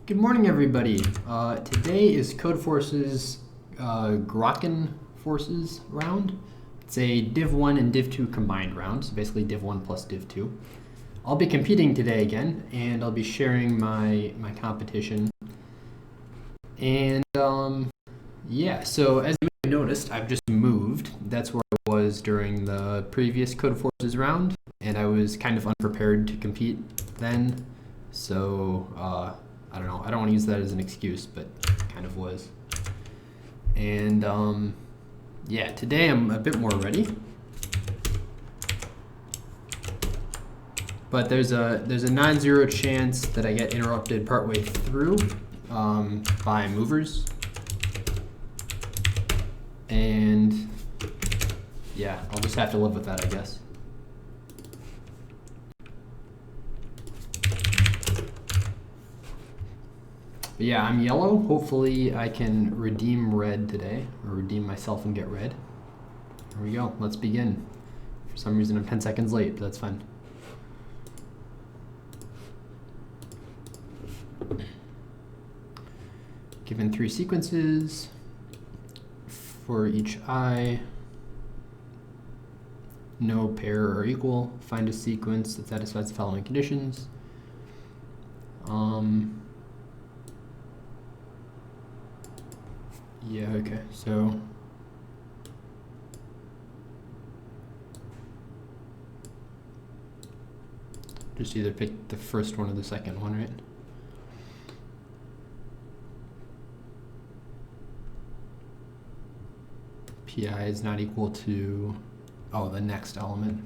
Good morning, everybody. Today is Codeforce's Grakn forces round. It's a Div 1 and Div 2 combined round, so basically Div 1 plus Div 2. I'll be competing today again, and I'll be sharing my competition. And yeah, so as you may have noticed, I've just moved. That's where I was during the previous Codeforces round, and I was kind of unprepared to compete then. So I don't know, I don't want to use that as an excuse, but kind of was. And yeah, today I'm a bit more ready. But there's a non-zero chance that I get interrupted partway through by movers. And yeah, I'll just have to live with that, I guess. But yeah, I'm yellow. Hopefully I can redeem red today, or redeem myself and get red. Here we go, let's begin. For some reason I'm 10 seconds late, but that's fine. Given 3 sequences for each I, no pair are equal. Find a sequence that satisfies the following conditions. Yeah, okay, so just either pick the first one or the second one, right? PI is not equal to, oh, the next element.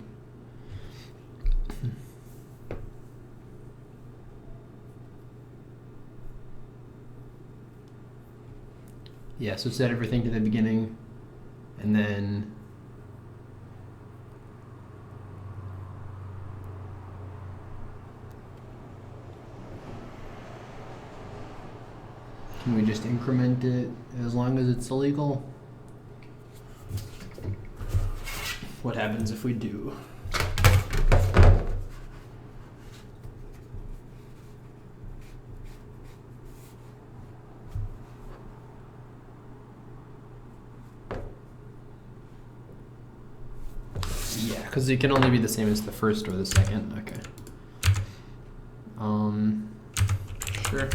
Yeah, so set everything to the beginning, and then can we just increment it as long as it's illegal? What happens if we do? Yeah, because it can only be the same as the first or the second. Okay. Sure.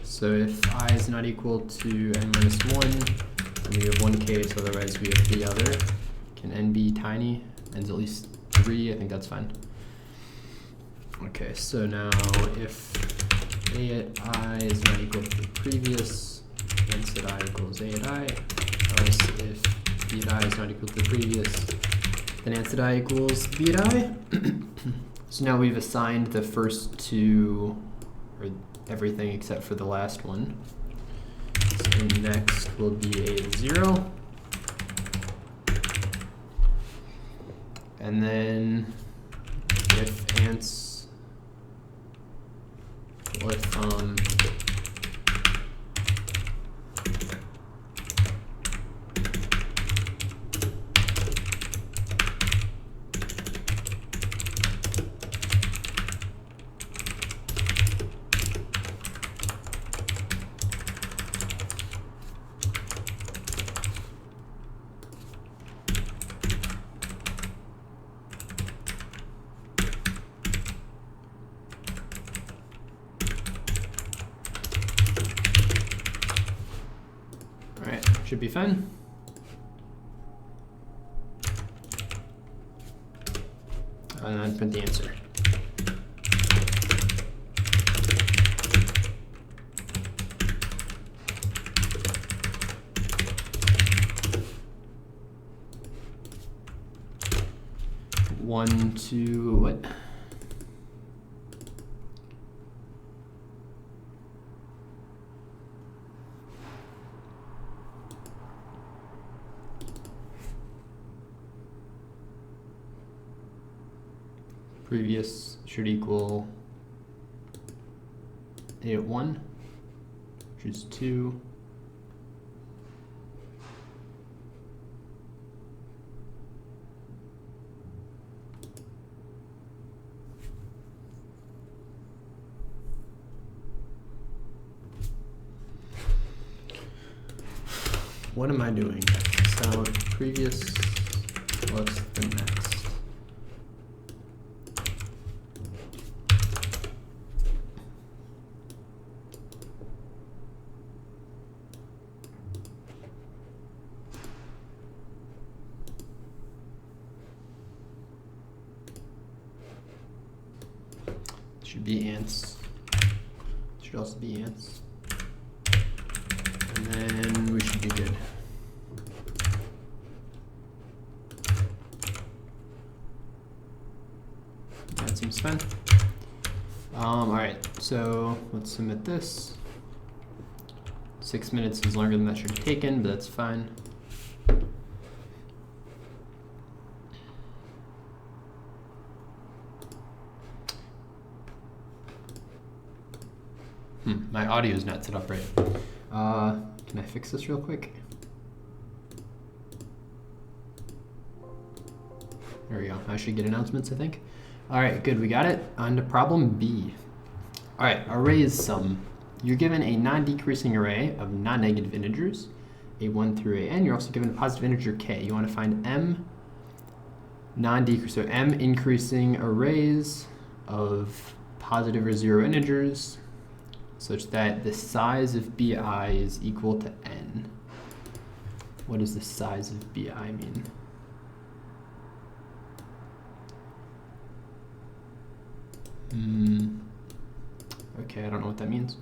So if I is not equal to n minus 1, then we have one case, otherwise we have the other. Can n be tiny? N's at least 3, I think that's fine. Okay, so now if a at I is not equal to the previous, n at I equals a at I, else if b at I is not equal to the previous, then n at I equals b at I. So now we've assigned the first two, or everything except for the last one. So next will be a at 0. And then if ants, should be fine. and then print the answer. One, two, what? Previous should equal A at 1, which is 2. What am I doing? So previous plus the next. Should be ants. Should also be ants. And then we should be good. That seems fine. All right, so let's submit this. 6 minutes is longer than that should have taken, but that's fine. My audio is not set up right. Can I fix this real quick? There we go. I should get announcements, I think. All right, good. We got it. On to problem B. All right, array sum. You're given a non-decreasing array of non-negative integers, a1 through an. You're also given a positive integer k. You want to find m non-decreasing, so m increasing arrays of positive or 0 integers, such that the size of bi is equal to n. What does the size of bi mean? Okay, I don't know what that means.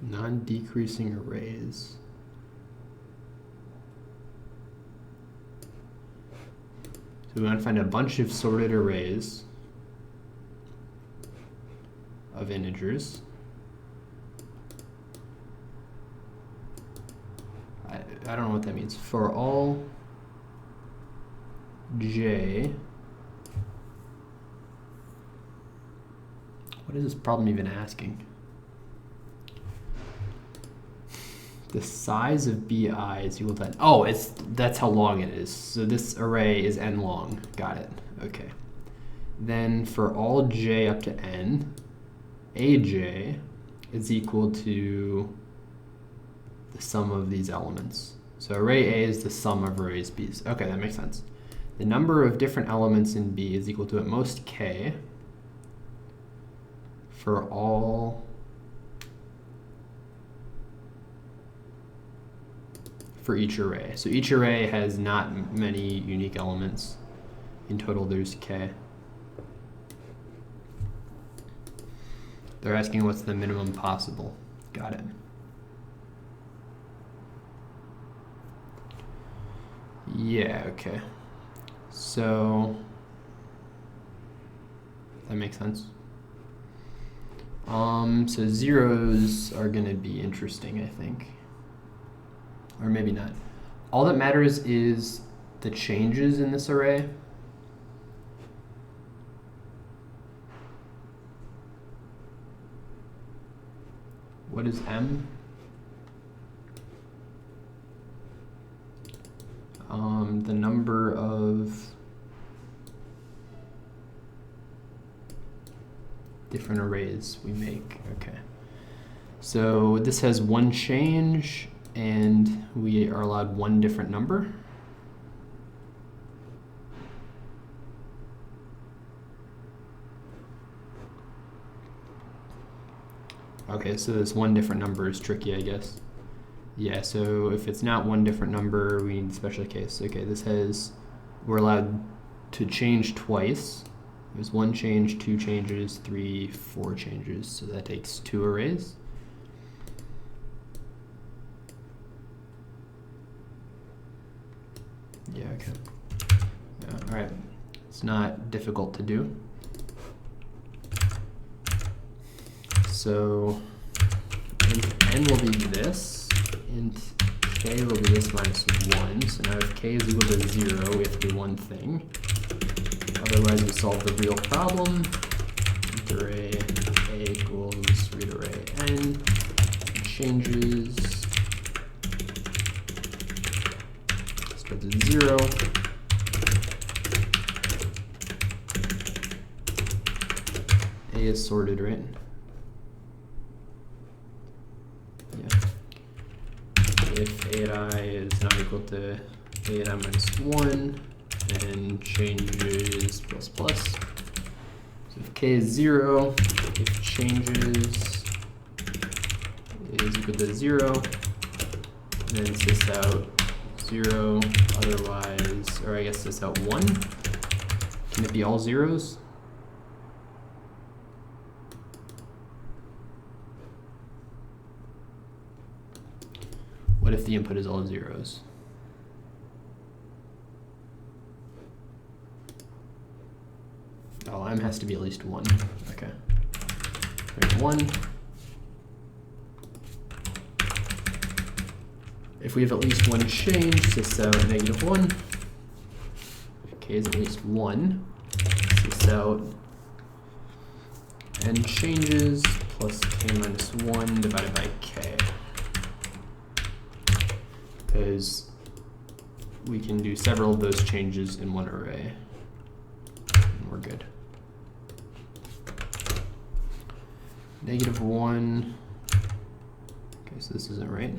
Non-decreasing arrays. So we want to find a bunch of sorted arrays of integers. I don't know what that means. For all j, what is this problem even asking? The size of bi is equal to n. Oh, that's how long it is. So this array is n long. Got it. Okay. Then for all j up to n, aj is equal to the sum of these elements. So array A is the sum of arrays B. Okay, that makes sense. The number of different elements in B is equal to at most k for all for each array. So each array has not many unique elements. In total, there's k. They're asking what's the minimum possible. Got it. Yeah, okay. So that makes sense. So zeros are gonna be interesting, I think. Or maybe not. All that matters is the changes in this array. What is m? The number of different arrays we make. Okay. So this has one change, and we are allowed one different number. Okay, so this one different number is tricky, I guess. Yeah, so if it's not one different number, we need a special case. Okay, this has we're allowed to change twice. There's 1 change, 2 changes, 3, 4 changes. So that takes 2 arrays. Yeah, okay. Yeah, all right. It's not difficult to do. So int n will be this, int k will be this minus 1. So now if k is equal to 0, we have to do one thing. Otherwise, we solve the real problem. Int array a equals read array n. Changes starts at 0. A is sorted, right? Yeah. If a at I is not equal to a at I minus 1, and changes plus plus. So if k is 0, if changes is equal to 0, then sys out 0, otherwise, or I guess sys out 1. Can it be all zeros? What if the input is all zeros? Oh, M has to be at least 1. Okay. There's 1. If we have at least one change, sys out -1. If k is at least 1, sys out n changes plus k minus 1 divided by k. Because we can do several of those changes in one array. And we're good. -1. Okay, so this isn't right.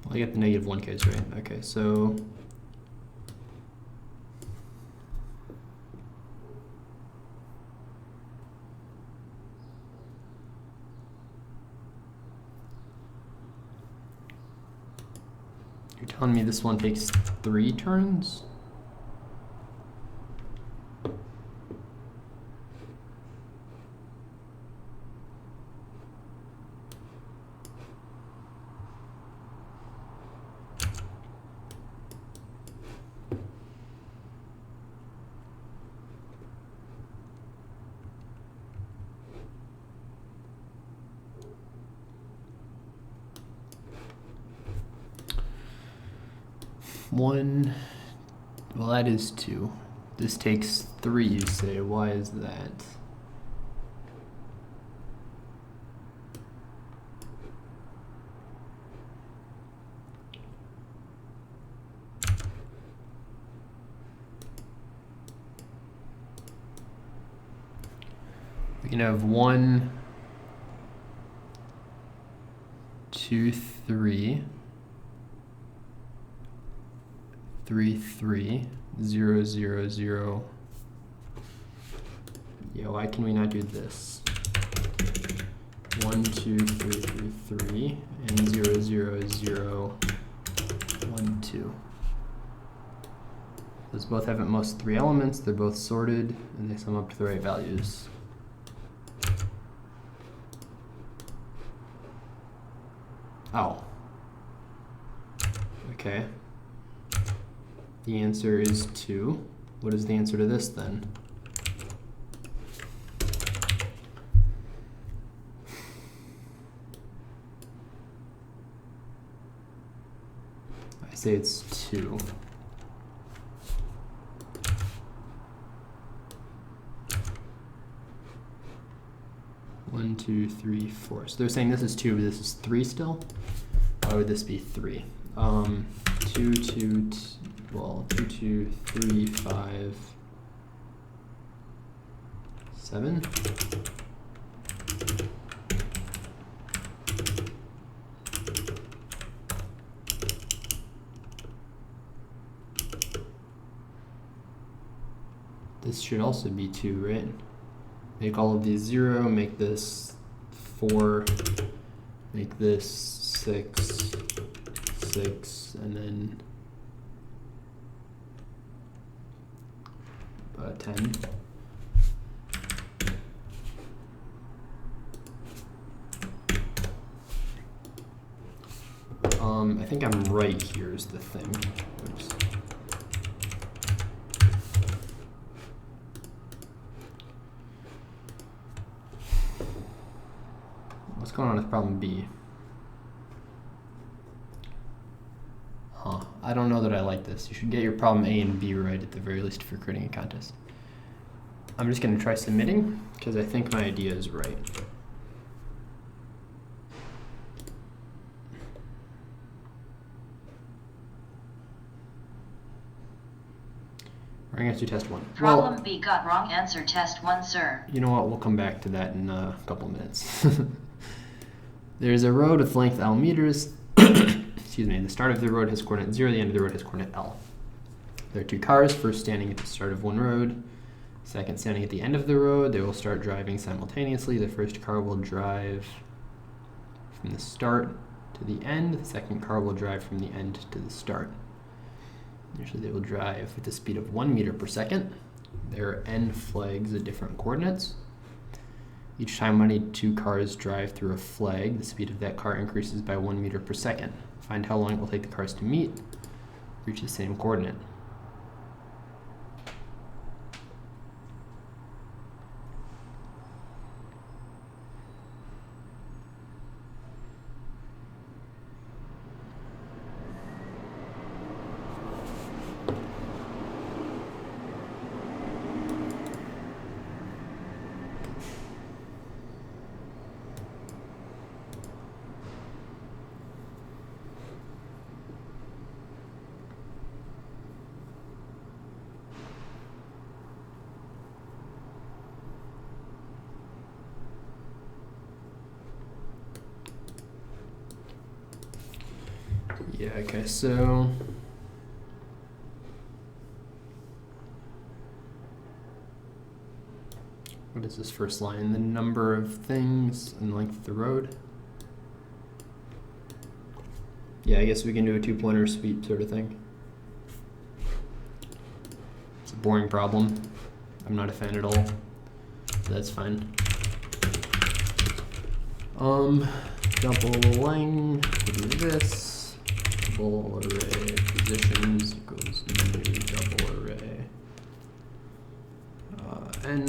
Well, I get the -1 case right. Okay, so you're telling me this one takes 3 turns? One, well, that is 2. This takes 3, you say. Why is that? We can have 1, 2, 3. 3, 3, 0, 0, 0. Yeah, why can we not do this? 1, 2, 3, 3, 3, and 0, 0, 0, 1, 2. Those both have at most 3 elements, they're both sorted, and they sum up to the right values. Oh. Okay. The answer is 2. What is the answer to this then? I say it's 2. One, 2, 3, 4. So they're saying this is 2, but this is 3 still? Why would this be 3? 2, 2, well, 2, 2, 3, 5, 7. This should also be 2, right? make all of these 0, make this 4, make this 6, 6, and then 10. I think I'm right here is the thing. Oops. What's going on with problem B? Huh. I don't know that I like this. You should get your problem A and B right at the very least if you're creating a contest. I'm just going to try submitting because I think my idea is right. We're going to do test 1. Problem B got wrong answer, test 1, sir. You know what? We'll come back to that in a couple minutes. There's a road with length L meters. Excuse me. The start of the road has coordinate 0. The end of the road has coordinate L. There are 2 cars, first standing at the start of one road, second standing at the end of the road. They will start driving simultaneously. The first car will drive from the start to the end. The second car will drive from the end to the start. Usually they will drive with a speed of 1 meter per second. There are n flags at different coordinates. Each time any 2 cars drive through a flag, the speed of that car increases by 1 meter per second. Find how long it will take the cars to meet, reach the same coordinate. Yeah, okay, so what is this first line? The number of things and length of the road. Yeah, I guess we can do a 2-pointer sweep sort of thing. It's a boring problem. I'm not a fan at all. That's fine. Double length, we'll do this. Double array positions equals new double array n.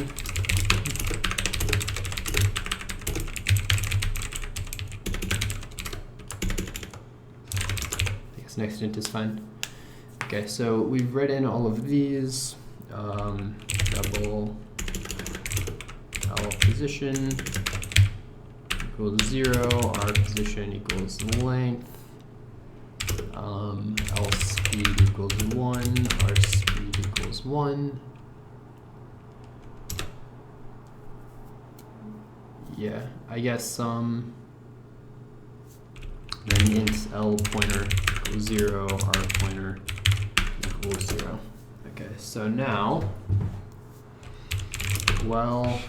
I guess next int is fine. Okay, so we've read in all of these. Double L position equals 0, R position equals length. L speed equals 1, R speed equals 1. Yeah, I guess then int L pointer equals 0, R pointer equals 0. Okay, so now, well,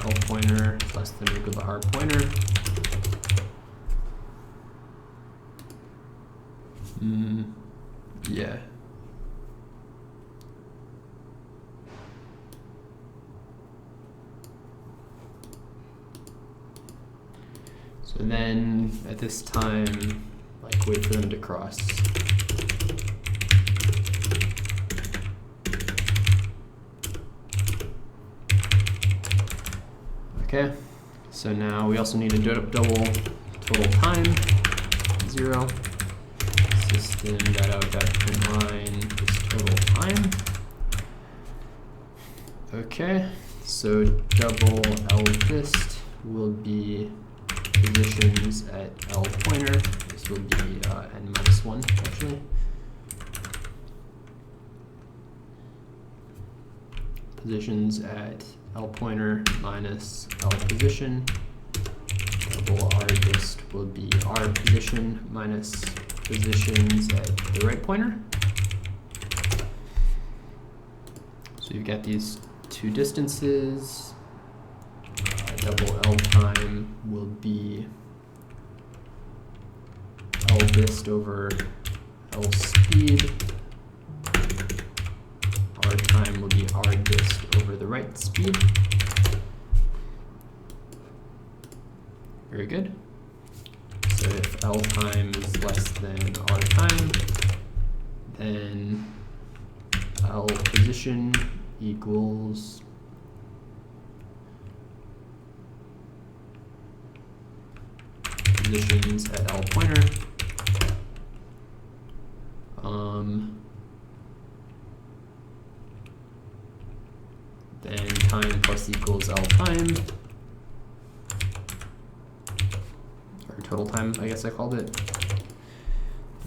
L pointer less than or equal to R pointer. Yeah. So then at this time, like wait for them to cross. Okay, so now we also need to double total time, 0. System.out.println is total time. Okay, so double L dist will be positions at L pointer. This will be n-1 actually. Positions at L pointer minus L position. Double R dist will be R position minus positions at the right pointer. So you've got these 2 distances. double L time will be L dist over L speed. R time will be R dist over the write speed. Very good. So if L time is less than R time, then L position equals positions at L pointer. Then time plus equals L time, or total time, I guess I called it.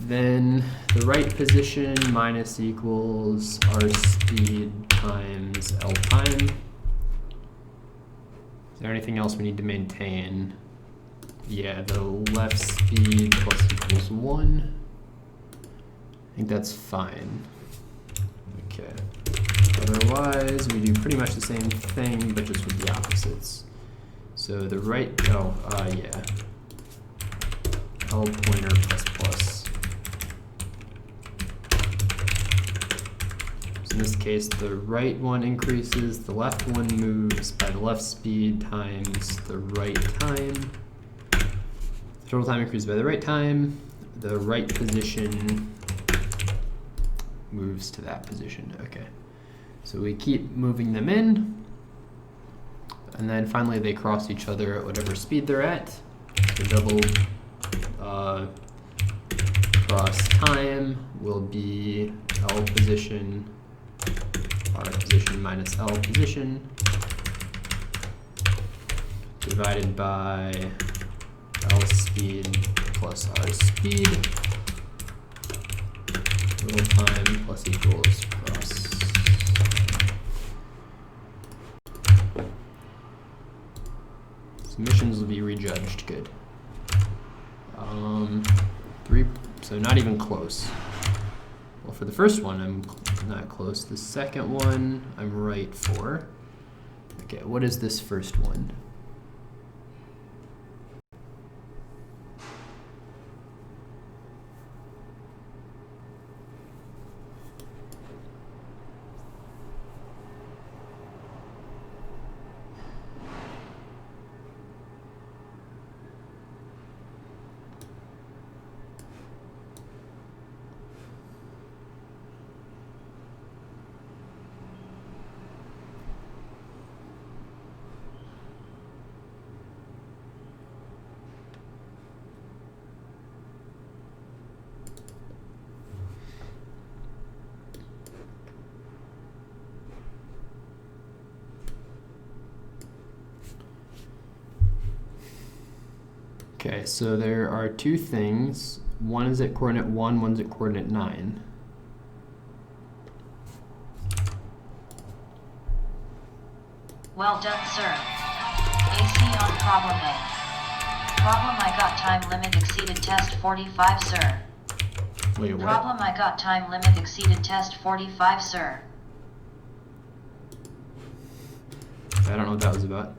Then the right position minus equals R speed times L time. Is there anything else we need to maintain? Yeah, the left speed plus equals 1. I think that's fine. Okay. Otherwise, we do pretty much the same thing, but just with the opposites. So the right, yeah. L pointer plus plus. So in this case, the right one increases, the left one moves by the left speed times the right time. The total time increases by the right time. The right position moves to that position. Okay. So we keep moving them in, and then finally they cross each other at whatever speed they're at. So double cross time will be L position, R position minus L position, divided by L speed plus R speed, total time plus equals cross. Submissions will be rejudged. Good. 3, so not even close. Well, for the first one, I'm not close. The second one, I'm right for. Okay, what is this first one? Okay, so there are two things. One is at coordinate 1, one's at coordinate 9. Well done, sir. AC on problem A. Problem I got time limit exceeded test 45, sir. Wait, what? Problem I got time limit exceeded test 45, sir. I don't know what that was about.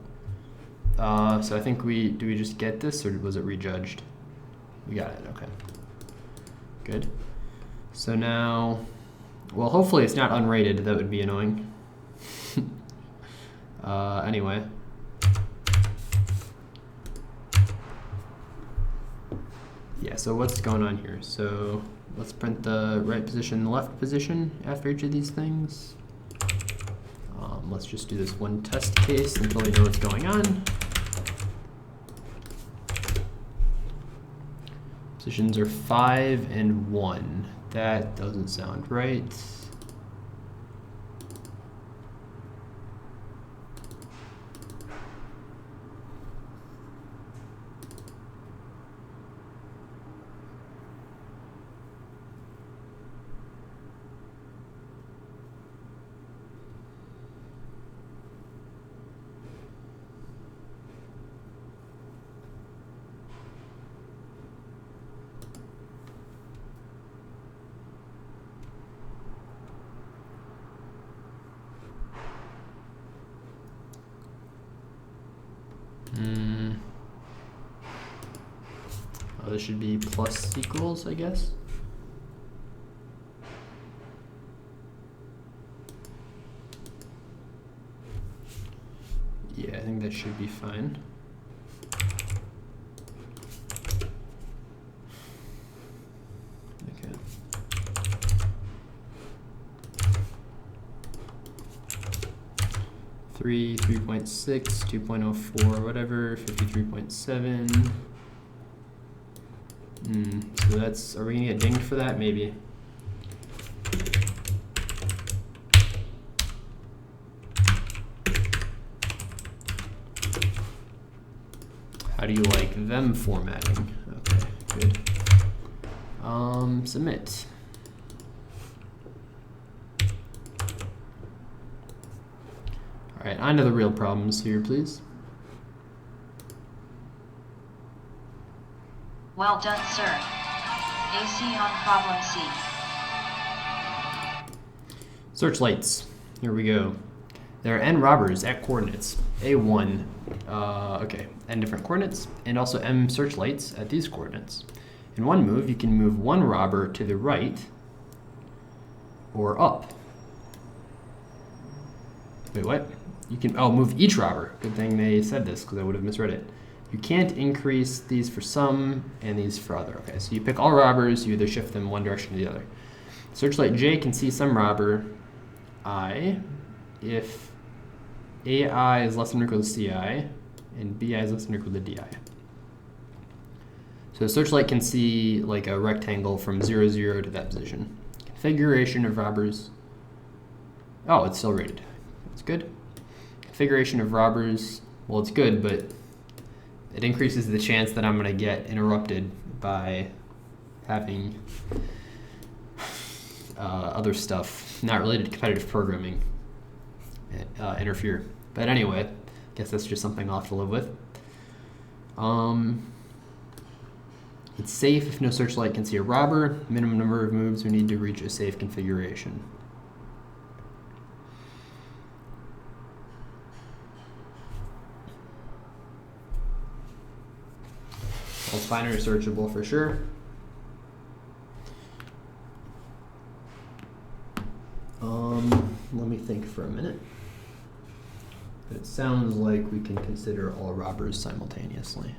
So I think do we just get this, or was it rejudged? We got it, okay. Good. So now, well, hopefully it's not unrated. That would be annoying. Anyway. Yeah, so what's going on here? So let's print the right position, the left position after each of these things. Let's just do this one test case until we know what's going on. Positions are 5 and 1. That doesn't sound right. this should be plus equals, I guess. Yeah, I think that should be fine. Okay. Three, 3.6, 2.04, whatever, 53.7. So that's, are we gonna get dinged for that? Maybe. How do you like them formatting? Okay, good. Submit. All right, on to the real problems here, please. Well done, sir. AC on problem C. Searchlights. Here we go. There are n robbers at coordinates A1, okay, n different coordinates, and also m searchlights at these coordinates. In one move, you can move one robber to the right or up. Wait, what? You can, oh, move each robber. Good thing they said this because I would have misread it. You can't increase these for some and these for other. Okay, so you pick all robbers, you either shift them one direction or the other. Searchlight J can see some robber I if AI is less than or equal to CI and BI is less than or equal to DI. So Searchlight can see like a rectangle from 0, 0 to that position. Configuration of robbers. Oh, it's still rated. That's good. Configuration of robbers. Well, it's good, but it increases the chance that I'm going to get interrupted by having other stuff not related to competitive programming interfere. But anyway, I guess that's just something I'll have to live with. It's safe if no searchlight can see a robber. Minimum number of moves we need to reach a safe configuration. Well, it's binary searchable for sure. Let me think for a minute. It sounds like we can consider all robbers simultaneously.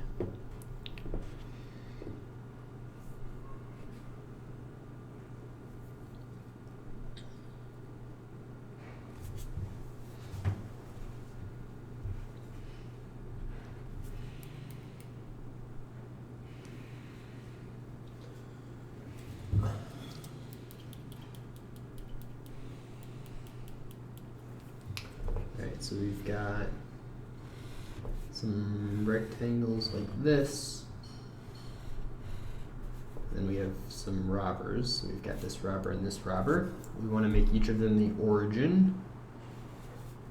So we've got some rectangles like this. Then we have some robbers. So we've got this robber and this robber. We want to make each of them the origin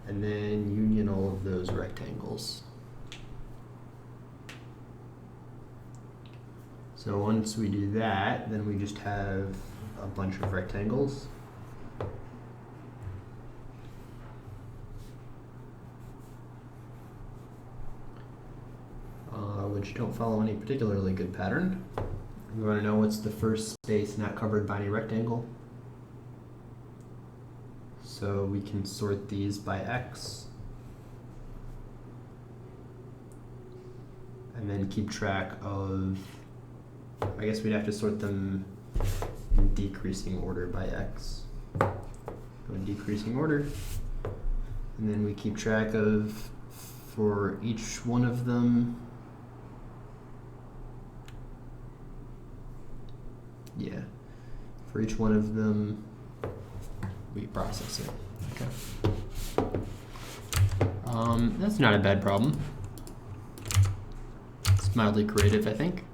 and then union all of those rectangles. So once we do that, then we just have a bunch of rectangles. Which don't follow any particularly good pattern. We want to know what's the first space not covered by any rectangle. So we can sort these by X. And then keep track of, I guess we'd have to sort them in decreasing order by X. Go in decreasing order. And then we keep track of, for each one of them, yeah, for each one of them, we process it. Okay. That's not a bad problem. It's mildly creative, I think.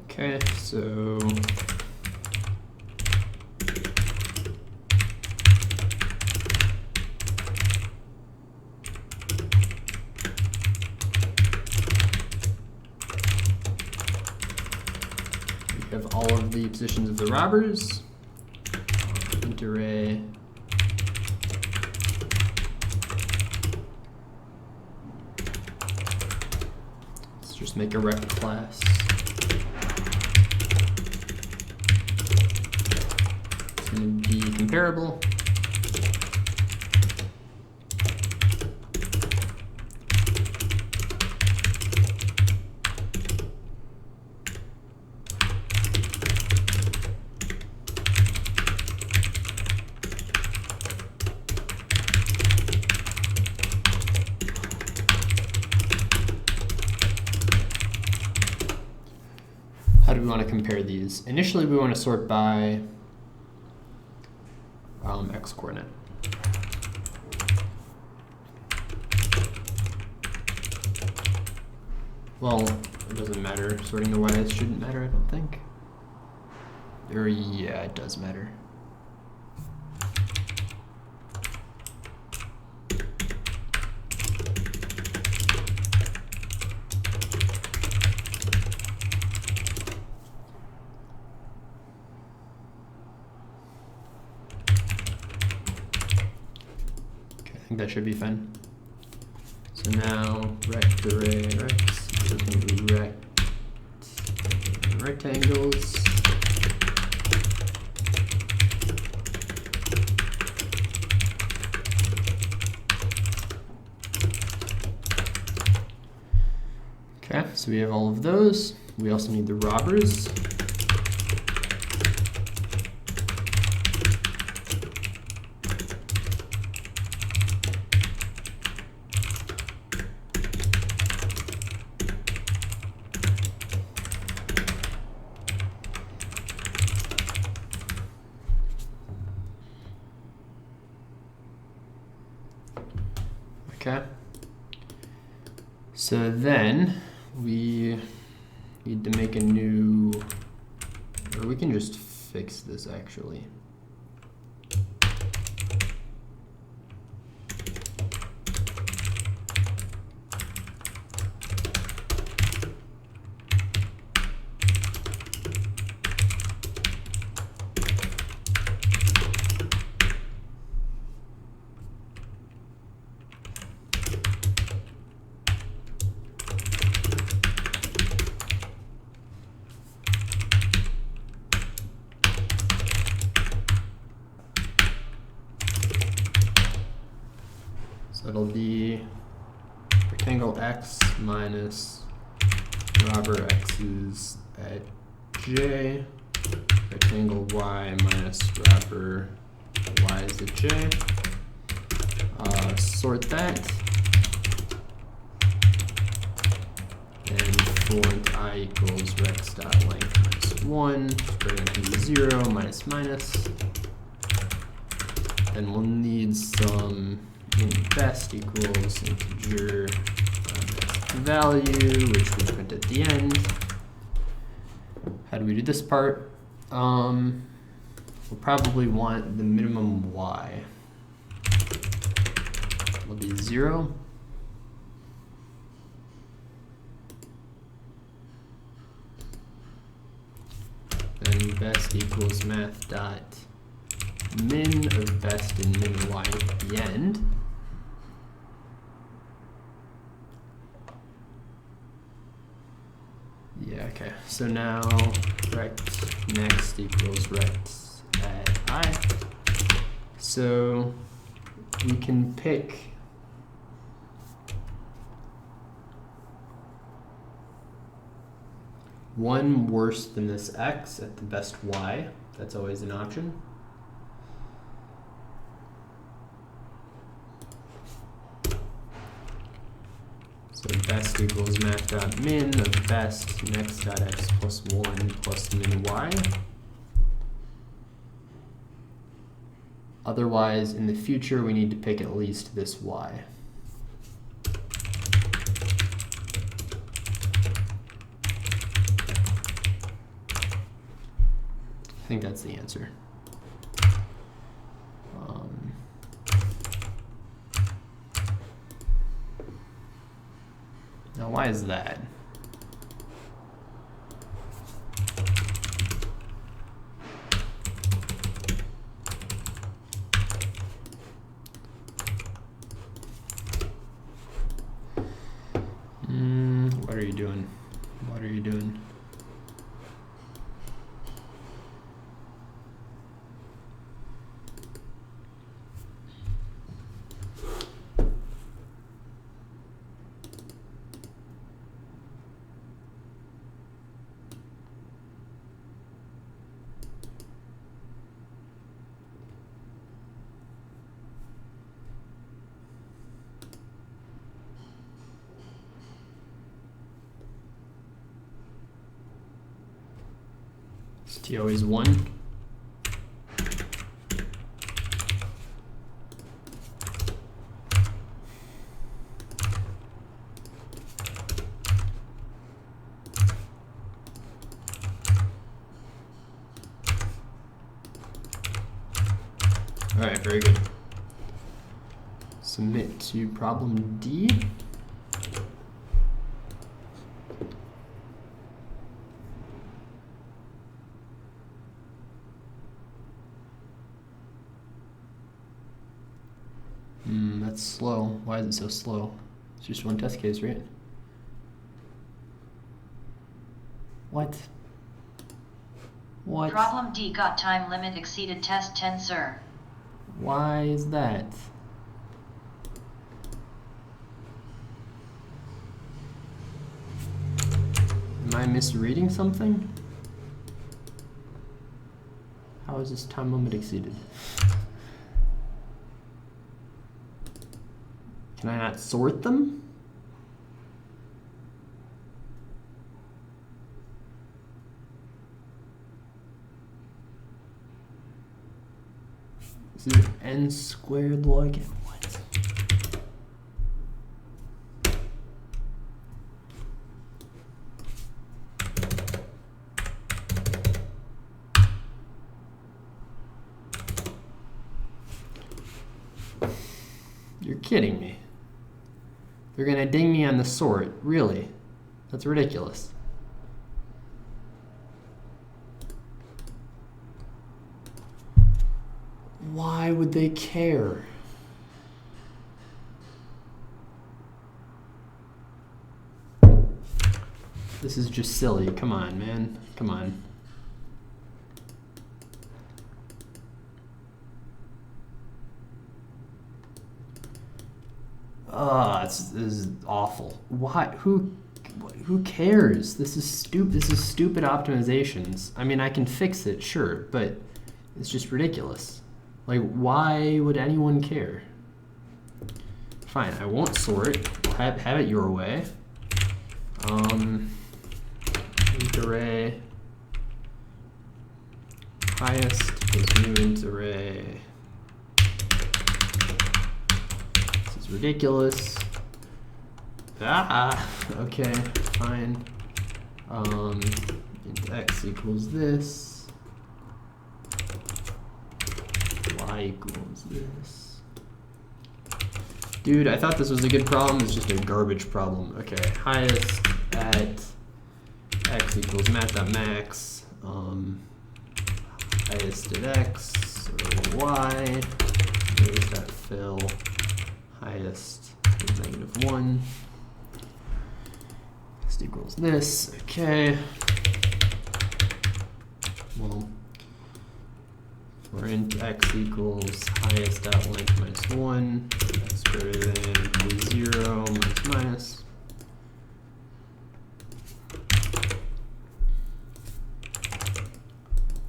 Okay, so of all of the positions of the robbers. Int array just make a rect class. It's going to be comparable. How do we want to compare these? Initially, we want to sort by x-coordinate. Well, it doesn't matter. Sorting the y's shouldn't matter, I don't think. Or yeah, it does matter. I think that should be fine. So now rect array rex is going to be rectangles. Okay, so we have all of those. We also need the robbers. Okay. So then we need to make a new, or we can just fix this actually. So it'll be rectangle x minus robber x's at j, rectangle y minus robber y's at j. Sort that, and for I equals rex dot length minus 1, spreading to 0 minus minus. Then we'll need some int best equals integer value, which we print at the end. How do we do this part? We'll probably want the minimum y. Will be 0. Then best equals math dot min of best and min y at the end. Yeah, okay. So now rect next equals rect at I. So we can pick one worse than this x at the best y. That's always an option. So best equals math.min of best next dot x plus 1 plus min y. Otherwise, in the future, we need to pick at least this y. I think that's the answer. Now, why is that? What are you doing? STO is 1. Alright, very good. Submit to problem D. That's slow. Why is it so slow? It's just one test case, right? What? What? Problem D got time limit exceeded test 10, sir. Why is that? Am I misreading something? How is this time limit exceeded? Can I not sort them? Is it n squared log n? What? You're kidding me. They're gonna ding me on the sort. Really? That's ridiculous. Why would they care? This is just silly. Come on, man. Come on. This is awful. Why? Who cares? This is stupid. This is stupid optimizations. I mean, I can fix it, sure, but it's just ridiculous. Like, why would anyone care? Fine, I won't sort. Have it your way. Int array highest is new int array. This is ridiculous. Okay, fine. Int x equals this. Y equals this. Dude, I thought this was a good problem. It's just a garbage problem. Okay, highest at x equals mat.max. Highest at x or y. Highest at fill. Highest is -1. This equals this. Okay. Well, for int x equals highest at length minus 1, x greater than equals 0 minus.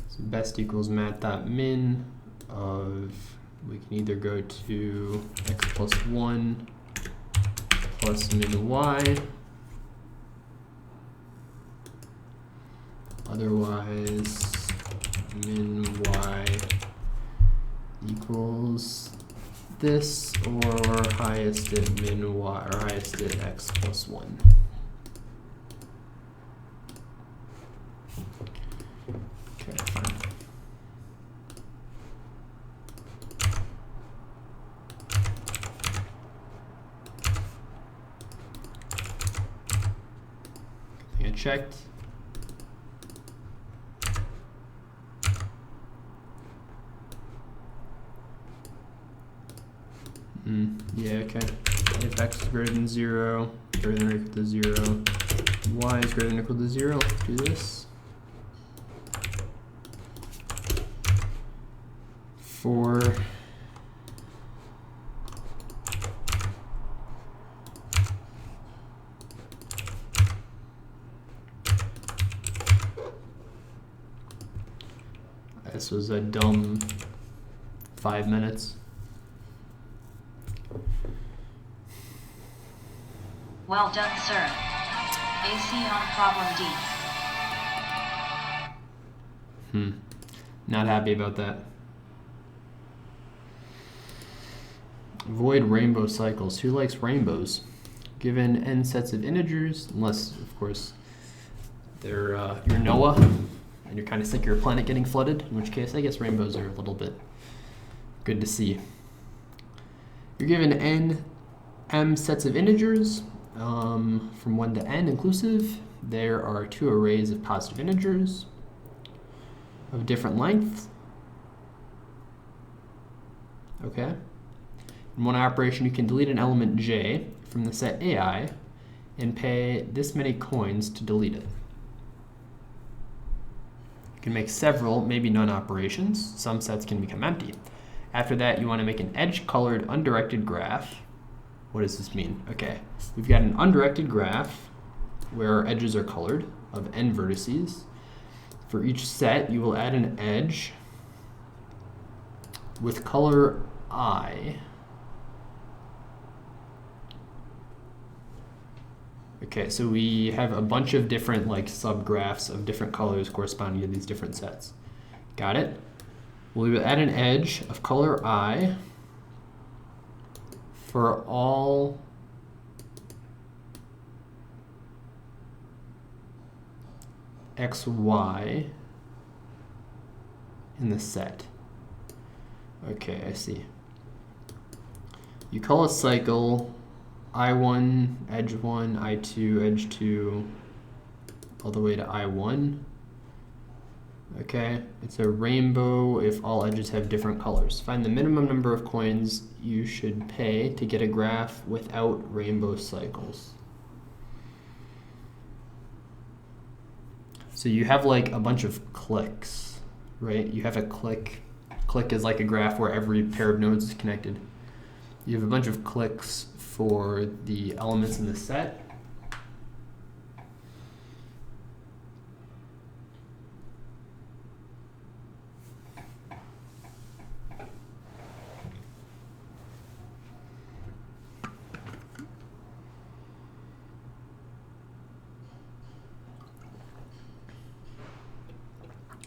So best equals mat.min of, we can either go to x plus 1 plus min y. Otherwise, min y equals this, or highest at min y, or highest at x plus 1. Okay, fine. I think I checked. Yeah, okay. If x is greater than 0, greater than or equal to 0, y is greater than or equal to 0, do this. For this was a dumb 5 minutes. Well done, sir. AC on problem D. Not happy about that. Avoid rainbow cycles. Who likes rainbows? Given n sets of integers, unless, of course, they're you're Noah, and you're kind of sick of your planet getting flooded, in which case I guess rainbows are a little bit good to see. You're given m sets of integers from 1 to n inclusive. There are 2 arrays of positive integers of different length. Okay. In one operation, you can delete an element j from the set ai and pay this many coins to delete it. You can make several, maybe none operations. Some sets can become empty. After that, you want to make an edge-colored undirected graph. What does this mean? Okay, we've got an undirected graph where our edges are colored of n vertices. For each set, you will add an edge with color I. Okay, so we have a bunch of different like subgraphs of different colors corresponding to these different sets. Got it? We will add an edge of color I for all xy in the set. Okay, I see. You call a cycle I1, edge 1, I2, edge 2, all the way to I1. Okay, it's a rainbow if all edges have different colors. Find the minimum number of coins you should pay to get a graph without rainbow cycles. So you have like a bunch of clicks, right? You have a click. Click is like a graph where every pair of nodes is connected. You have a bunch of clicks for the elements in the set.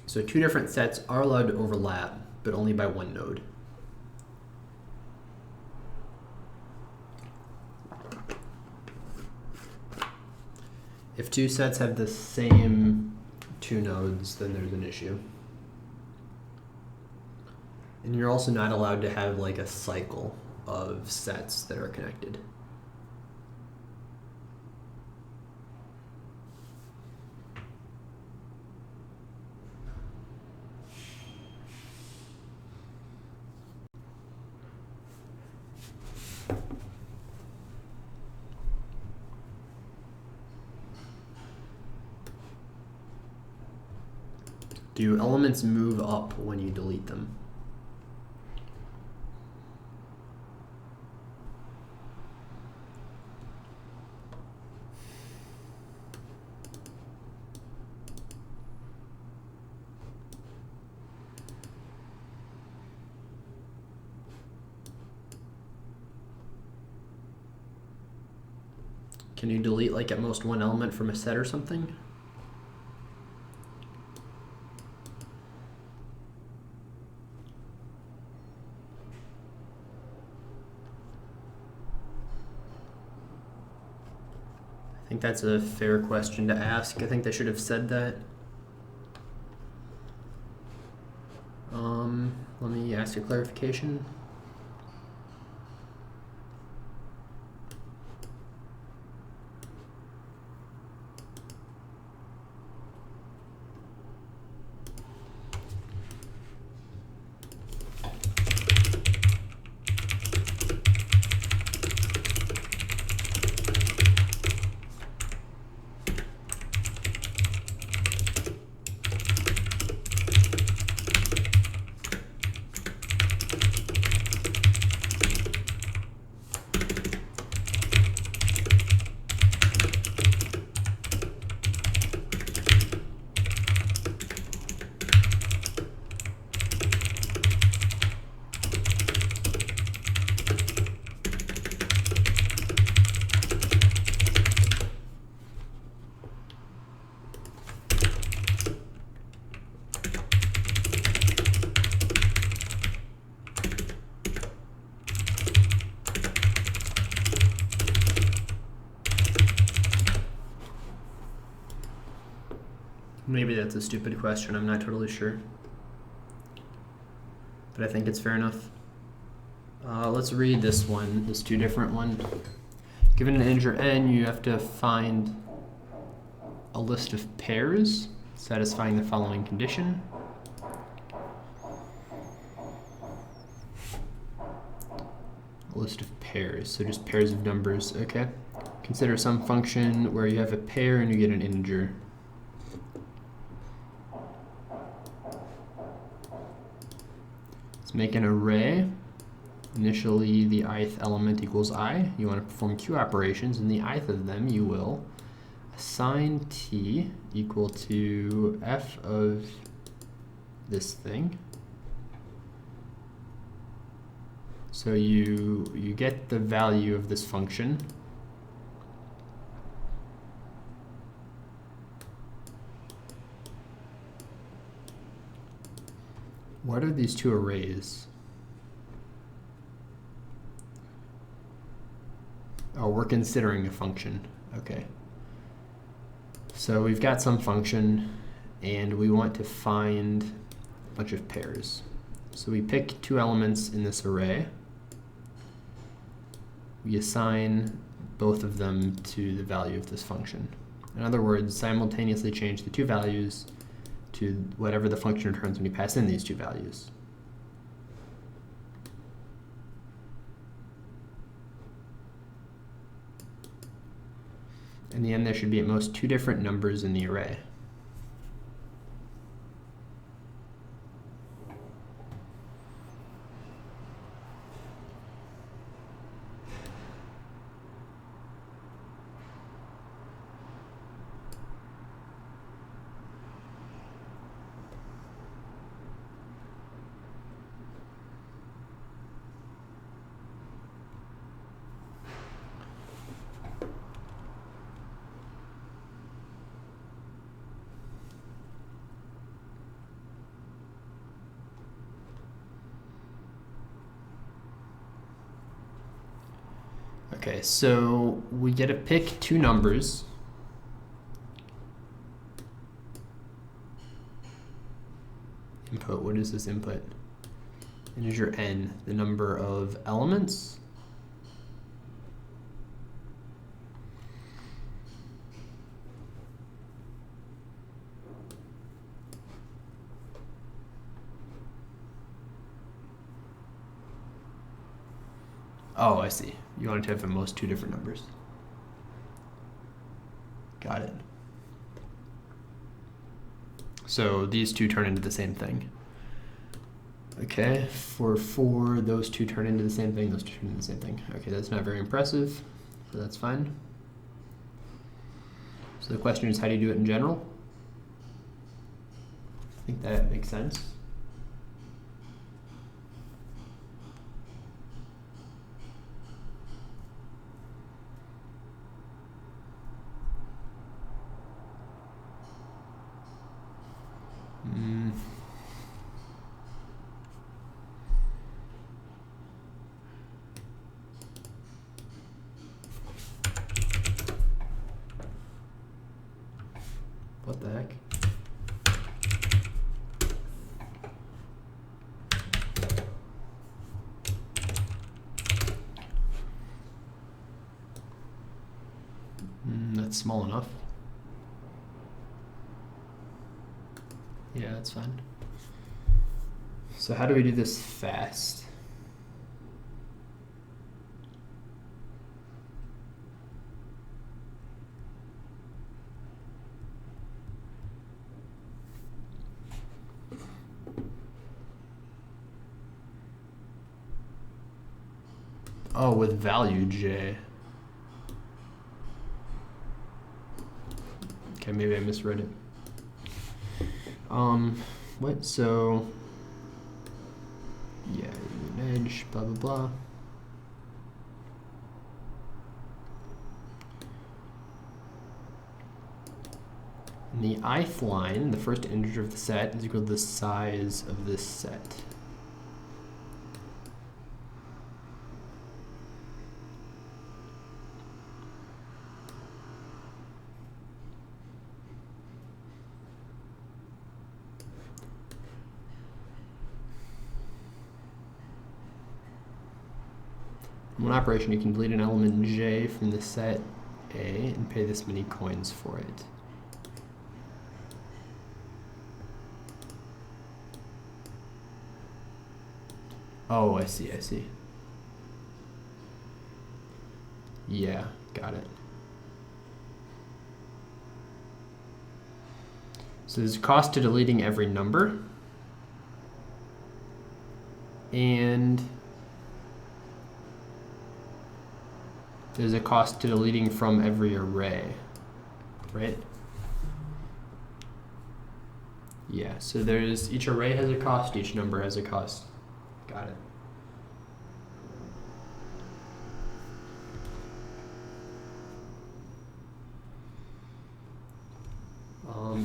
So 2 different sets are allowed to overlap, but only by 1 node. If 2 sets have the same 2 nodes, then there's an issue. And you're also not allowed to have like a cycle of sets that are connected. Do elements move up when you delete them? Can you delete like at most 1 element from a set or something? I think that's a fair question to ask. I think they should have said that. Let me ask a clarification. Maybe that's a stupid question, I'm not totally sure. But I think it's fair enough. Let's read this one, this two different one. Given an integer n, you have to find a list of pairs satisfying the following condition. A list of pairs, so just pairs of numbers, okay. Consider some function where you have a pair and you get an integer. Let's make an array. Initially, the ith element equals I. You want to perform q operations, and the ith of them you will assign t equal to f of this thing. So you get the value of this function. What are these two arrays? Oh, we're considering a function. Okay. So we've got some function, and we want to find a bunch of pairs. So we pick two elements in this array. We assign both of them to the value of this function. In other words, simultaneously change the two values to whatever the function returns when you pass in these two values. In the end, there should be at most two different numbers in the array. Okay, so we get to pick two numbers. Input, what is this input? Integer n, the number of elements. Oh, I see. You want to have at most two different numbers. Got it. So these two turn into the same thing. Okay, for 4, those two turn into the same thing, those two turn into the same thing. Okay, that's not very impressive, so that's fine. So the question is, how do you do it in general? I think that makes sense. What the heck? That's small enough. Yeah, that's fine. So how do we do this fast? Oh, with value j. Okay, maybe I misread it. What? So, yeah, an edge, blah, blah, blah. And the ith line, the first integer of the set, is equal to the size of this set. In one operation, you can delete an element j from the set A and pay this many coins for it. Oh, I see, I see. Yeah, got it. So there's a cost to deleting every number. And there's a cost to deleting from every array, right? Yeah, so there's, each array has a cost, each number has a cost. Got it.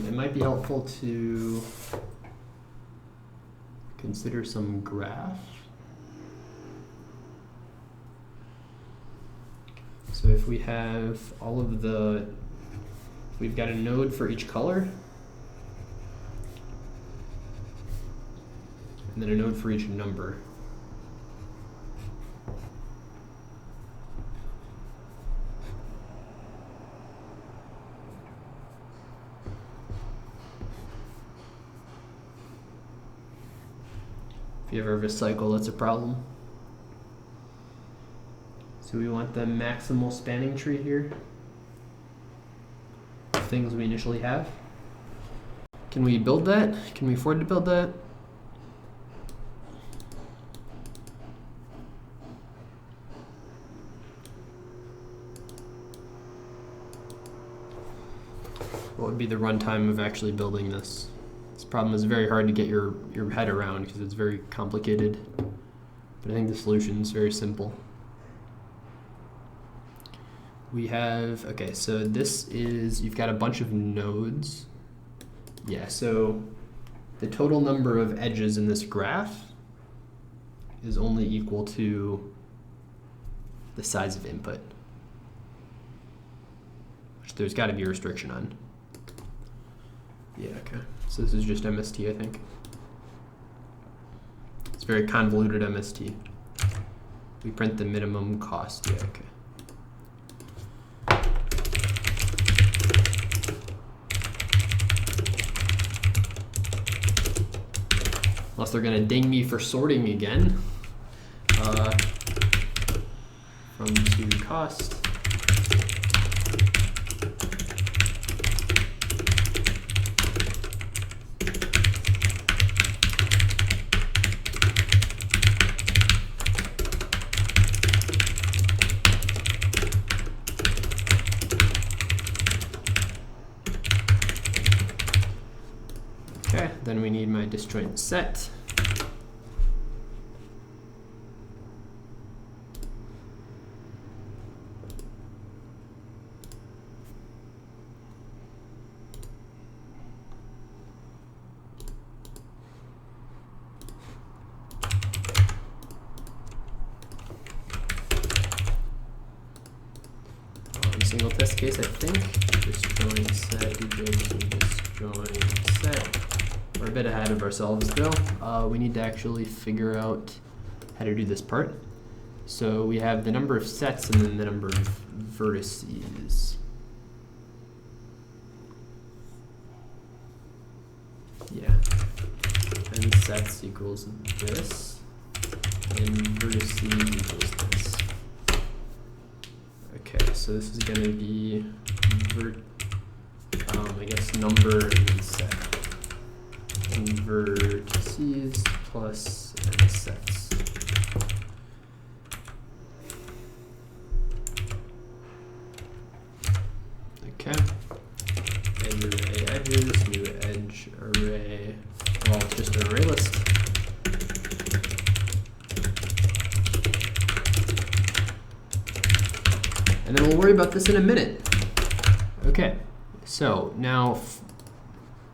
It might be helpful to consider some graph. So if we have all of the, if we've got a node for each color, and then a node for each number. If you ever have a cycle, that's a problem. So we want the maximal spanning tree here. Things we initially have. Can we build that? Can we afford to build that? What would be the runtime of actually building this? This problem is very hard to get your head around because it's very complicated. But I think the solution is very simple. We have, okay, so this is, you've got a bunch of nodes. Yeah, so the total number of edges in this graph is only equal to the size of input, which there's got to be a restriction on. Yeah, okay. So this is just MST, I think. It's very convoluted MST. We print the minimum cost. Yeah, okay. Unless they're gonna ding me for sorting again. From to cost. Okay, then we need my disjoint set. Single test case, I think. Disjoint set, disjoint set. We're a bit ahead of ourselves though. We need to actually figure out how to do this part. So we have the number of sets and then the number of vertices. Yeah. And sets equals this, and vertices equals this. Okay, so this is going to be, I guess, number and then set. And vertices plus and sets. Okay. And array edges, new edge array. Well, it's just an array list. And then we'll worry about this in a minute. Okay, so now,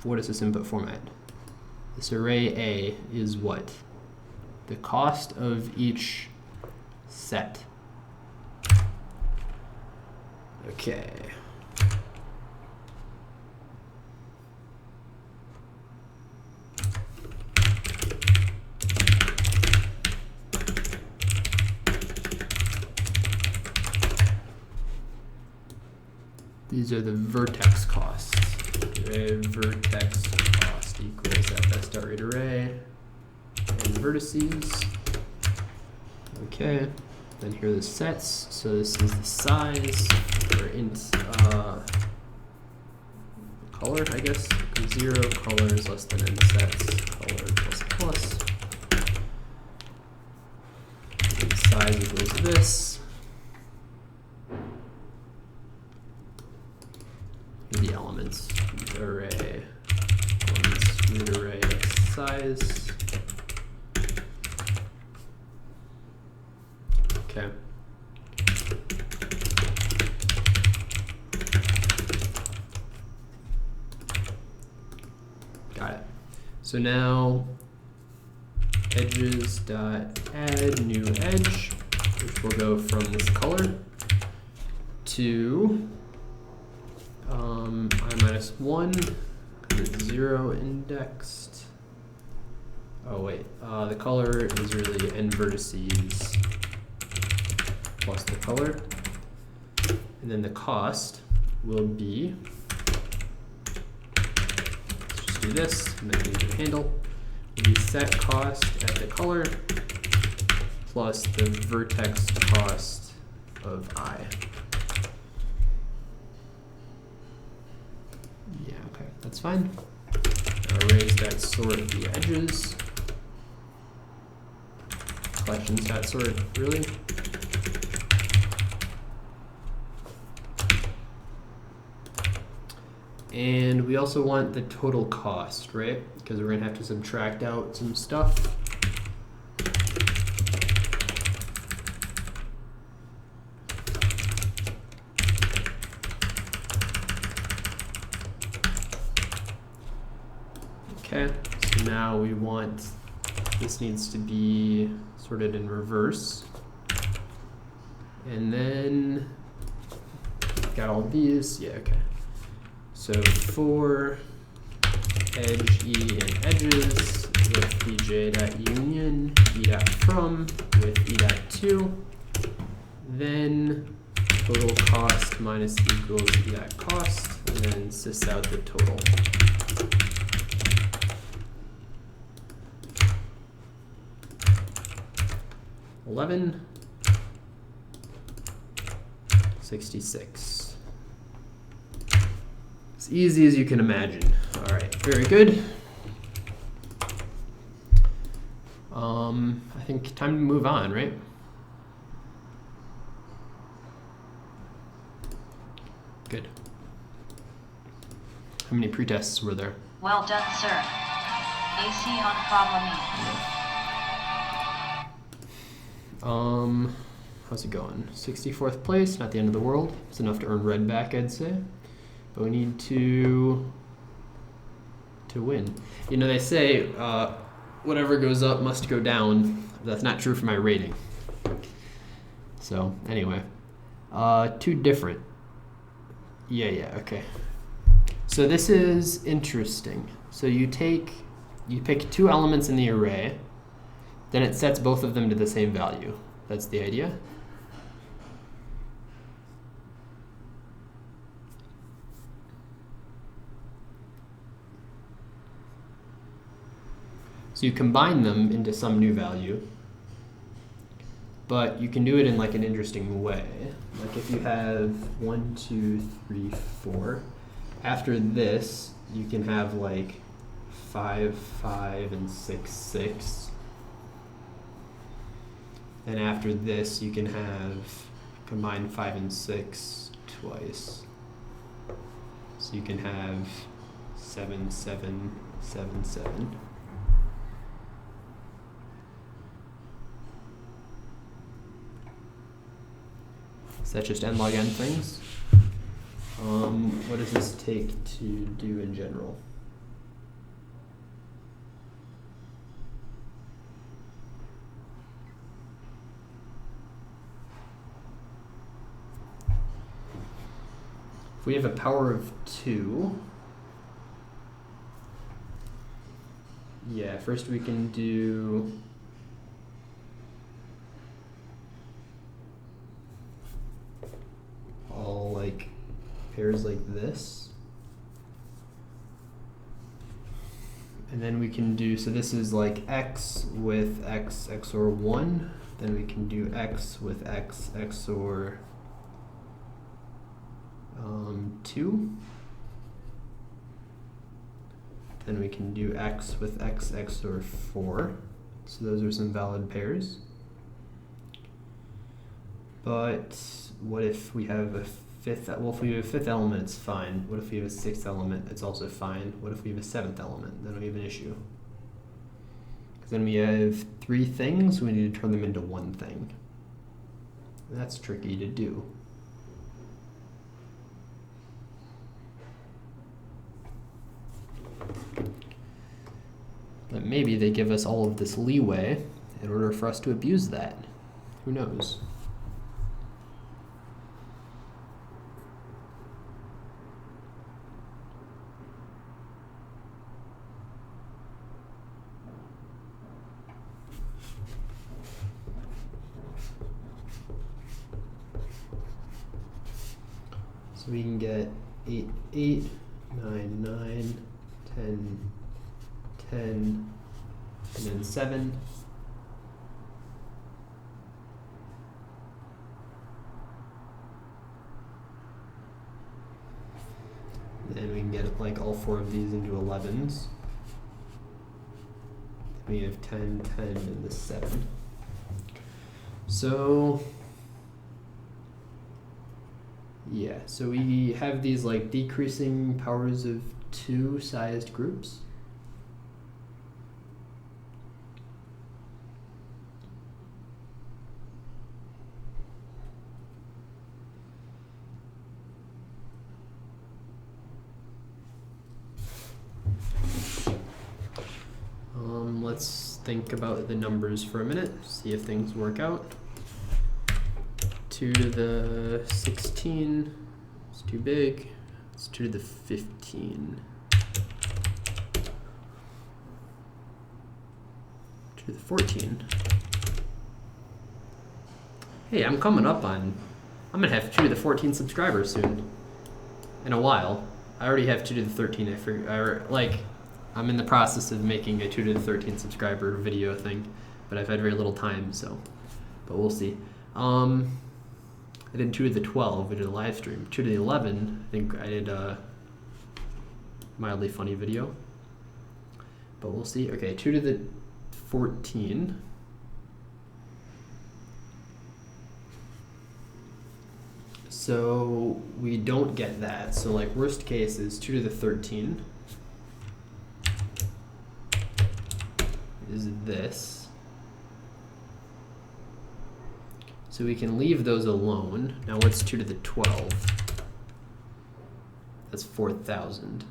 what is this input format? This array A is what? The cost of each set. Okay. These are the vertex costs. Array vertex cost equals fs dot read array and vertices. Okay, then here are the sets. So this is the size for int color, I guess. 0 color is less than n sets, color plus plus. And size equals this. The elements, array, elements, root array, size. Okay. Got it. So now edges dot add new edge, which will go from this color to I-1, because it's 0 indexed. Oh wait, the color is really n vertices plus the color. And then the cost will be, let's just do this, make it easier to handle, will be set cost at the color plus the vertex cost of I. Yeah, okay, that's fine. Arrays that sort the edges. Collections that sort, really? And we also want the total cost, right? Because we're gonna have to subtract out some stuff. Okay, so now we want, this needs to be sorted in reverse. And then, got all these, yeah, okay. So for edge e and edges with bj.union, e.from with e.to, then total cost minus equals e.cost, and then sys out the total. $11, 66. As easy as you can imagine. All right, very good. I think time to move on, right? Good. How many pretests were there? Well done, sir. AC on problem E. How's it going? 64th place, not the end of the world. It's enough to earn red back, I'd say. But we need to win. You know, they say whatever goes up must go down. That's not true for my rating. So anyway, too different. Yeah, okay. So this is interesting. So you pick two elements in the array, then it sets both of them to the same value. That's the idea. So you combine them into some new value, but you can do it in like an interesting way. Like if you have 1, 2, 3, 4, after this you can have like 5, 5, and 6, 6. And after this you can have combine 5 and 6 twice. So you can have 7, 7, 7, 7. So that's just n log n things. What does this take to do in general? If we have a power of 2, yeah, first we can do all like pairs like this. And then we can do, so this is like x with x XOR 1. Then we can do x with x XOR 2. Then we can do x with x XOR 4. So those are some valid pairs. But what if we have a fifth? Well, if we have a fifth element, it's fine. What if we have a sixth element? It's also fine. What if we have a seventh element? Then we have an issue. Because then we have 3 things, we need to turn them into one thing. And that's tricky to do. But maybe they give us all of this leeway in order for us to abuse that. Who knows? So we can get 8, 8, 9, 9, 10, 10, and then 7. And we can get like all 4 of these into 11s. We have 10, 10, and the 7. So yeah, so we have these like decreasing powers of 2 sized groups. Let's think about the numbers for a minute, see if things work out. 2 to the 16 is too big. It's 2 to the 15. 2 to the 14. Hey, I'm coming up on, I'm gonna have 2 to the 14 subscribers soon. In a while. I already have 2 to the 13. I figured, I'm in the process of making a 2 to the 13 subscriber video thing, but I've had very little time, so, but we'll see. I did 2 to the 12, we did a live stream. 2 to the 11, I think I did a mildly funny video, but we'll see. Okay, 2 to the 14. So we don't get that, so like worst case is 2 to the 13. Is this. So we can leave those alone. Now what's 2 to the 12? That's 4,000.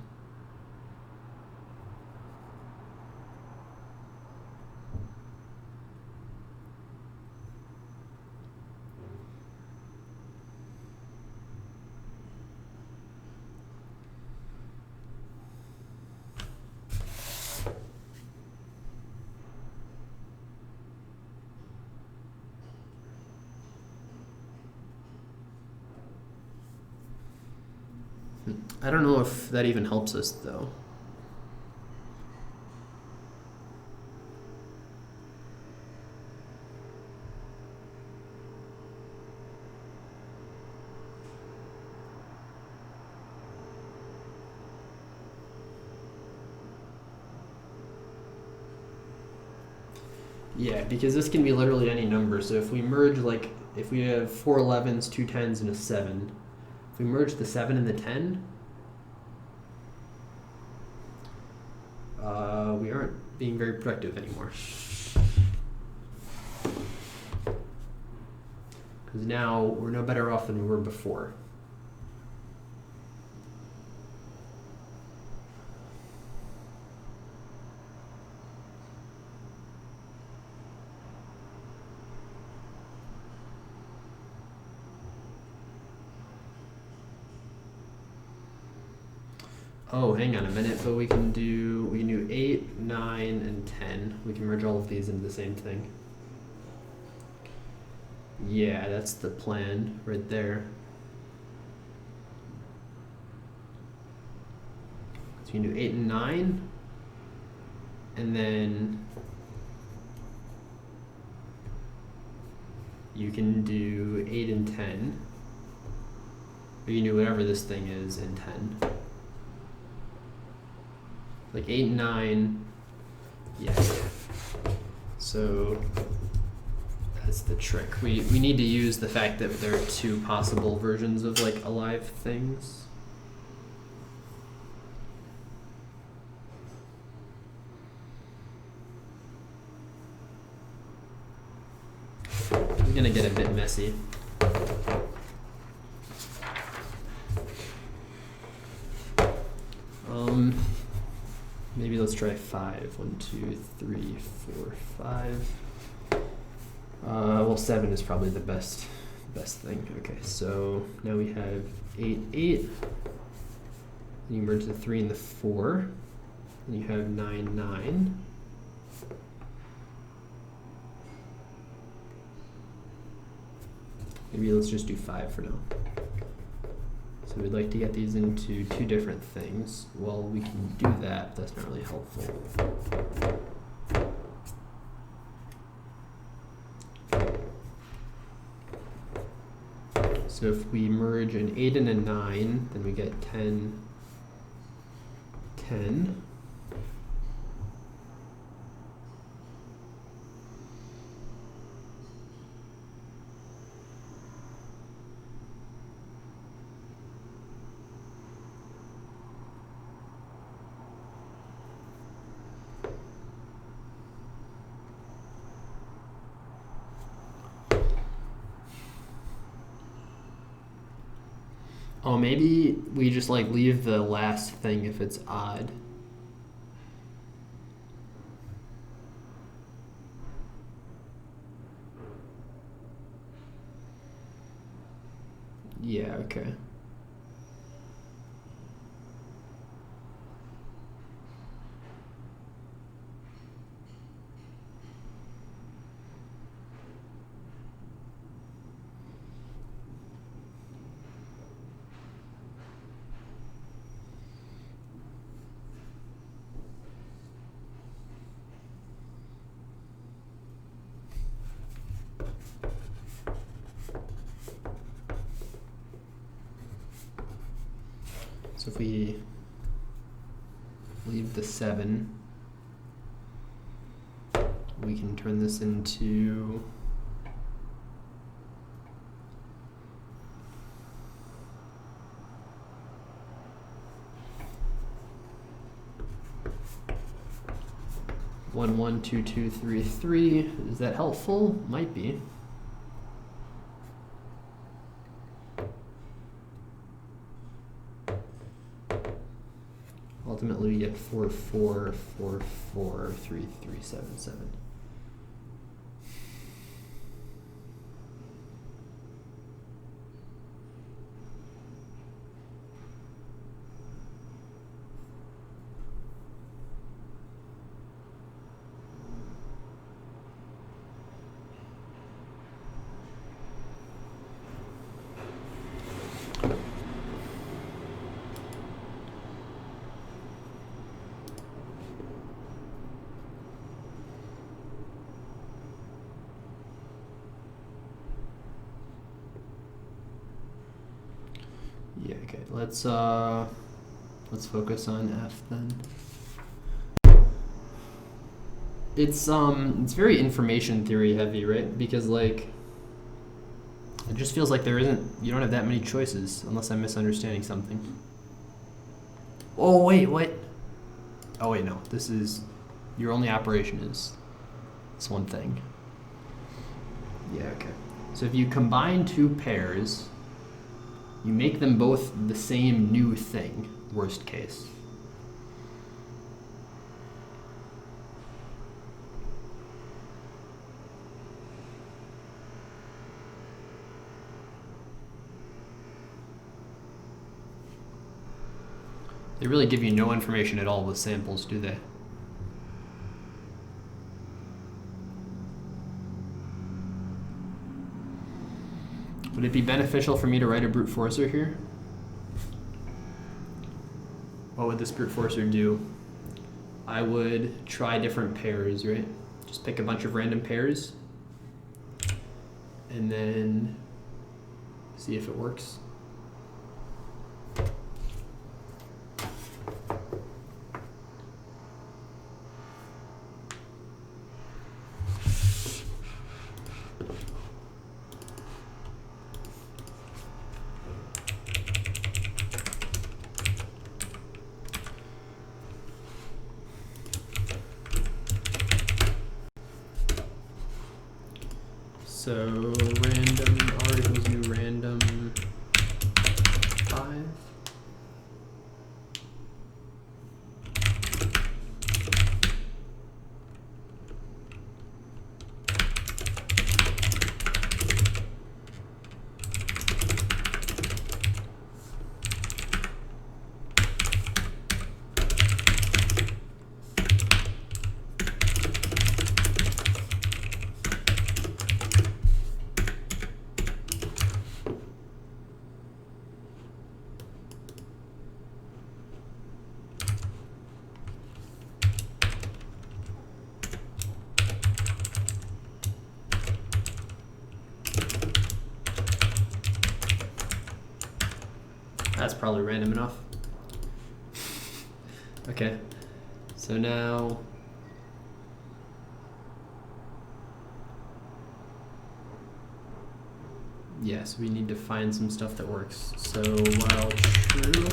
I don't know if that even helps us though. Yeah, because this can be literally any number. So if we merge, like, if we have 4 11s, 2 10s, and a 7, if we merge the 7 and the 10, we aren't being very productive anymore. Because now we're no better off than we were before. Oh, hang on a minute, but we can do 8, 9, and 10. We can merge all of these into the same thing. Yeah, that's the plan right there. So you can do 8 and 9, and then you can do 8 and 10. Or you can do whatever this thing is in 10. Like 8 and 9. Yeah. So that's the trick. We need to use the fact that there are two possible versions of like alive things. It's gonna get a bit messy. Maybe let's try 5. 1, 2, 3, 4, 5. Well, 7 is probably the best thing. Okay, so now we have 8, 8. Then you merge the 3 and the 4. Then you have 9, 9. Maybe let's just do 5 for now. So we'd like to get these into two different things. Well, we can do that, but that's not really helpful. So if we merge an 8 and a 9, then we get 10, 10. Oh, maybe we just like leave the last thing if it's odd. Yeah, okay. So if we leave the 7, we can turn this into one, 1, 2, 2, 3, 3. Is that helpful? Might be. Ultimately, we get 4, 4, 4, 4, 3, 3, 7, 7. Yeah, okay. Let's focus on F then. It's very information theory heavy, right? Because like it just feels like you don't have that many choices unless I'm misunderstanding something. Oh wait, what? Oh wait, no. This is your only operation is this one thing. Yeah, okay. So if you combine two pairs, you make them both the same new thing, worst case. They really give you no information at all with samples, do they? Would it be beneficial for me to write a brute forcer here? Oh would this brute forcer do? I would try different pairs, right? Just pick a bunch of random pairs and then see if it works. So random r equals new random 5. That's probably random enough. Okay, so now yes, we need to find some stuff that works. So while true,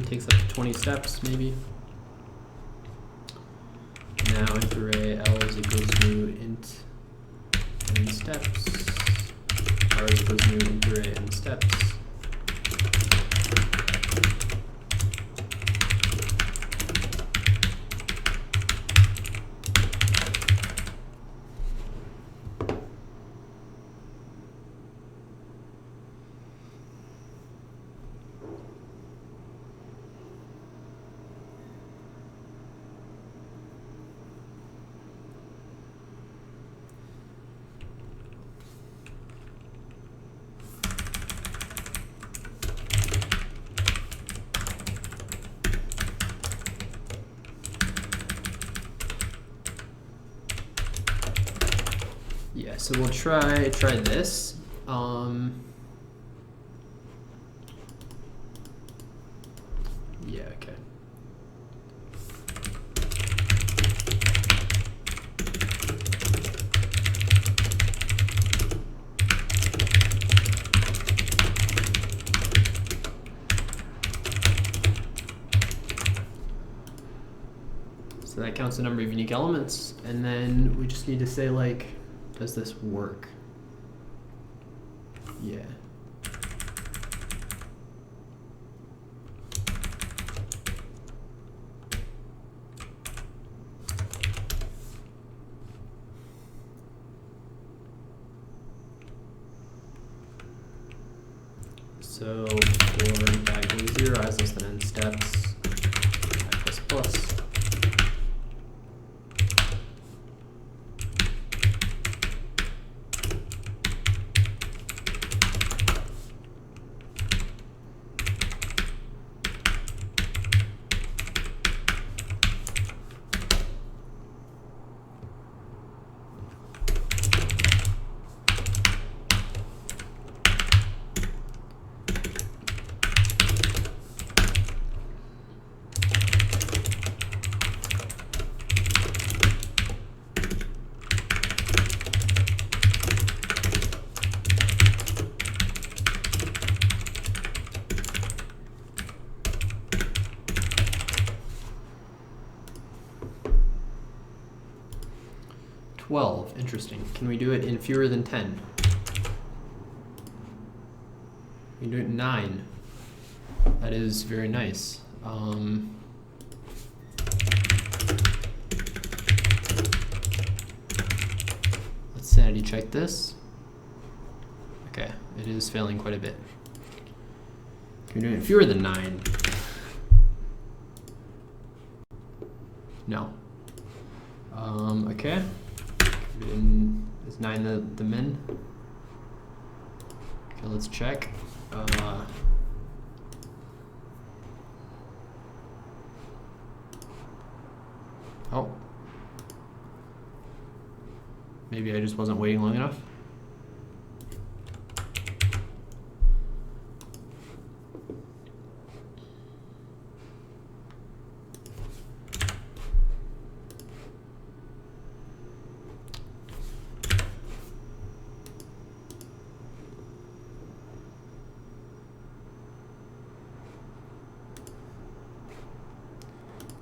takes up to 20 steps maybe. Now int array L is equals new int n steps. R is equals new int array n steps. Yeah, so we'll try this. Yeah, okay. So that counts the number of unique elements, and then we just need to say, like, does this work? Yeah. So for bag 0 has less than n steps, plus plus. Interesting. Can we do it in fewer than 10? We can do it in 9. That is very nice. Let's sanity check this. Okay, it is failing quite a bit. You're doing fewer than 9. No. Okay. Is 9 the min? Okay, let's check. Oh. Maybe I just wasn't waiting long enough.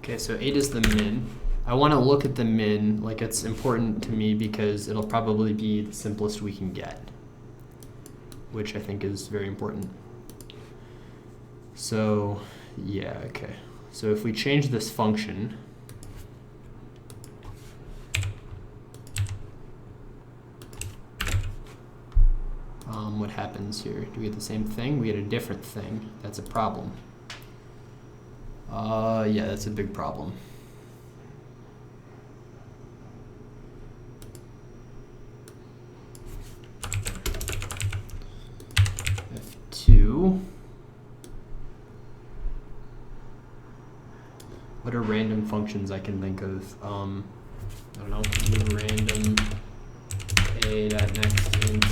Okay, so 8 is the min. I want to look at the min, like it's important to me because it'll probably be the simplest we can get, which I think is very important. So, yeah, okay. So if we change this function, what happens here? Do we get the same thing? We get a different thing. That's a problem. Yeah, that's a big problem. F2. What are random functions I can think of? I don't know, do random a dot next int.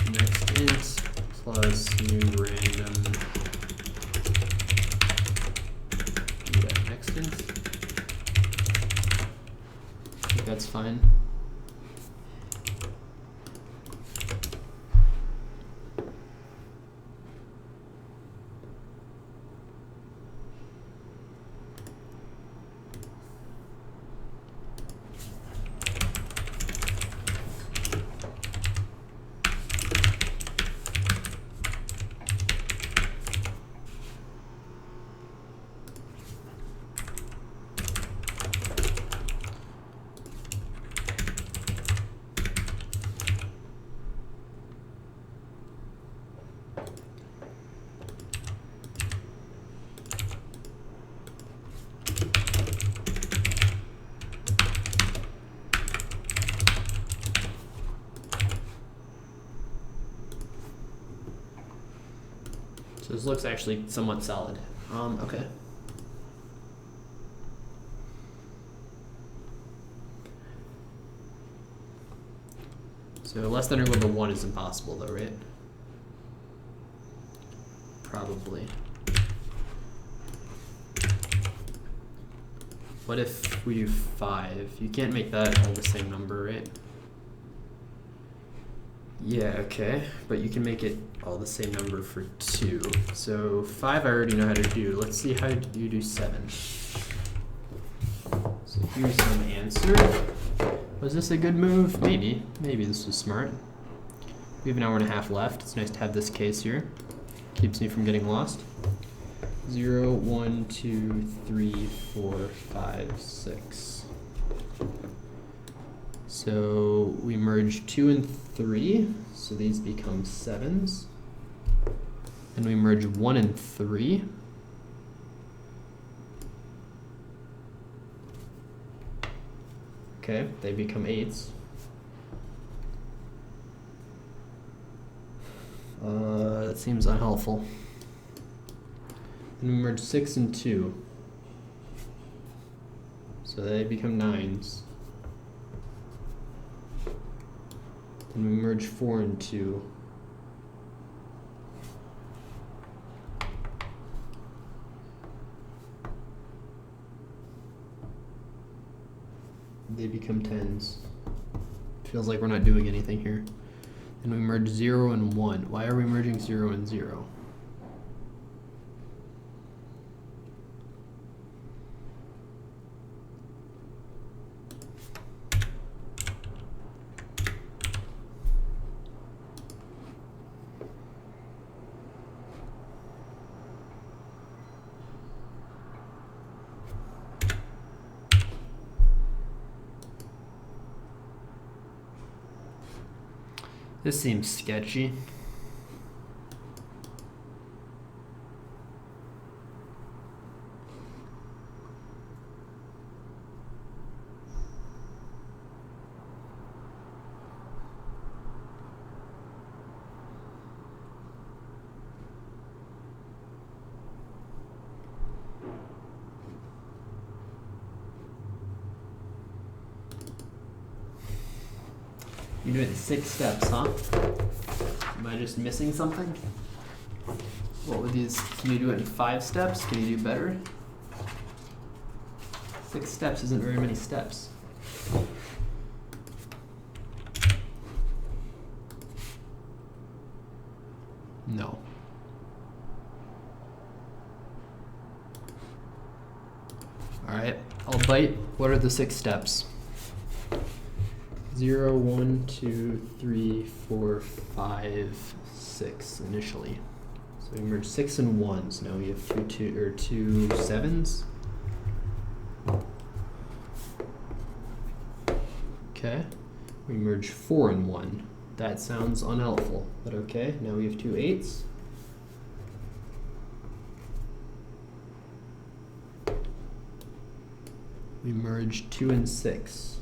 Next int plus new random next int. I think that's fine. So this looks actually somewhat solid. Okay. So less than or equal to 1 is impossible though, right? Probably. What if we do 5? You can't make that all the same number, right? Yeah, okay, but you can make it all the same number for 2. So 5 I already know how to do. Let's see how you do 7. So here's some answer. Was this a good move? Maybe. Maybe this was smart. We have an hour and a half left. It's nice to have this case here. Keeps me from getting lost. 0, 1, 2, 3, 4, 5, 6. So we merge 2 and 3, so these become 7s. And we merge 1 and 3. Okay, they become 8s. That seems unhelpful. And we merge 6 and 2. So they become 9s. And we merge 4 and 2. They become 10s. Feels like we're not doing anything here. And we merge 0 and 1. Why are we merging 0 and 0? This seems sketchy. You do it in 6 steps, huh? Am I just missing something? What would these, can you do it in 5 steps? Can you do better? 6 steps isn't very many steps. No. Alright, I'll bite. What are the 6 steps? 0, 1, 2, 3, 4, 5, 6 initially. So we merge 6 and 1s. Now we have two 7s. Okay. We merge 4 and 1. That sounds unhelpful, but okay. Now we have 2 8s. We merge 2 and 6.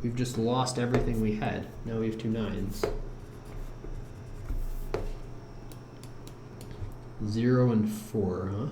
We've just lost everything we had. Now we have 2 9s. 0 and 4, huh?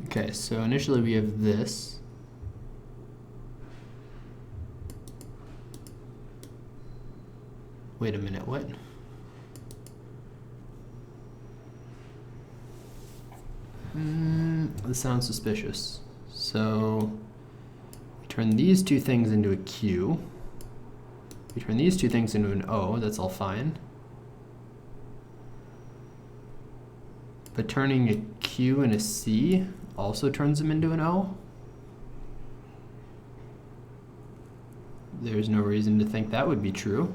Okay, so initially we have this. Wait a minute, what? This sounds suspicious. So we turn these 2 things into a Q. We turn these 2 things into an O, that's all fine. But turning a Q and a C also turns them into an O? There's no reason to think that would be true.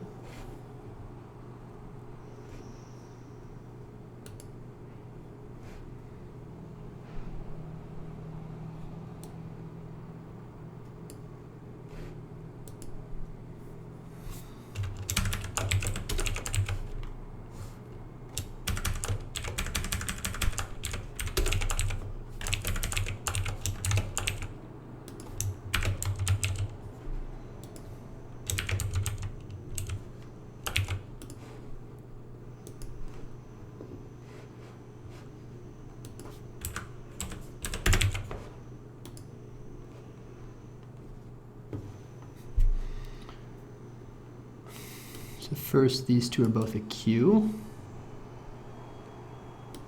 So first, these two are both a Q.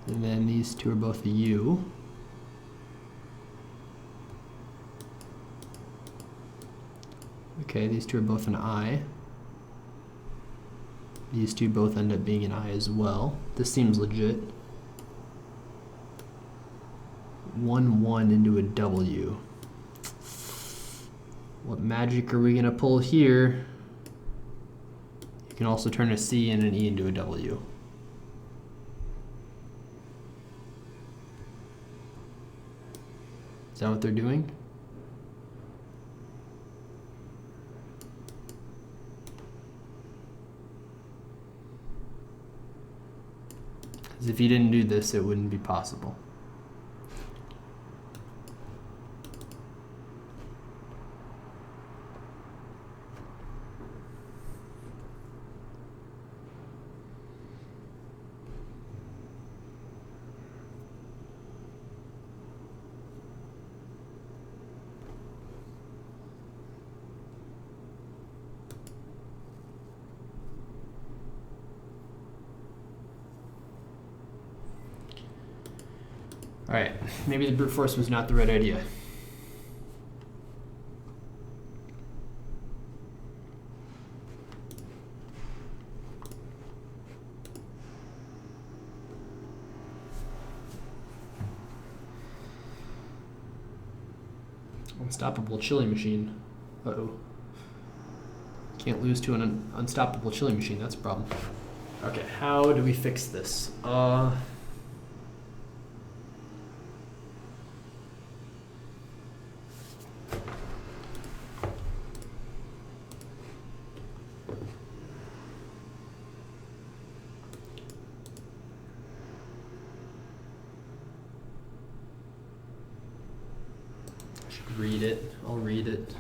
And then these two are both a U. Okay, these two are both an I. These two both end up being an I as well. This seems legit. 1, 1 into a W. What magic are we gonna pull here? You can also turn a C and an E into a W. Is that what they're doing? Because if you didn't do this, it wouldn't be possible. All right, maybe the brute force was not the right idea. Unstoppable chili machine. Uh-oh. Can't lose to an unstoppable chili machine, that's a problem. Okay, how do we fix this? Read it. I'll read it.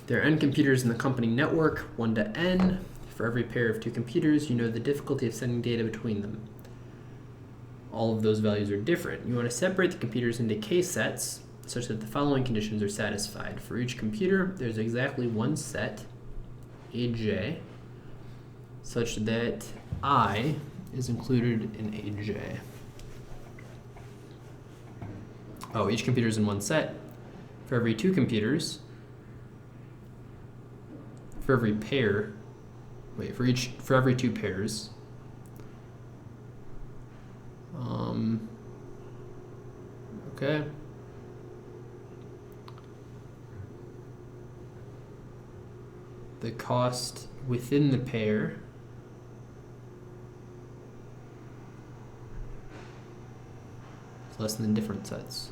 There are n computers in the company network, 1 to n. For every pair of 2 computers, you know the difficulty of sending data between them. All of those values are different. You want to separate the computers into case sets such that the following conditions are satisfied. For each computer, there's exactly one set, AJ, such that I is included in AJ. Oh, each computer is in one set. For every 2 computers, for every pair, for every 2 pairs, okay. The cost within the pair is less than different sets.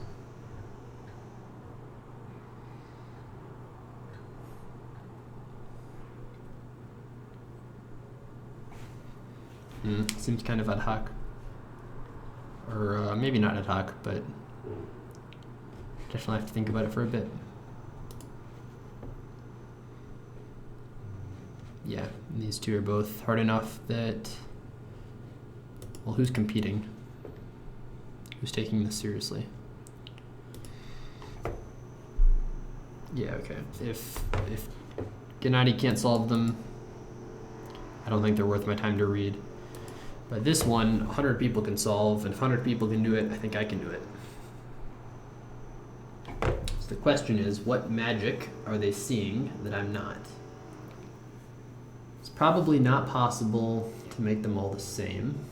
Seems kind of ad hoc. Or maybe not ad hoc, but definitely have to think about it for a bit. Yeah, these two are both hard enough that, well, who's competing? Who's taking this seriously? Yeah, okay. If Gennady can't solve them, I don't think they're worth my time to read. But this one, 100 people can solve, and if 100 people can do it, I think I can do it. So the question is, what magic are they seeing that I'm not? It's probably not possible to make them all the same.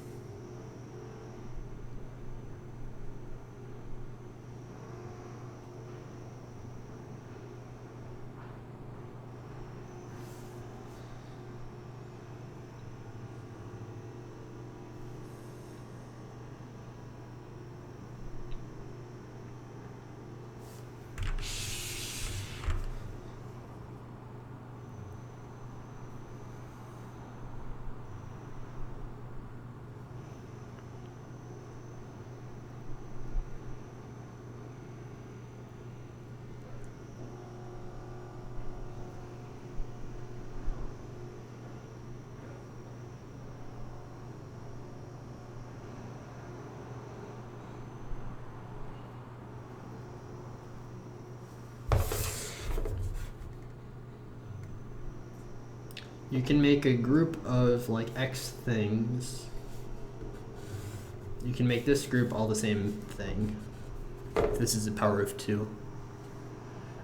you can make a group of like X things. You can make this group all the same thing. This is the power of 2.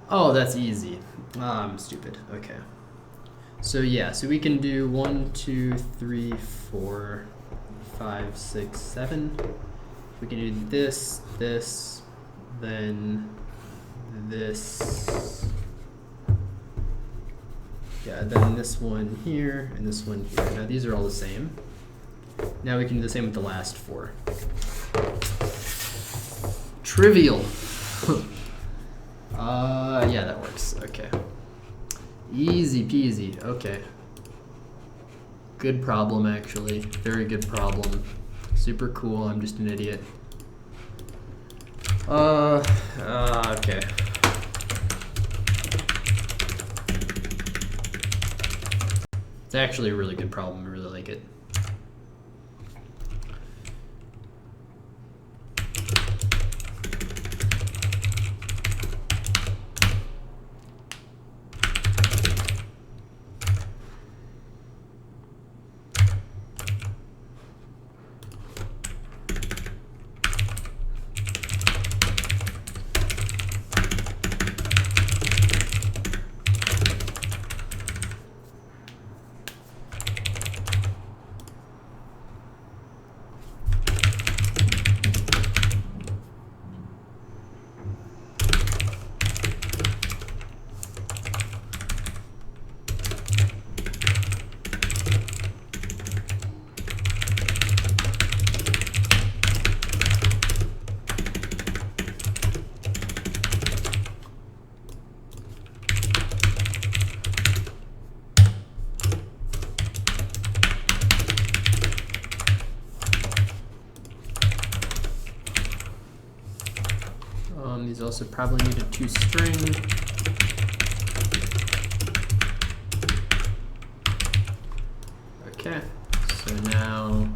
Oh, that's easy. I'm stupid. Okay. So yeah, so we can do 1, 2, 3, 4, 5, 6, 7. We can do this, this, then this. Yeah, then this one here and this one here. Now these are all the same. Now we can do the same with the last 4. Trivial. Yeah, that works. Okay. Easy peasy. Okay. Good problem, actually. Very good problem. Super cool. I'm just an idiot. Okay. It's actually a really good problem. I really like it. These also probably need a toString. Okay, so now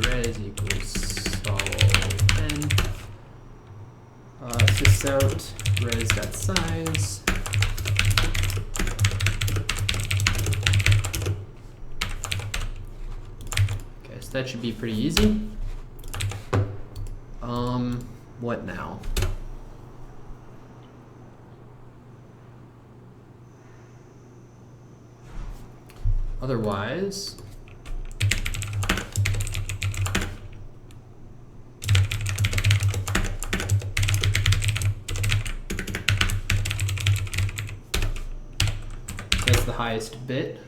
res equals sol n. Sys out res.size. Okay, so that should be pretty easy. What now? Otherwise, that's the highest bit.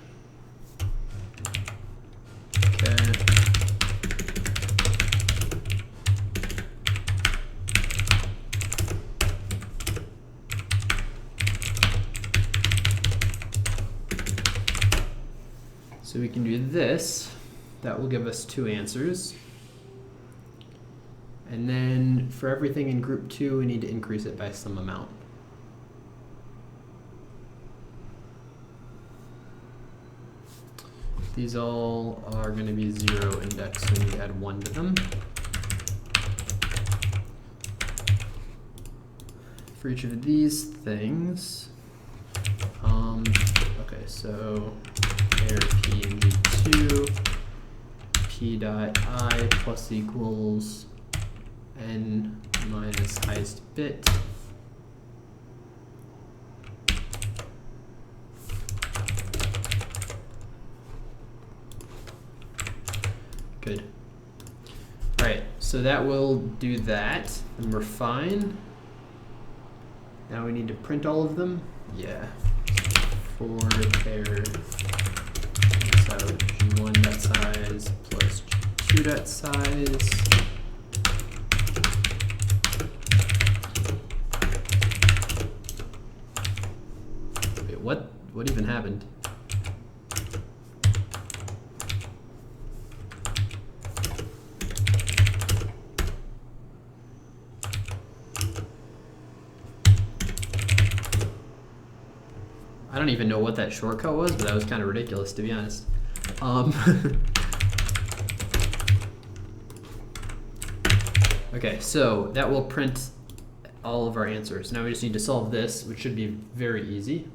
Okay. So we can do this. That will give us 2 answers. And then for everything in group 2, we need to increase it by some amount. These all are going to be 0 indexed when you add 1 to them. For each of these things, okay, so air p and g2, p dot I plus equals n minus highest bit. Good. All right, so that will do that, and we're fine. Now we need to print all of them. Yeah. For pair so g1.size plus g2.size. Wait, what even happened? I don't even know what that shortcut was, but that was kind of ridiculous, to be honest. Okay, so that will print all of our answers. Now we just need to solve this, which should be very easy.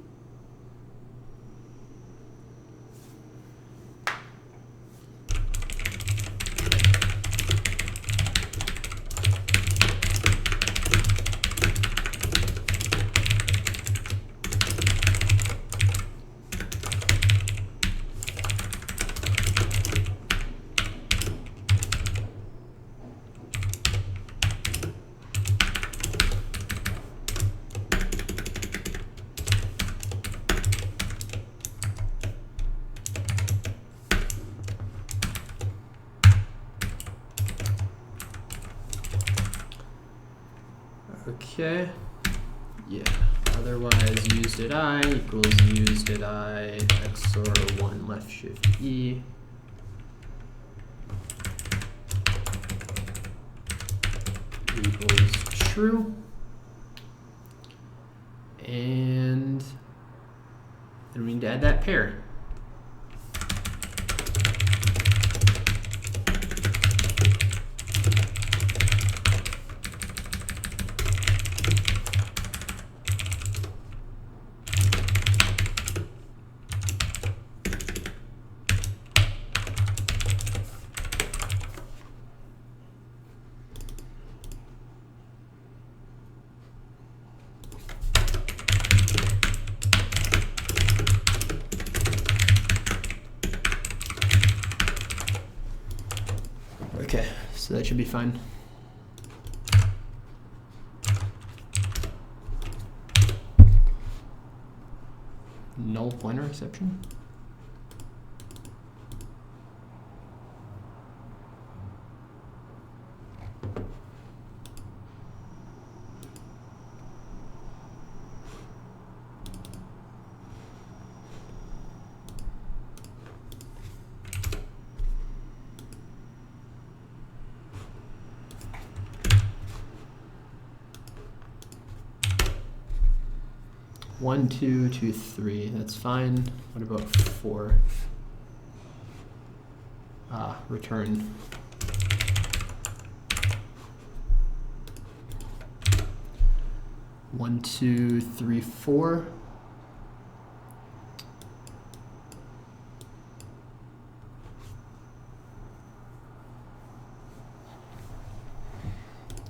Okay. Yeah. Otherwise, used at I equals used at I XOR 1 left shift E. Equals true. And then we need to add that pair. Okay, so that should be fine. Null pointer exception. One, two, two, three. That's fine. What about 4? Return. One, two, three, 4.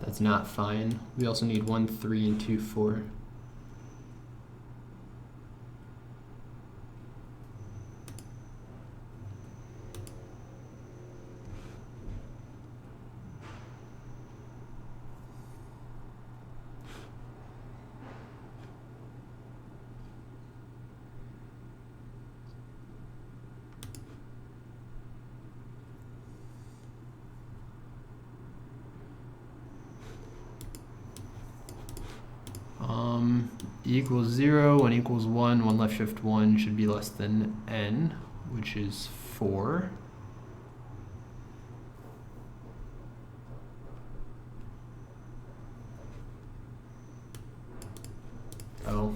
That's not fine. We also need 1, 3, and 2, 4. E equals 0, 1 equals 1, 1 left shift 1 should be less than n, which is 4. Oh.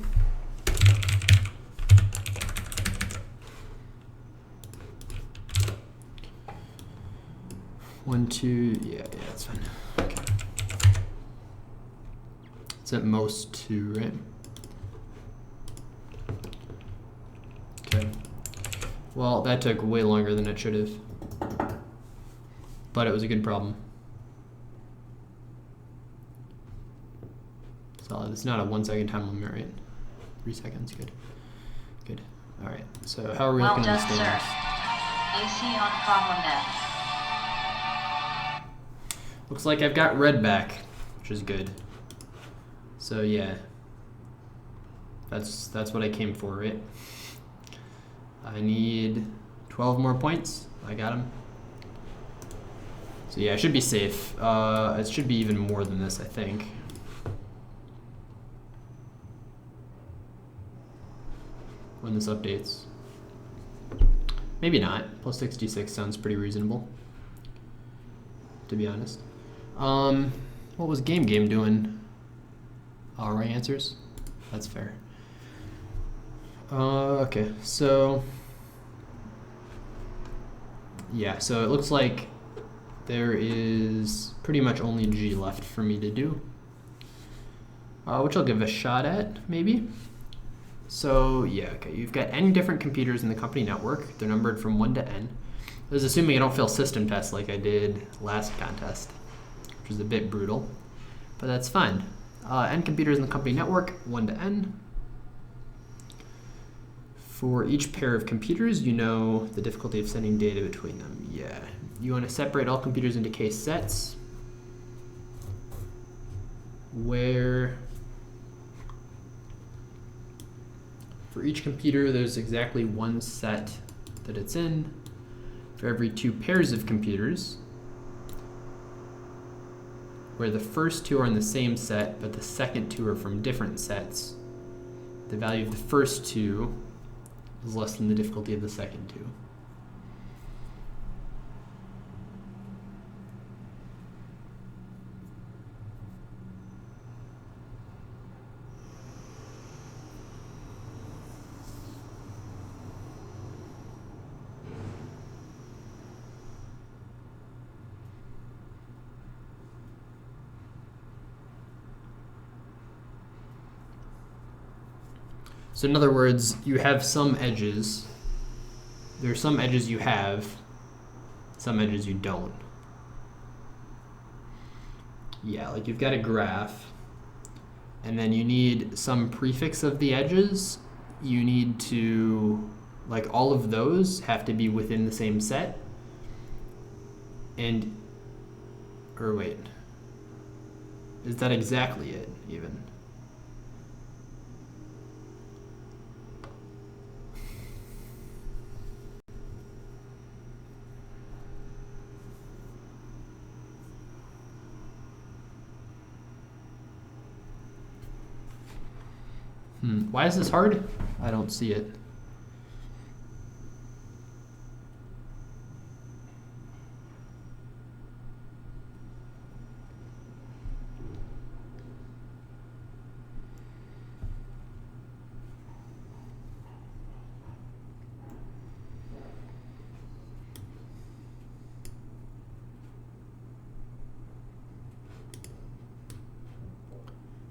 One, two, yeah, that's fine. Okay. It's at most 2, right? Okay. Well, that took way longer than it should have. But it was a good problem. Solid. It's not a 1 second time limit, right? 3 seconds, good. Good. Alright, so how are we looking at the standards? AC on problem net. Looks like I've got red back, which is good. So yeah. That's what I came for, right? I need 12 more points. I got them. So yeah, I should be safe. It should be even more than this, I think. When this updates. Maybe not. Plus 66 sounds pretty reasonable, to be honest. What was Game doing? All right answers. That's fair. Okay, so yeah, so it looks like there is pretty much only G left for me to do, which I'll give a shot at, maybe. So yeah, okay, you've got n different computers in the company network. They're numbered from 1 to n. This is assuming I don't fail system tests like I did last contest, which is a bit brutal, but that's fine. N computers in the company network, 1 to n. For each pair of computers, you know the difficulty of sending data between them. Yeah, you want to separate all computers into case sets where for each computer there's exactly 1 set that it's in. For every 2 pairs of computers, where the first two are in the same set, but the second two are from different sets, the value of the first two is less than the difficulty of the second two. So in other words, you have some edges. There are some edges you have, some edges you don't. Yeah, like you've got a graph, and then you need some prefix of the edges. You need to, like all of those have to be within the same set. And, or wait, is that exactly it even? Why is this hard? I don't see it.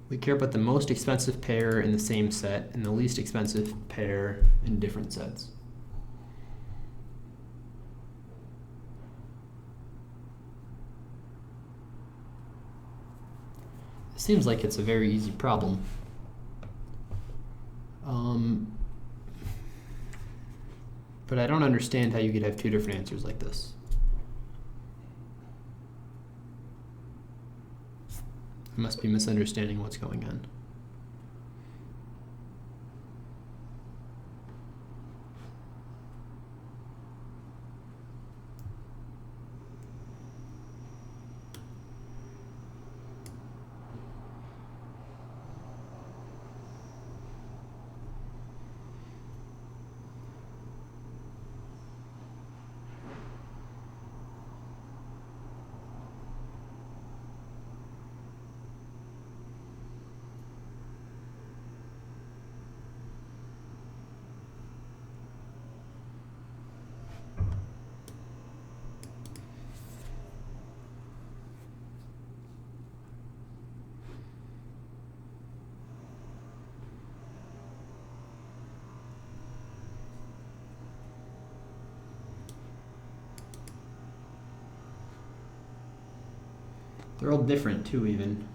We care about the most expensive pair in the same set and the least expensive pair in different sets. It seems like it's a very easy problem. But I don't understand how you could have two different answers like this. I must be misunderstanding what's going on. They're all different too, even.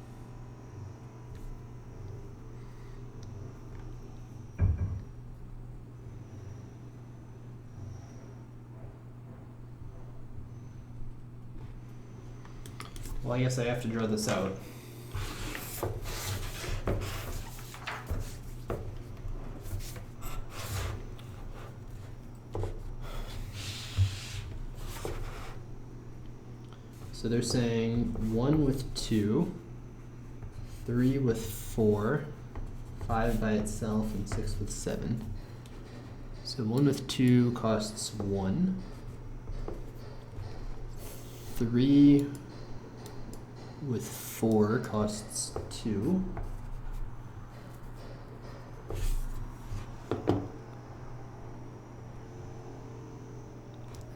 Well, I guess I have to draw this out. So they're saying 1 with 2, 3 with 4, 5 by itself, and 6 with 7. So 1 with 2 costs 1. 3 with 4 costs 2.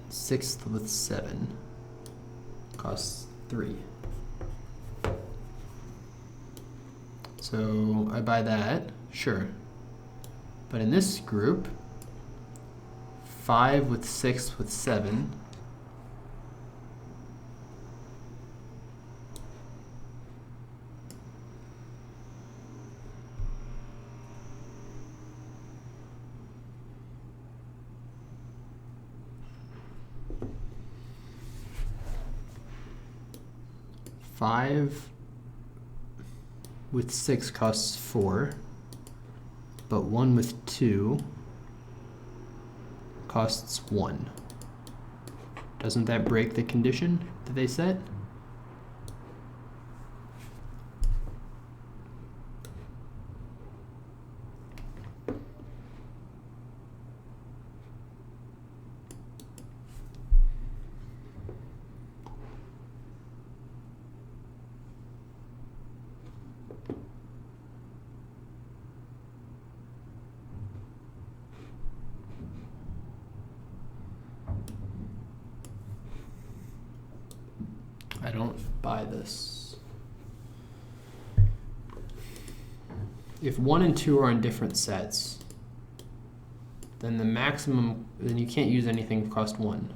6 with 7 costs 3. So I buy that, sure. But in this group, 5 with 6 with 7 . Five with 6 costs 4, but 1 with 2 costs 1. Doesn't that break the condition that they set? don't buy this. If 1 and 2 are in different sets, then the maximum, then you can't use anything of cost 1.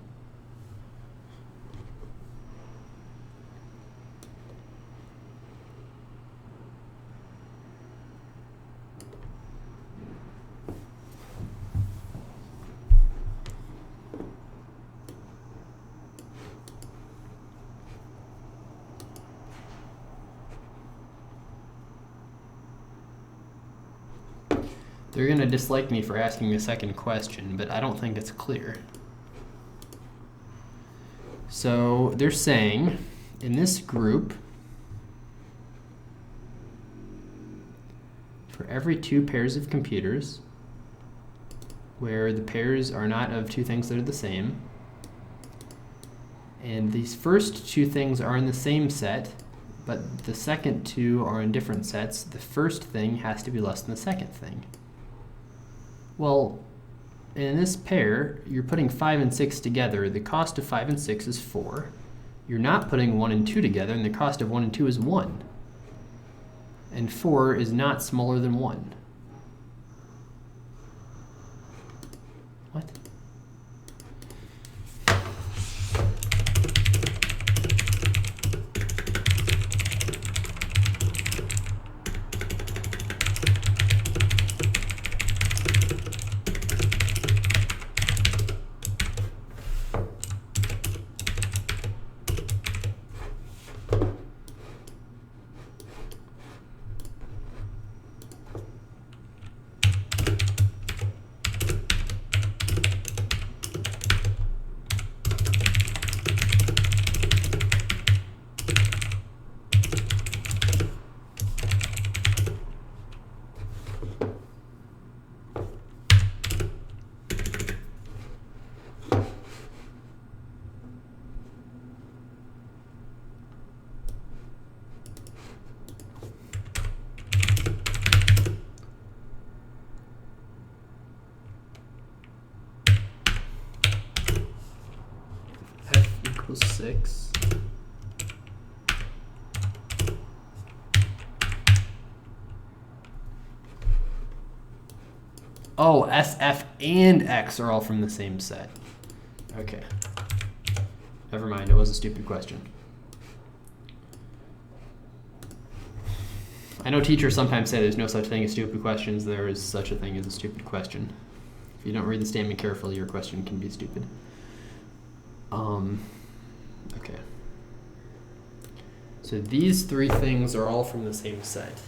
They're going to dislike me for asking the second question, but I don't think it's clear. So they're saying in this group, for every 2 pairs of computers, where the pairs are not of 2 things that are the same, and these first 2 things are in the same set, but the second 2 are in different sets, the first thing has to be less than the second thing. Well, in this pair, you're putting 5 and 6 together. The cost of 5 and 6 is 4. You're not putting 1 and 2 together, and the cost of 1 and 2 is 1. And 4 is not smaller than 1. What? Equals 6. Oh, S, F, and X are all from the same set. Okay. Never mind, it was a stupid question. I know teachers sometimes say there's no such thing as stupid questions. There is such a thing as a stupid question. If you don't read the statement carefully, your question can be stupid. Okay. So these 3 things are all from the same set.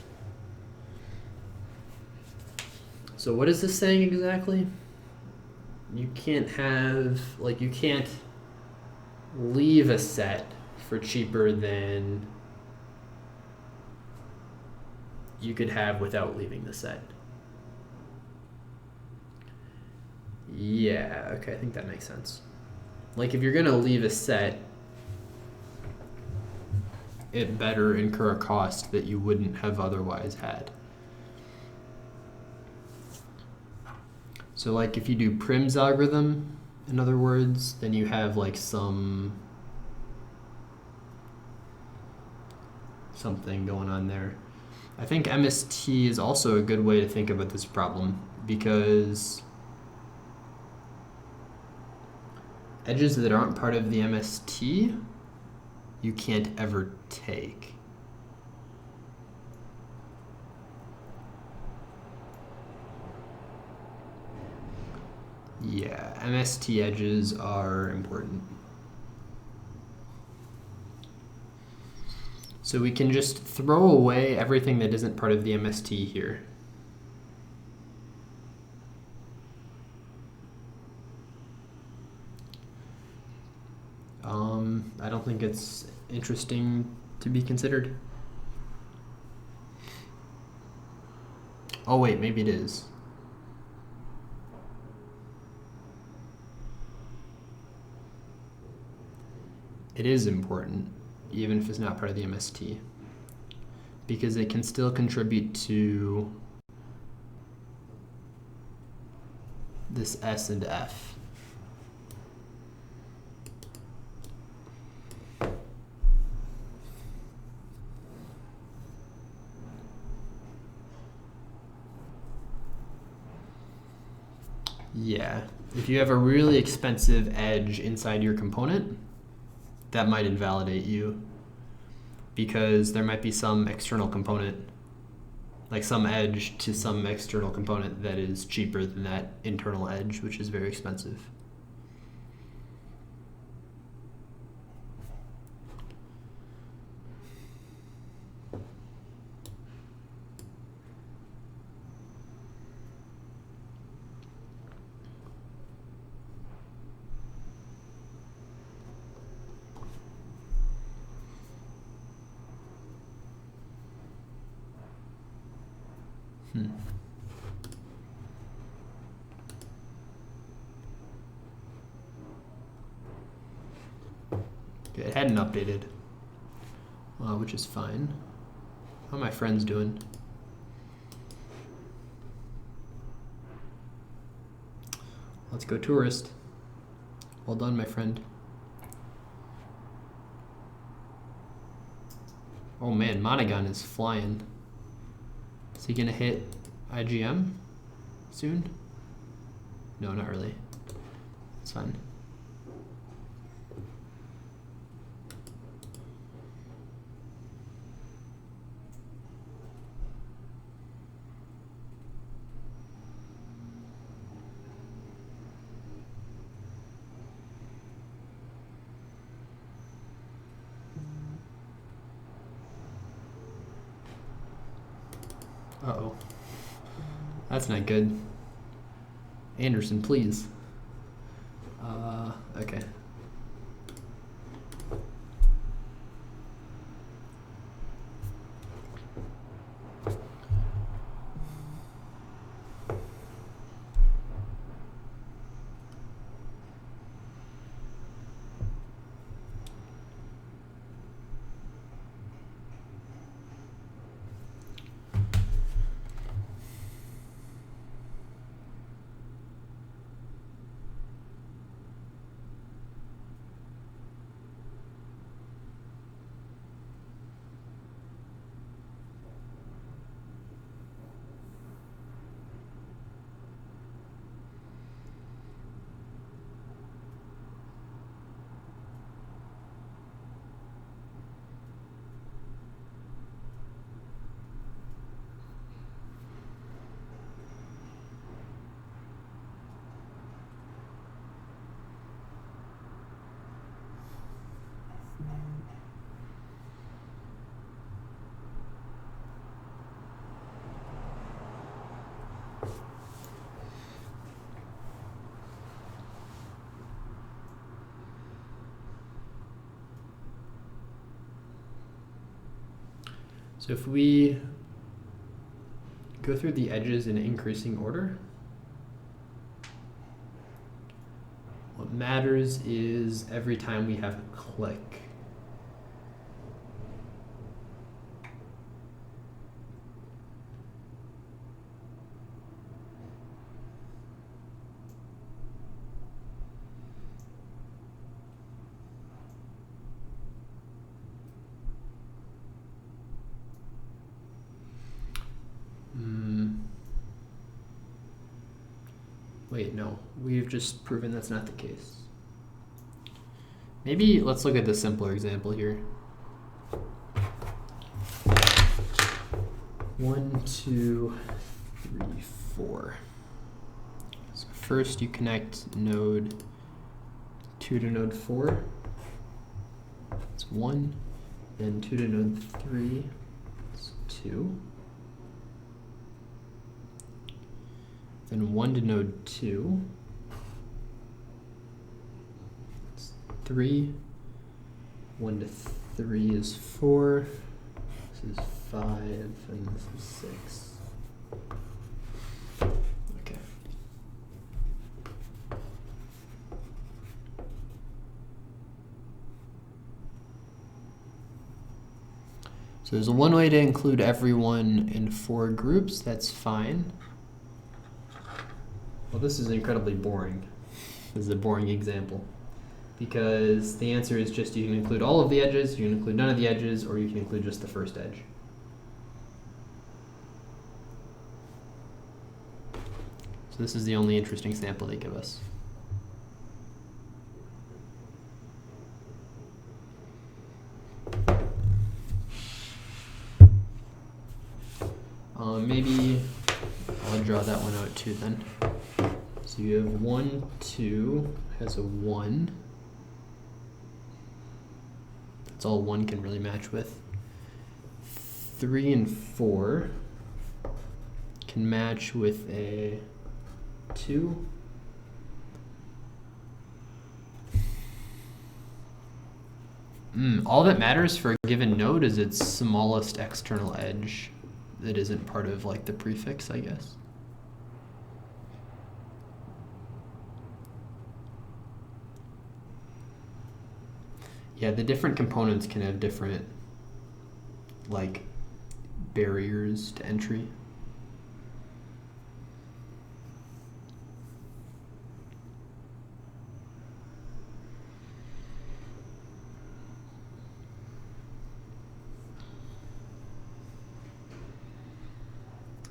So what is this saying exactly? You can't have, like, you can't leave a set for cheaper than you could have without leaving the set. Yeah, okay, I think that makes sense. Like, if you're going to leave a set, it better incur a cost that you wouldn't have otherwise had. So, like, if you do Prim's algorithm, in other words, then you have, like, something going on there. I think MST is also a good way to think about this problem, because edges that aren't part of the MST, you can't ever take. Yeah, MST edges are important. So we can just throw away everything that isn't part of the MST here. I don't think it's interesting to be considered. Oh wait, maybe it is. It is important, even if it's not part of the MST, because it can still contribute to this S and F. Yeah. If you have a really expensive edge inside your component, that might invalidate you because there might be some external component, like some edge to some external component that is cheaper than that internal edge, which is very expensive. Okay, it hadn't updated, which is fine. How are my friends doing? Let's go tourist. Well done, my friend. Oh man, Monogon is flying. Is he gonna hit IGM soon? No, not really. It's fine. Uh-oh. That's not good. Anderson, please. Okay. So if we go through the edges in increasing order, what matters is every time we have a click. Wait, no, we've just proven that's not the case. Maybe let's look at the simpler example here. 1, 2, 3, 4. So first you connect node 2 to node 4. It's 1. Then 2 to node 3. It's 2. Then 1 to node 2. It's 3. 1 to 3 is 4. This is 5, and this is 6. Okay. So there's one way to include everyone in 4 groups. That's fine. Well, this is incredibly boring. This is a boring example. Because the answer is just you can include all of the edges, you can include none of the edges, or you can include just the first edge. So this is the only interesting sample they give us. Maybe I'll draw that one out too then. So you have 1, 2 has a 1. That's all 1 can really match with. 3 and 4 can match with a 2. All that matters for a given node is its smallest external edge that isn't part of like the prefix, I guess. Yeah, the different components can have different like barriers to entry.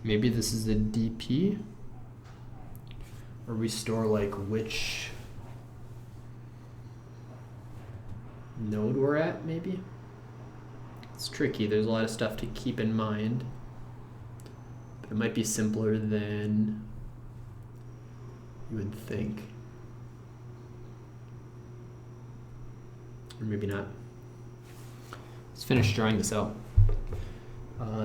Maybe this is a DP, or we store like which node we're at, maybe? It's tricky, there's a lot of stuff to keep in mind, but it might be simpler than you would think. Or maybe not. Let's finish drawing this out.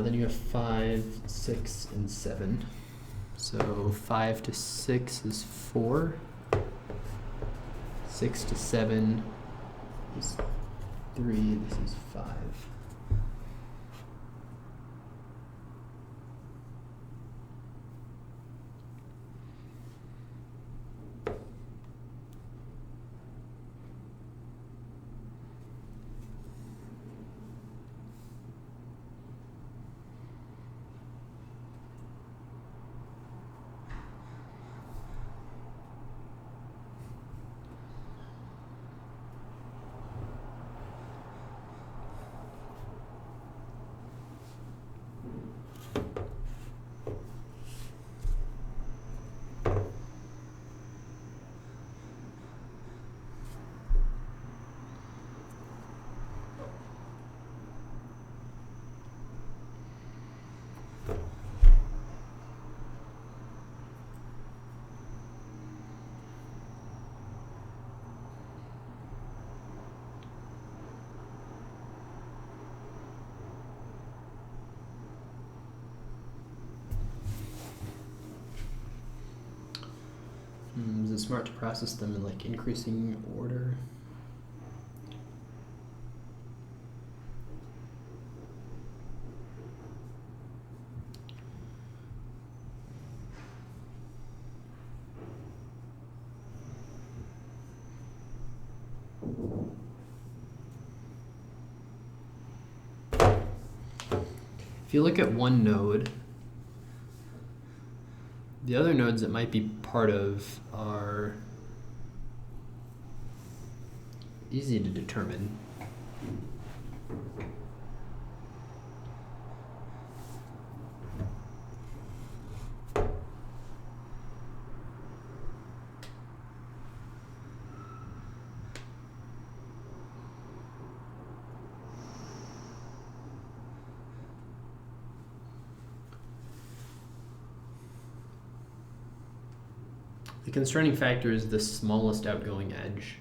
Then you have 5, 6, and 7. So 5 to 6 is 4. 6 to 7 is 3. This is 5. Is it smart to process them in like increasing order? If you look at one node, the other nodes it might be part of are easy to determine. The constraining factor is the smallest outgoing edge.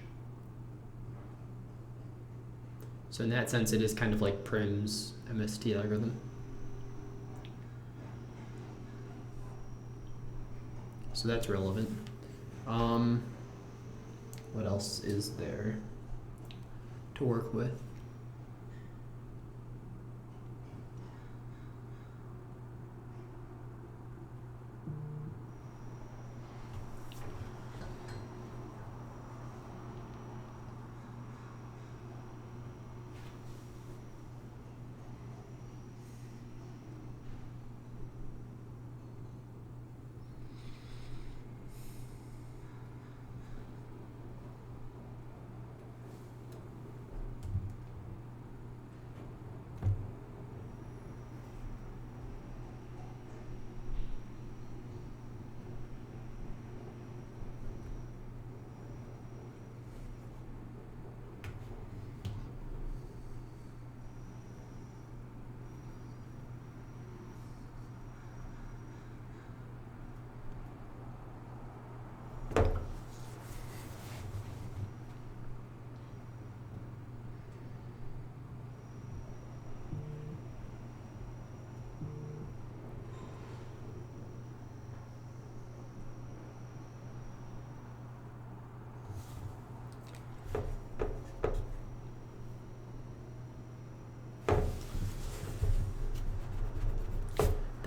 So in that sense, it is kind of like Prim's MST algorithm. So that's relevant. What else is there to work with?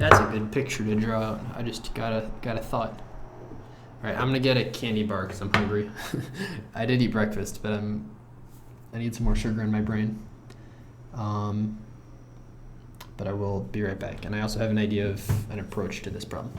That's a good picture to draw out. I just got a thought. All right, I'm gonna get a candy bar because I'm hungry. I did eat breakfast, but I need some more sugar in my brain. But I will be right back. And I also have an idea of an approach to this problem.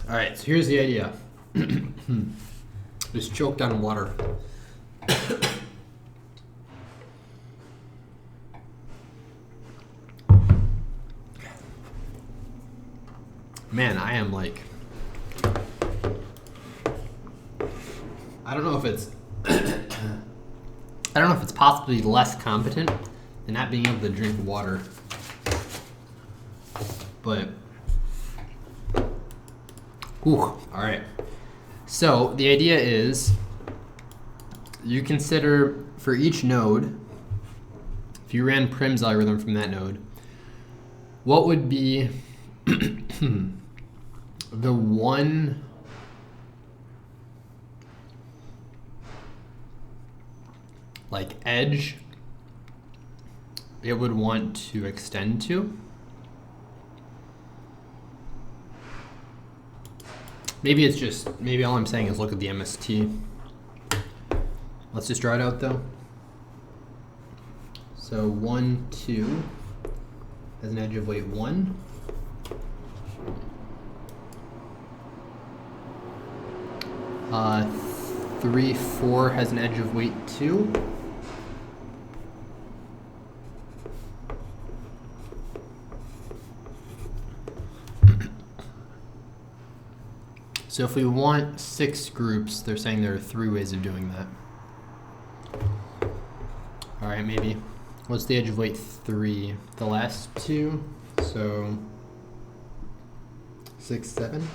All right, so here's the idea. Just choked on water. Man, I am like, I don't know if it's, I don't know if it's possibly less competent than not being able to drink water, but, all right. So the idea is you consider for each node, if you ran Prim's algorithm from that node, what would be the one like edge it would want to extend to? Maybe it's just, maybe all I'm saying is look at the MST. Let's just draw it out though. So 1, 2 has an edge of weight 1. Uh, 3, 4 has an edge of weight 2. So if we want 6 groups, they're saying there are 3 ways of doing that. All right, maybe. What's the edge of weight 3? The last 2, so 6, 7.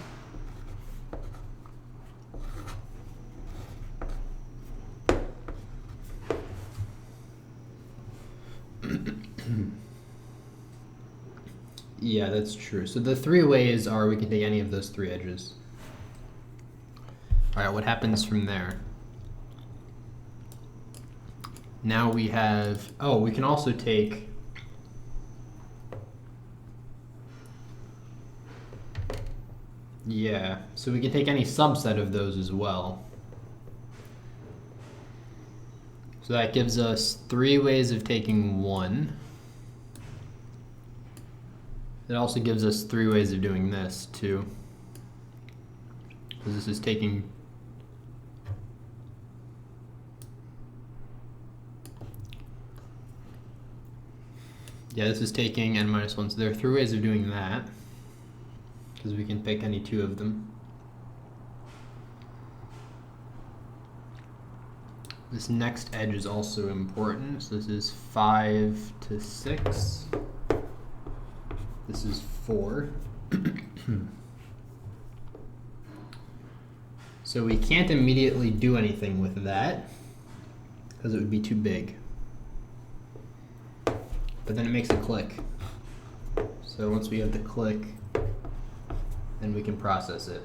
Yeah, that's true. So the 3 ways are we can take any of those 3 edges. All right, what happens from there? Now we have, oh, we can also take, yeah, so we can take any subset of those as well. So that gives us 3 ways of taking 1. It also gives us 3 ways of doing this too. Because this is taking, yeah, this is taking n minus 1. So there are 3 ways of doing that. Because we can pick any 2 of them. This next edge is also important. So this is 5 to 6. This is 4. So we can't immediately do anything with that because it would be too big. But then it makes a click. So once we have the click, then we can process it.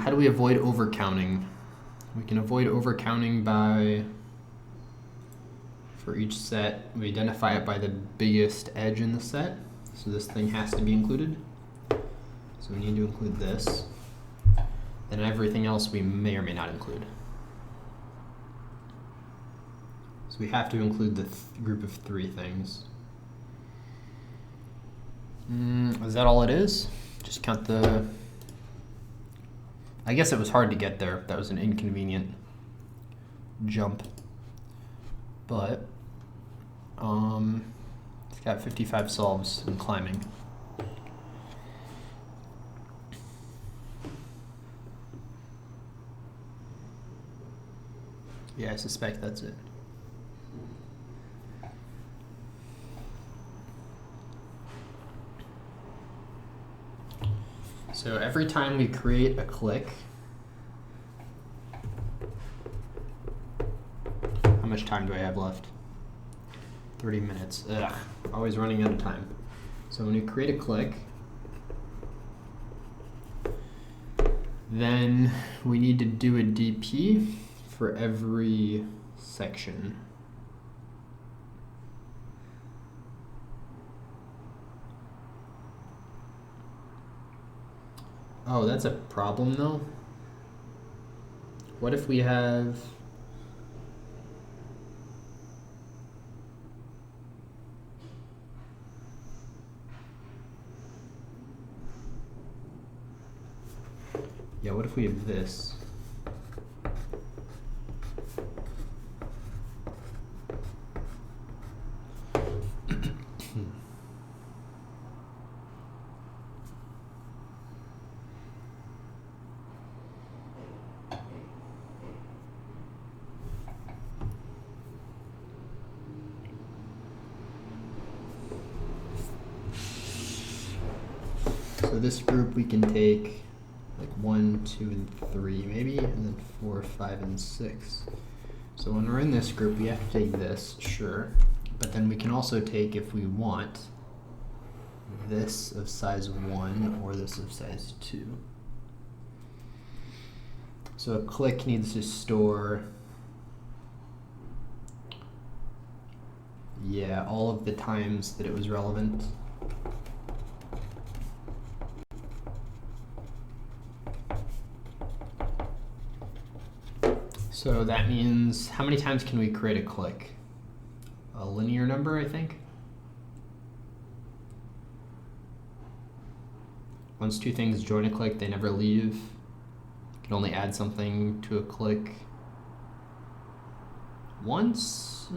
How do we avoid overcounting? We can avoid overcounting by, for each set, we identify it by the biggest edge in the set. So this thing has to be included. So we need to include this. And everything else we may or may not include. So we have to include the group of 3 things. Is that all it is? Just count the... I guess it was hard to get there. That was an inconvenient jump. But it's got 55 solves and climbing. Yeah, I suspect that's it. So every time we create a click, how much time do I have left? 30 minutes. Ugh, always running out of time. So when we create a click, then we need to do a DP for every section. Oh, that's a problem though. What if we have... Yeah, what if we have this? So this group we can take like 1, 2, and 3 maybe, and then 4, 5, and 6. So when we're in this group, we have to take this, sure. But then we can also take, if we want, this of size 1 or this of size 2. So a click needs to store, yeah, all of the times that it was relevant. So that means, how many times can we create a click? A linear number, I think. Once two things join a click, they never leave. You can only add something to a click once.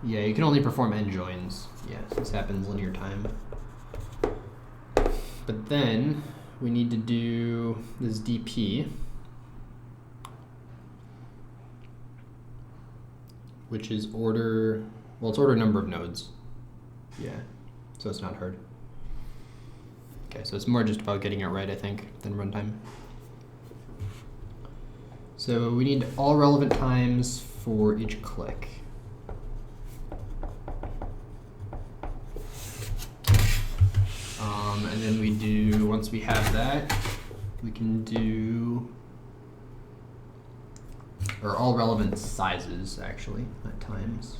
Yeah, you can only perform end joins. Yeah, this happens linear time. But then we need to do this DP, which is order, well, it's order number of nodes. Yeah, so it's not hard. Okay, so it's more just about getting it right, I think, than runtime. So we need all relevant times for each click. And then we do, once we have that, we can do, or all relevant sizes, actually, at times.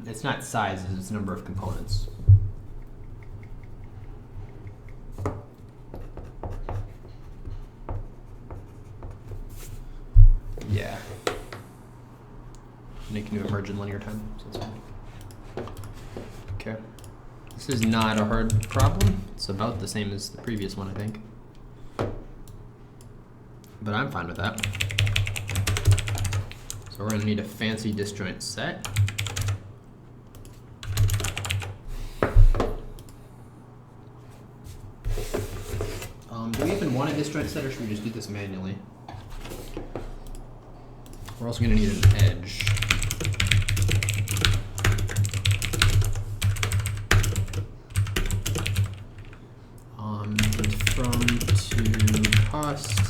It's not sizes, it's number of components. Yeah. And it can do emerge in linear time, so that's fine. Okay. This is not a hard problem. It's about the same as the previous one, I think. But I'm fine with that. So we're gonna need a fancy disjoint set. Do we even want a disjoint set, or should we just do this manually? We're also going to need an edge. From to cost.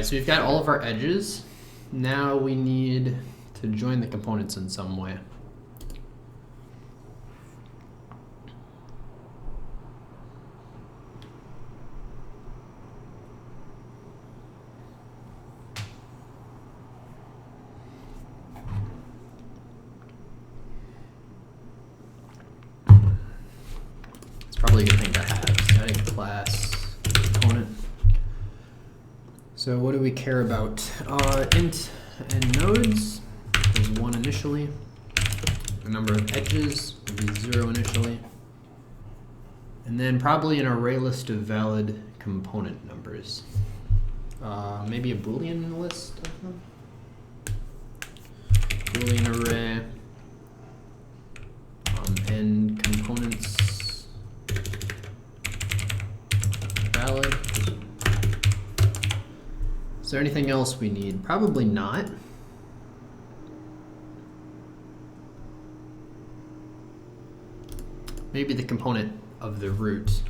So we've got all of our edges. Now we need to join the components in some way. It's probably a good thing to have. Setting class component. So what do we care about? Int and nodes is 1 initially. The number of edges will be 0 initially. And then probably an array list of valid component numbers. Maybe a Boolean list of them? Boolean array. And components valid. Is there anything else we need? Probably not. Maybe the component of the root.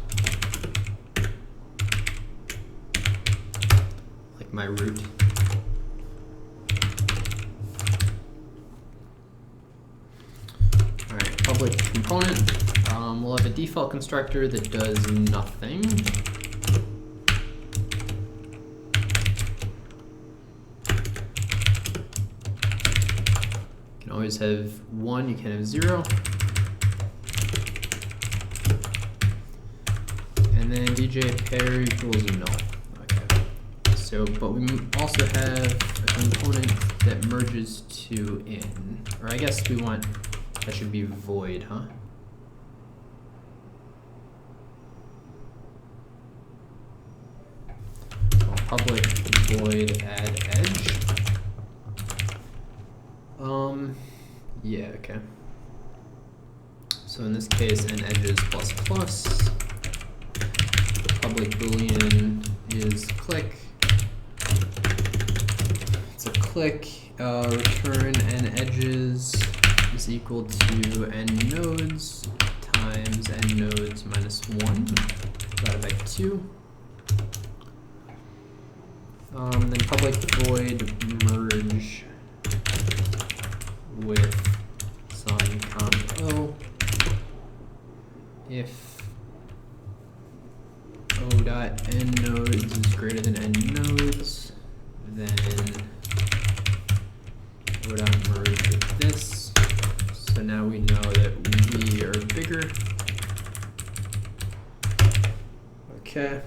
Like my root. Alright, public component. We'll have a default constructor that does nothing. You can always have 1, you can have 0. And then DJ pair equals null. Okay. So, but we also have a component that merges to in. Or I guess we want, that should be void, huh? Well, public void add edge. Yeah, okay. So in this case, n edges plus plus. Public boolean is click. It's a click. Return n edges is equal to n nodes times n nodes minus 1 divided by 2. Then public void merge with some comp o if o dot n nodes is greater than n nodes, then o dot merge with this. So now we know that we are bigger. Okay,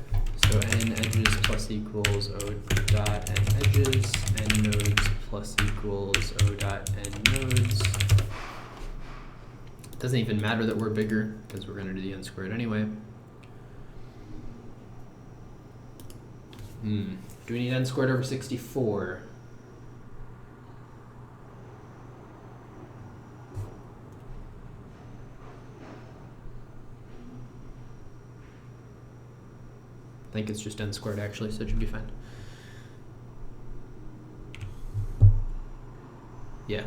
so n edges plus equals o dot n edges, n nodes plus equals o dot n nodes. Doesn't even matter that we're bigger because we're going to do the n squared anyway. Do we need n squared over 64? I think it's just n squared actually, so it should be fine. Yeah.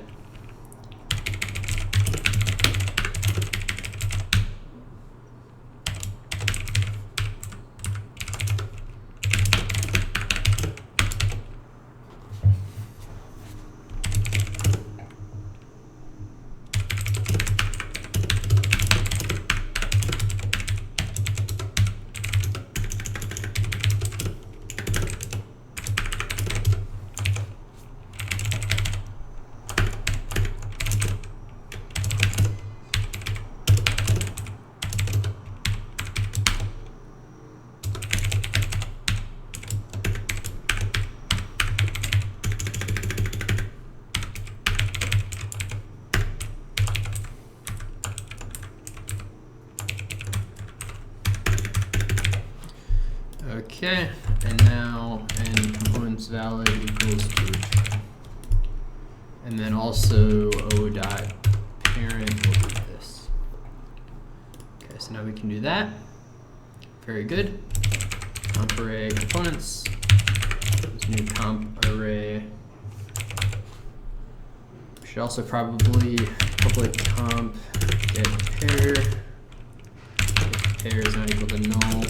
Okay, and now n components valid equals to return. And then also o dot parent will be this. Okay, so now we can do that. Very good. Comp array components. This new comp array. We should also probably public comp get pair. If pair is not equal to null.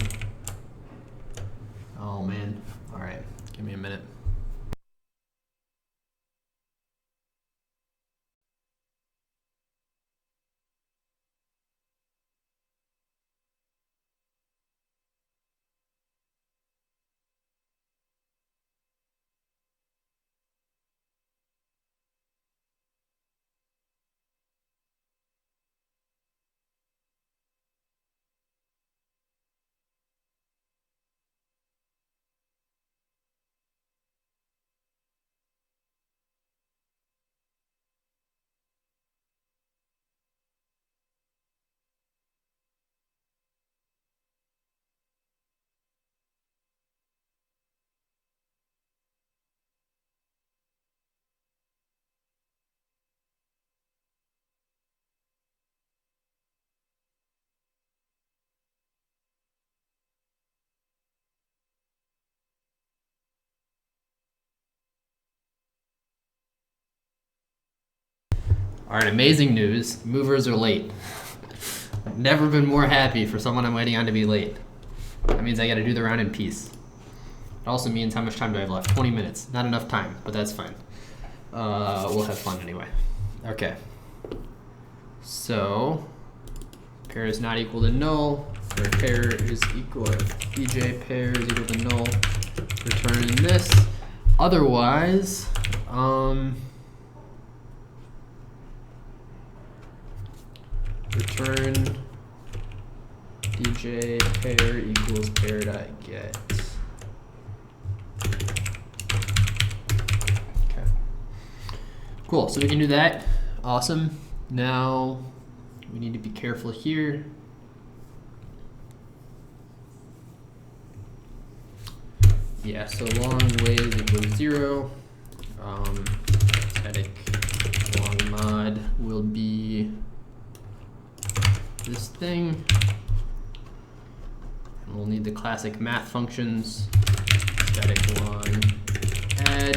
Oh man. All right, give me a minute. All right, amazing news. Movers are late. I've never been more happy for someone I'm waiting on to be late. That means I got to do the round in peace. It also means how much time do I have left? 20 minutes. Not enough time, but that's fine. We'll have fun anyway. Okay. So, pair is not equal to null. Or pair is equal, DJ pair is equal to null. Return this. Otherwise, return DJ pair equals pair dot get. Okay. Cool. So we can do that. Awesome. Now we need to be careful here. Yeah, so long ways equals 0. Static long mod will be this thing. And we'll need the classic math functions. Static long add.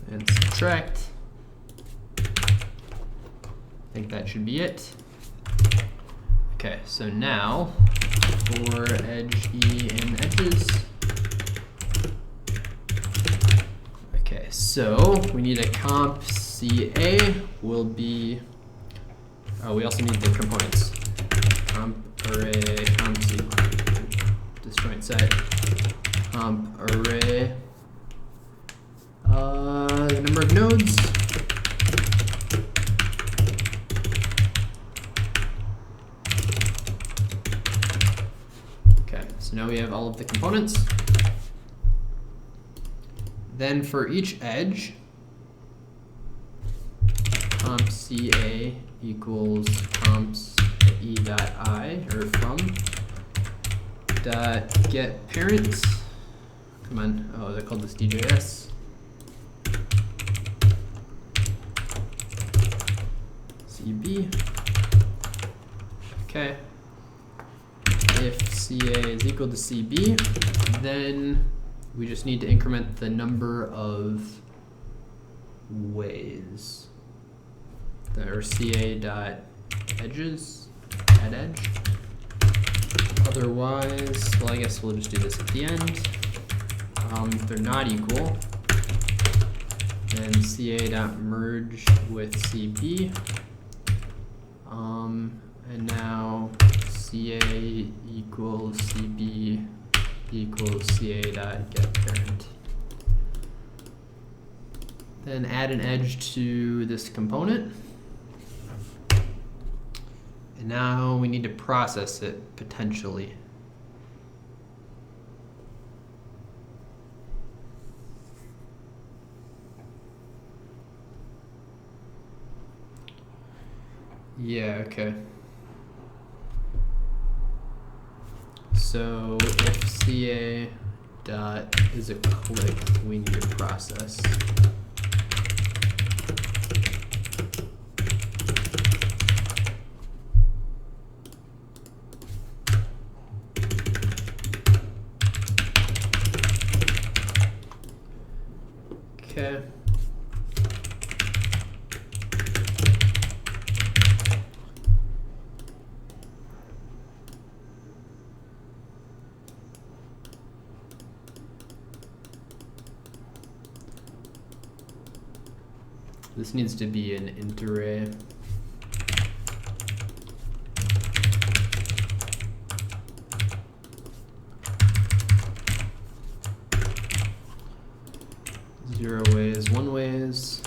And subtract. I think that should be it. Okay, so now for edge E and edges. Okay, so we need a comp CA will be, oh, we also need the components. Comp array, comp C, disjoint set, comp array, the number of nodes. So now we have all of the components. Then for each edge, comp CA equals comps E dot I, or from, dot get parents. Come on, oh, they called this DJS. CB. Okay. If CA is equal to CB, then we just need to increment the number of ways. Or CA dot edges, add edge. Otherwise, well, I guess we'll just do this at the end. If they're not equal, then CA dot merge with CB. And now CA equals CB equals CA dot get parent. Then add an edge to this component. And now we need to process it potentially. Yeah, okay. So if CA dot is a click, we need to process. Okay. This needs to be an int array. Zero ways, one ways.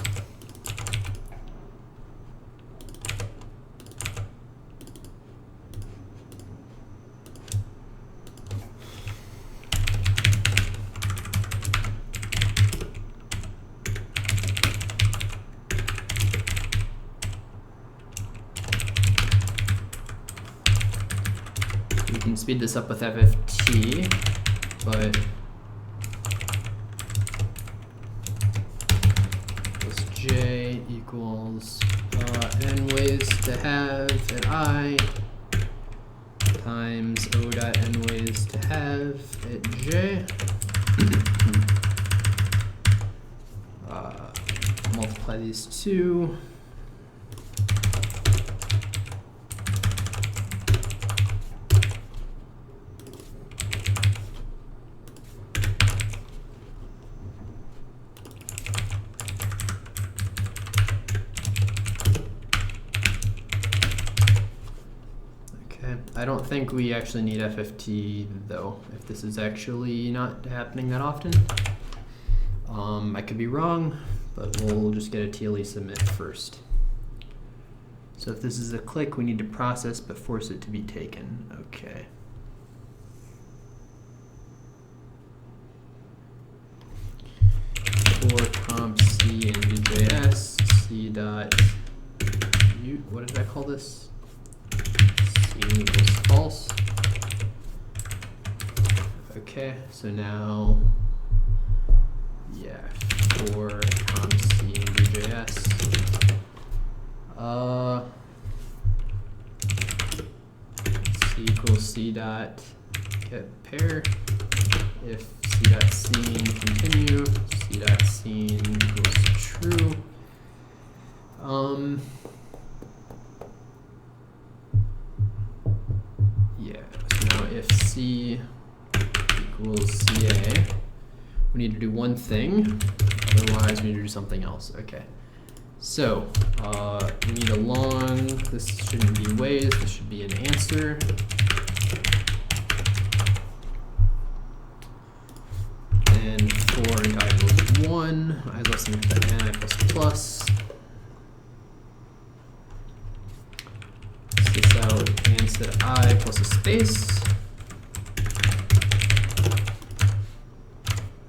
We can speed this up with FFT, but J equals n ways to have at I times O dot n ways to have at j. Multiply these two. I don't think we actually need FFT though, if this is actually not happening that often. I could be wrong, but we'll just get a TLE submit first. So if this is a click, we need to process but force it to be taken. Okay. For comp C and VJS, C dot U, what did I call this? Equals false. Okay, so now, yeah, for comp C and VJS, C equals C dot get pair. If C dot scene continue, C dot scene equals true. If C equals CA, we need to do one thing, otherwise we need to do something else. Okay, so we need a long, this shouldn't be ways, this should be an answer. And for I equals 1, I less than n I plus plus. This out answer I plus a space.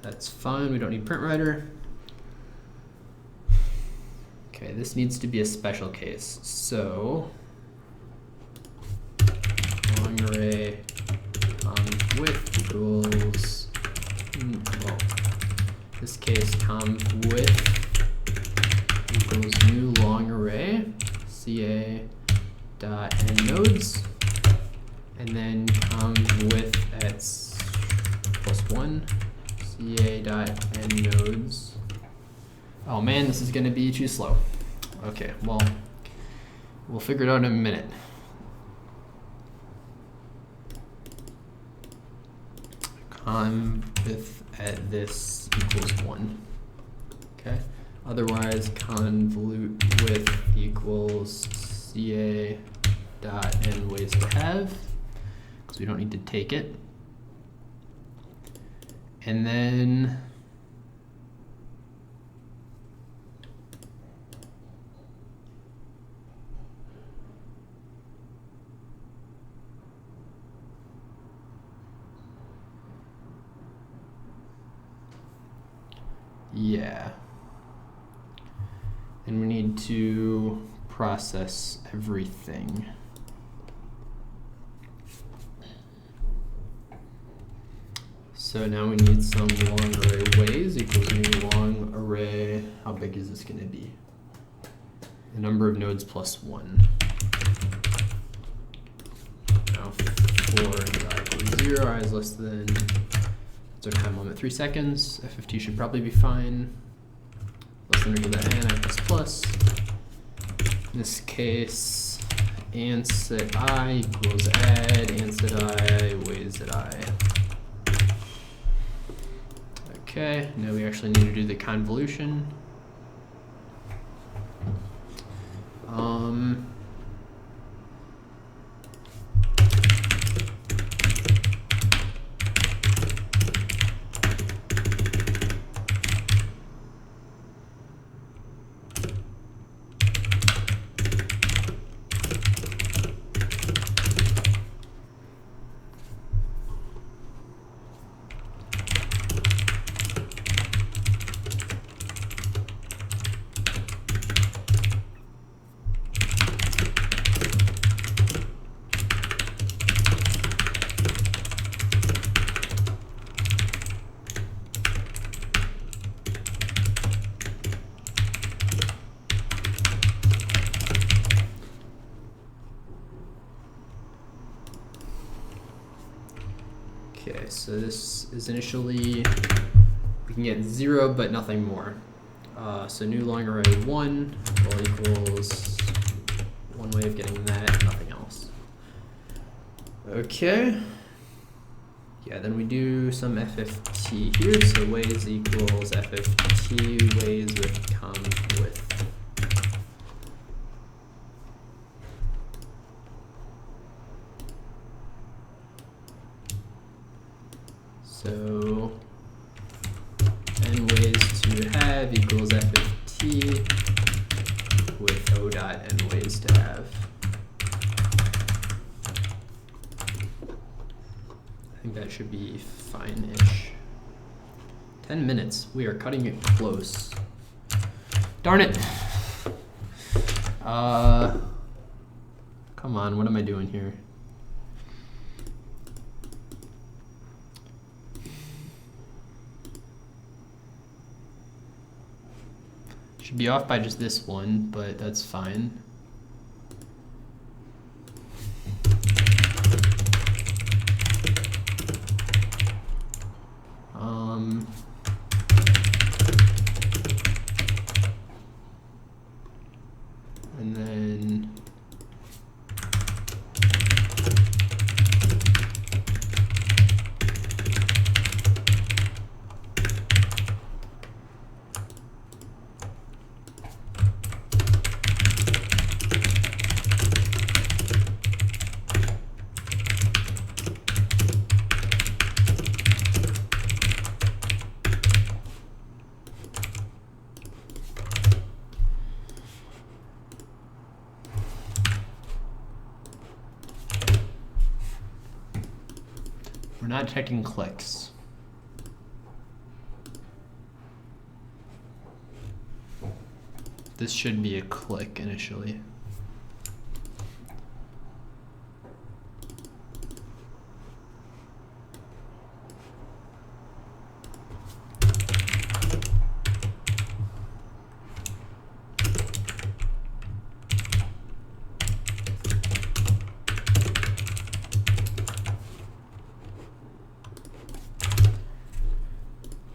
That's fine, we don't need print writer. Okay, this needs to be a special case. So, long array width equals, well, this case width equals new long array, CA dot n nodes, and then width at +1. CA dot n nodes. Oh man, this is going to be too slow. Okay, well, we'll figure it out in a minute. Conv at this equals 1. Okay. Otherwise, convolute width equals CA dot n ways to have, because we don't need to take it. And then yeah. And we need to process everything. So now we need some long array ways equals new long array. How big is this going to be? The number of nodes plus 1. Now for I equals 0, I is less than, so time limit 3 seconds. FFT should probably be fine. Less than or equal to n, I plus plus. In this case, ans at I equals add, ans at I, ways at I. Okay, now we actually need to do the convolution. so this is initially, we can get 0 but nothing more. So new long array 1 will equals one way of getting that, nothing else. Okay. Yeah, then we do some FFT here, so ways equals FFT ways with conv width. So n ways to have equals FFT with O dot n ways to have. I think that should be fine-ish. 10 minutes. We are cutting it close. Darn it. Come on, what am I doing here? Should be off by just this one, but that's fine. And then we're not checking clicks. This should be a click initially.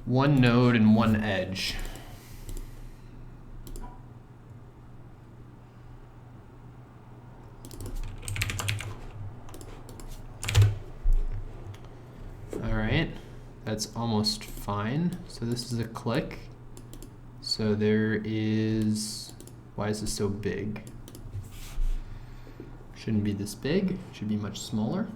One node and one edge. All right, that's almost fine. So this is a click. So there is, why is this so big? Shouldn't be this big, should be much smaller.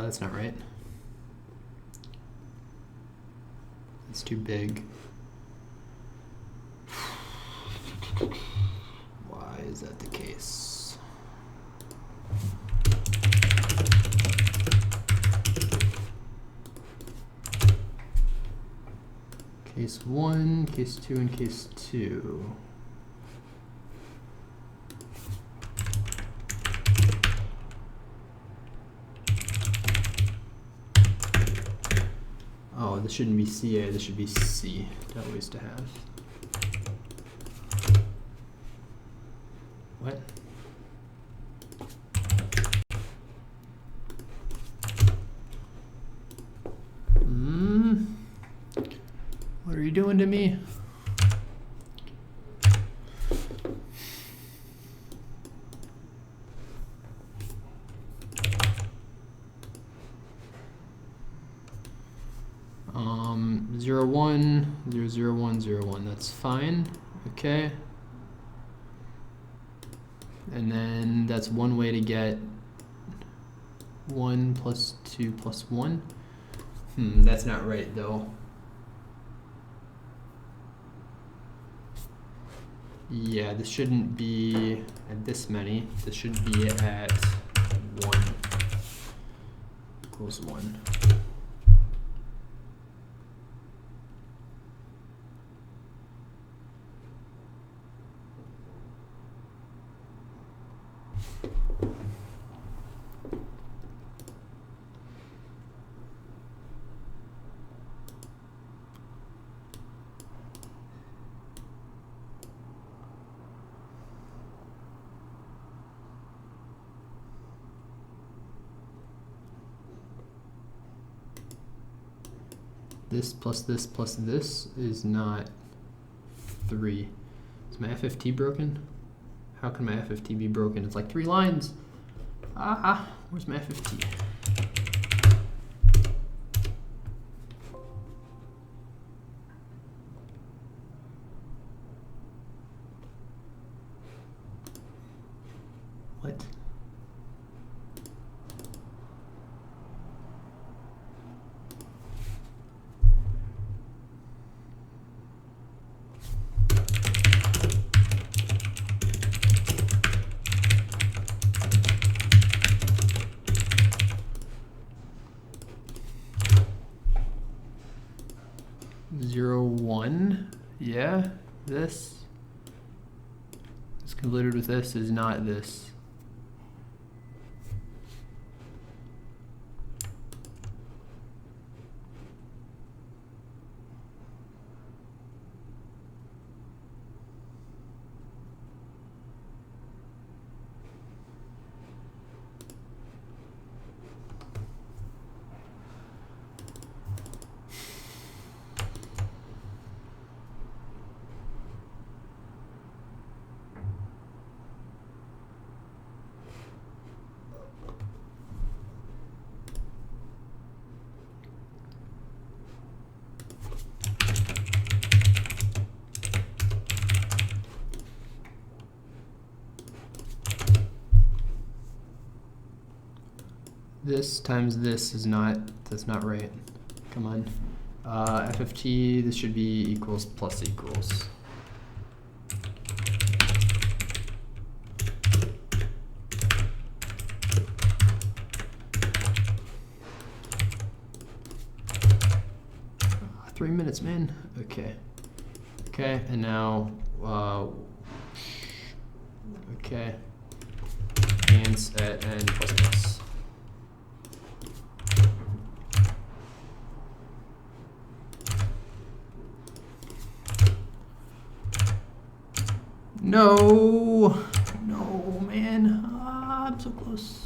That's not right. It's too big. Why is that the case? Case 1, case 2, and case 2. this shouldn't be CA, this should be C. Always to have. What? What are you doing to me? Zero one, 0 0 1 0 1. That's fine. Okay. And then that's one way to get 1 plus 2 plus 1. That's not right though. Yeah, this shouldn't be at this many. This should be at 1 equals 1. This plus this is not 3. Is my FFT broken? How can my FFT be broken? It's like 3 lines. Where's my FFT? What? Zero, 1, yeah, this convoluted with this is not this. This times this is not, that's not right. Come on. FFT, this should be equals plus equals. Three minutes, man. Okay. Okay, and now, okay. And at n plus plus. No, no, man. I'm so close.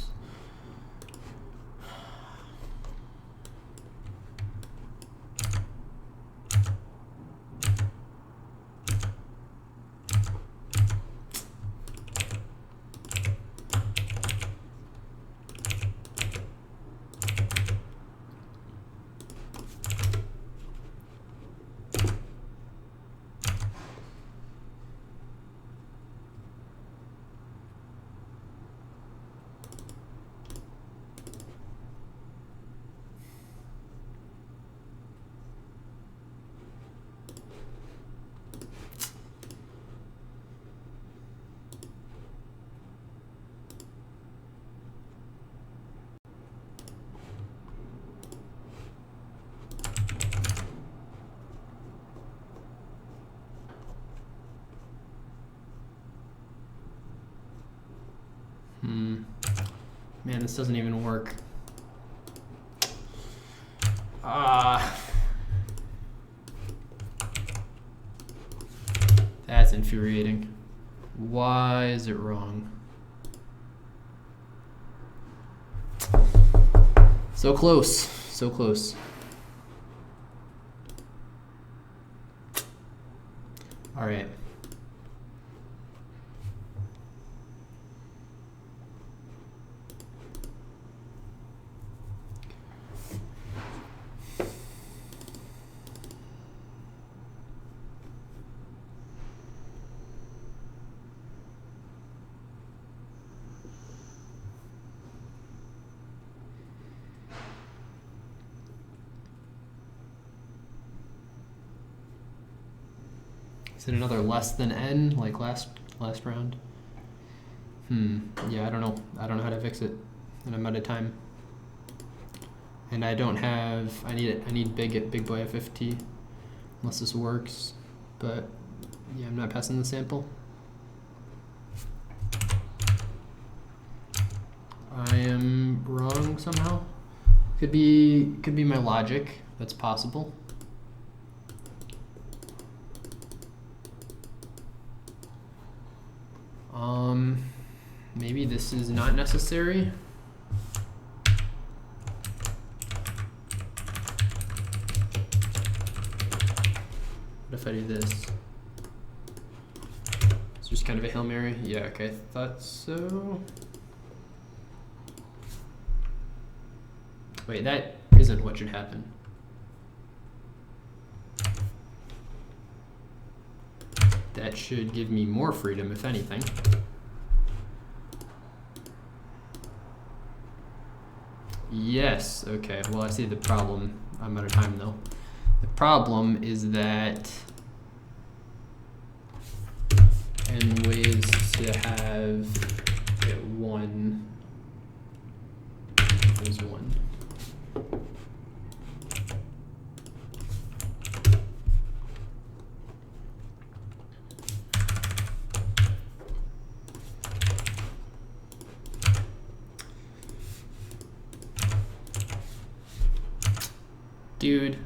Man, this doesn't even work. That's infuriating. Why is it wrong? So close, so close. All right. Is it another less than n like last round? Yeah, I don't know. I don't know how to fix it, and I'm out of time. And I don't have. I need big boy FFT, unless this works. But yeah, I'm not passing the sample. I am wrong somehow. Could be my logic. That's possible. Maybe this is not necessary. What if I do this? It's just kind of a Hail Mary. Yeah, okay, I thought so. Wait, that isn't what should happen. That should give me more freedom, if anything. Yes, okay, well I see the problem. I'm out of time though. The problem is that n ways to have it 1 equals 1. Dude.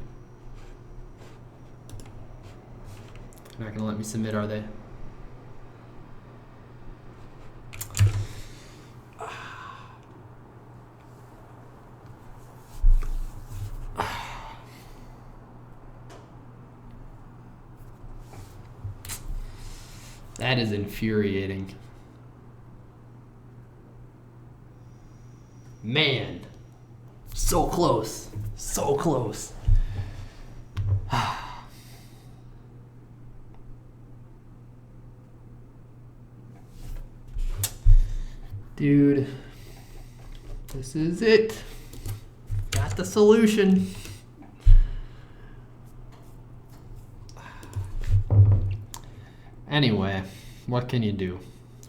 They're not gonna let me submit, are they? That is infuriating. Man, so close, so close. Dude, this is it. Got the solution. Anyway, what can you do?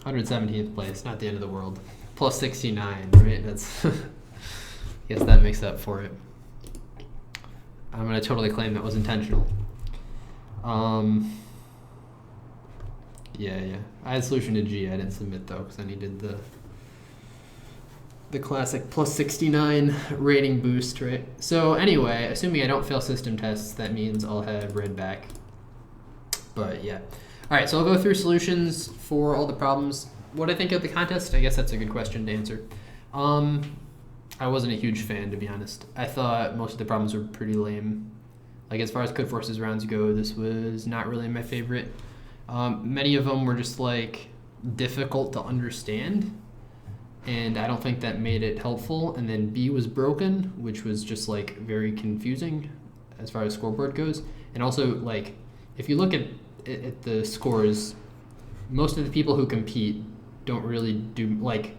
117th place, not the end of the world. Plus 69, right? That's, I guess that makes up for it. I'm gonna totally claim that was intentional. Yeah. I had solution to G. I didn't submit though, because I needed the classic plus 69 rating boost, right? So anyway, assuming I don't fail system tests, that means I'll have red back. But yeah. All right, so I'll go through solutions for all the problems. What I think of the contest, I guess that's a good question to answer. I wasn't a huge fan, to be honest. I thought most of the problems were pretty lame. Like as far as Code Forces rounds go, this was not really my favorite. Many of them were just like difficult to understand, and I don't think that made it helpful. And then B was broken, which was just like very confusing as far as scoreboard goes. And also like if you look at the scores, most of the people who compete don't really do, like,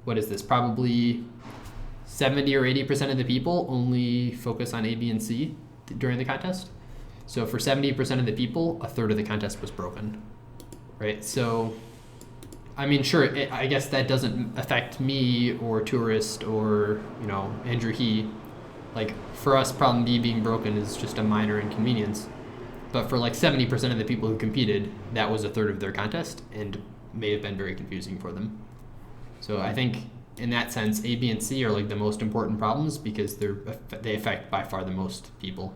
what is this? Probably 70 or 80% of the people only focus on A, B, and C during the contest. So for 70% of the people, a third of the contest was broken, right? So, I mean, sure, I guess that doesn't affect me or Tourist or, you know, Andrew He. Like, for us, problem B being broken is just a minor inconvenience. But for like 70% of the people who competed, that was a third of their contest and may have been very confusing for them. So I think in that sense, A, B, and C are like the most important problems because they affect by far the most people.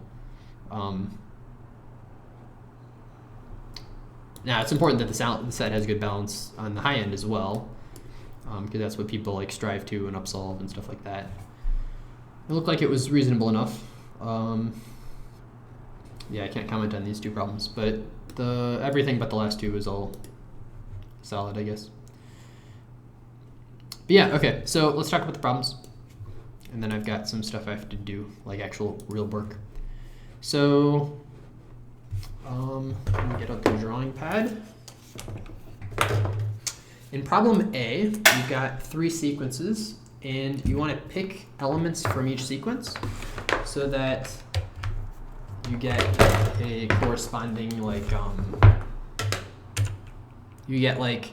Now it's important that the set has good balance on the high end as well, because that's what people like strive to and upsolve and stuff like that. It looked like it was reasonable enough. Yeah, I can't comment on these two problems, but everything but the last two is all solid, I guess. But yeah, okay, so let's talk about the problems. And then I've got some stuff I have to do, like actual real work. So, let me get out the drawing pad. In problem A, you've got 3 sequences, and you want to pick elements from each sequence so that you get a corresponding, like, you get, like,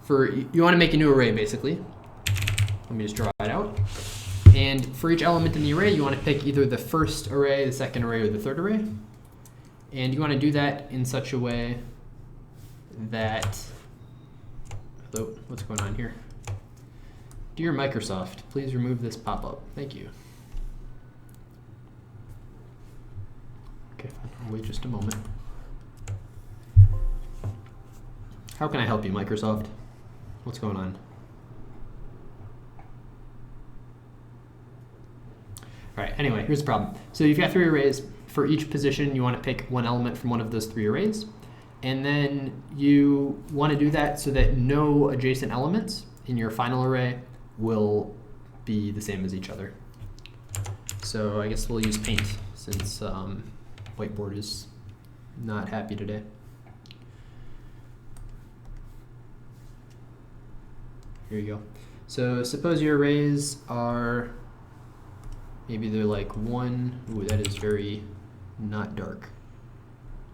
you want to make a new array, basically. Let me just draw it out. And for each element in the array, you want to pick either the first array, the second array, or the third array. And you want to do that in such a way that, hello, what's going on here? Dear Microsoft, please remove this pop-up. Thank you. Okay, I'll wait just a moment. How can I help you, Microsoft? What's going on? All right, anyway, here's the problem. So you've got 3 arrays. For each position, you want to pick one element from one of those 3 arrays. And then you want to do that so that no adjacent elements in your final array will be the same as each other. So I guess we'll use paint since whiteboard is not happy today. Here you go. So suppose your arrays are, maybe they're like 1, ooh, that is very not dark.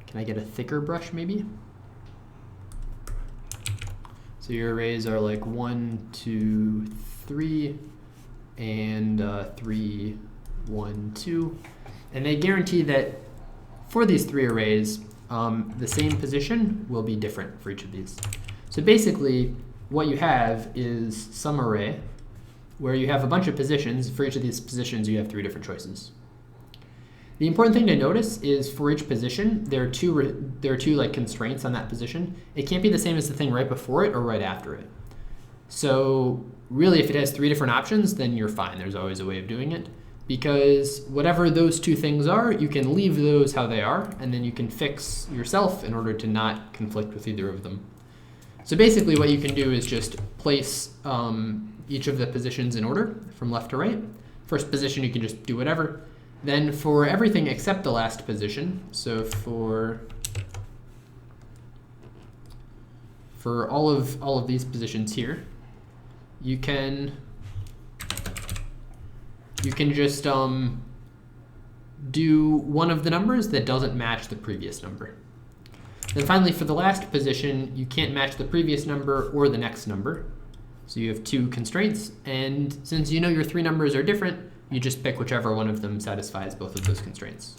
Can I get a thicker brush maybe? So your arrays are like 1, 2, 3, and 3, 1, 2. And they guarantee that for these 3 arrays, the same position will be different for each of these. So basically, what you have is some array where you have a bunch of positions. For each of these positions, you have 3 different choices. The important thing to notice is for each position, there are two like constraints on that position. It can't be the same as the thing right before it or right after it. So really, if it has 3 different options, then you're fine. There's always a way of doing it. Because whatever those 2 things are, you can leave those how they are, and then you can fix yourself in order to not conflict with either of them. So basically what you can do is just place each of the positions in order from left to right. First position, you can just do whatever. Then for everything except the last position, so for all of these positions here, you can just do one of the numbers that doesn't match the previous number. Then finally, for the last position, you can't match the previous number or the next number. So you have 2 constraints, and since you know your 3 numbers are different, you just pick whichever one of them satisfies both of those constraints.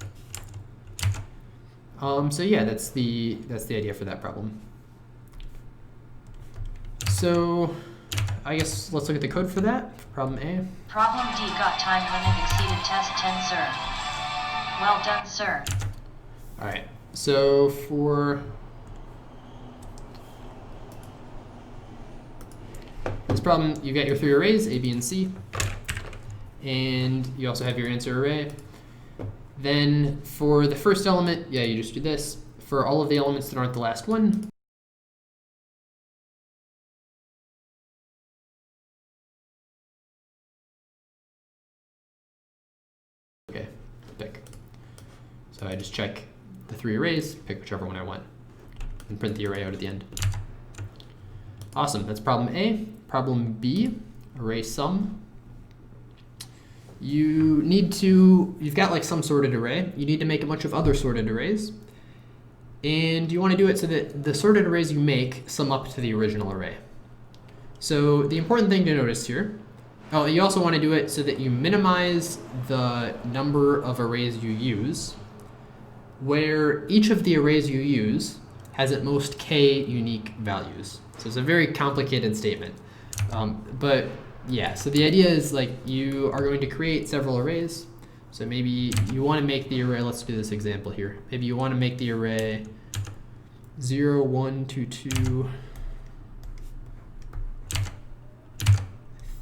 So yeah, that's the idea for that problem. So I guess let's look at the code for that, for problem A. Problem D got time limit exceeded test 10, sir. Well done, sir. All right, so for this problem, you get your 3 arrays, A, B, and C. And you also have your answer array. Then for the first element, yeah, you just do this. For all of the elements that aren't the last one, okay, pick. So I just check the 3 arrays, pick whichever one I want, and print the array out at the end. Awesome, that's problem A. Problem B, array sum. You've got like some sorted array. You need to make a bunch of other sorted arrays. And you want to do it so that the sorted arrays you make sum up to the original array. So the important thing to notice here, you also want to do it so that you minimize the number of arrays you use, where each of the arrays you use has at most k unique values. So it's a very complicated statement. But yeah, so the idea is like you are going to create several arrays. So maybe you want to make the array, let's do this example here. Maybe you want to make the array 0, 1, 2, 2,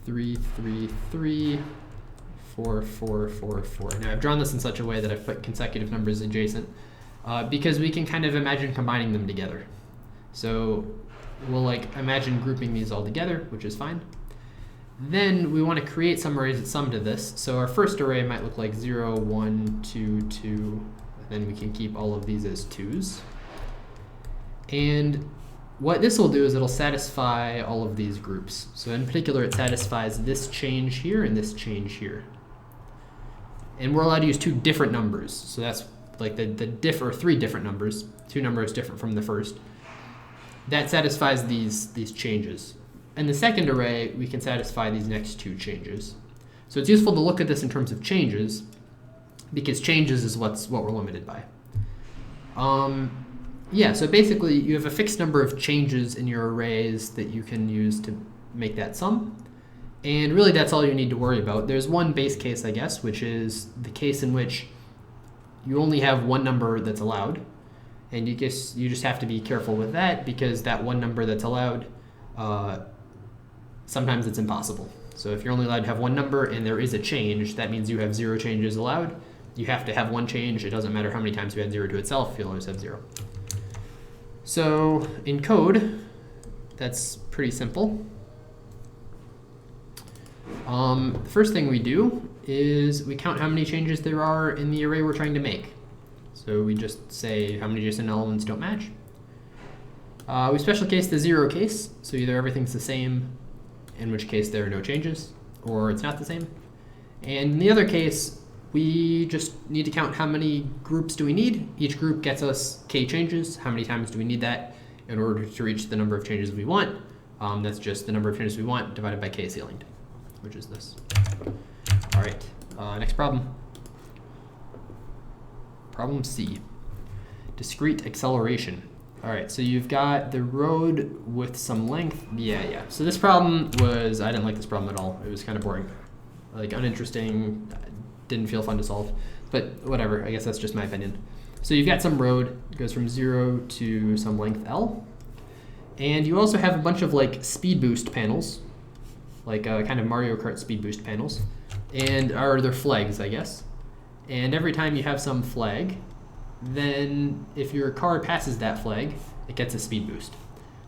3, 3, 3, 4, 4, 4, 4. Now I've drawn this in such a way that I've put consecutive numbers adjacent because we can kind of imagine combining them together. So we'll like imagine grouping these all together, which is fine. Then we want to create some arrays that sum to this. So our first array might look like 0, 1, 2, 2. And then we can keep all of these as 2s. And what this will do is it'll satisfy all of these groups. So in particular, it satisfies this change here and this change here. And we're allowed to use two different numbers. So that's like the diff, or three different numbers, two numbers different from the first. That satisfies these changes. In the second array, we can satisfy these next two changes. So it's useful to look at this in terms of changes, because changes is what we're limited by. Yeah, so basically you have a fixed number of changes in your arrays that you can use to make that sum. And really that's all you need to worry about. There's one base case, I guess, which is the case in which you only have one number that's allowed. And you just have to be careful with that, because that one number that's allowed, sometimes it's impossible. So if you're only allowed to have one number and there is a change, that means you have 0 changes allowed. You have to have one change. It doesn't matter how many times you add 0 to itself, you'll always have 0. So in code, that's pretty simple. The first thing we do is we count how many changes there are in the array we're trying to make. So we just say how many adjacent elements don't match. We special case the 0 case, so either everything's the same, in which case there are no changes, or it's not the same. And in the other case, we just need to count how many groups do we need. Each group gets us k changes. How many times do we need that in order to reach the number of changes we want? That's just the number of changes we want divided by k ceilinged, which is this. All right, next problem. Problem C, discrete acceleration. All right, so you've got the road with some length. Yeah. So this problem was, I didn't like this problem at all. It was kind of boring, like uninteresting, didn't feel fun to solve, but whatever, I guess that's just my opinion. So you've got some road, it goes from 0 to some length L. And you also have a bunch of like speed boost panels, like kind of Mario Kart speed boost panels, and they're flags, I guess. And every time you have some flag, then if your car passes that flag, it gets a speed boost.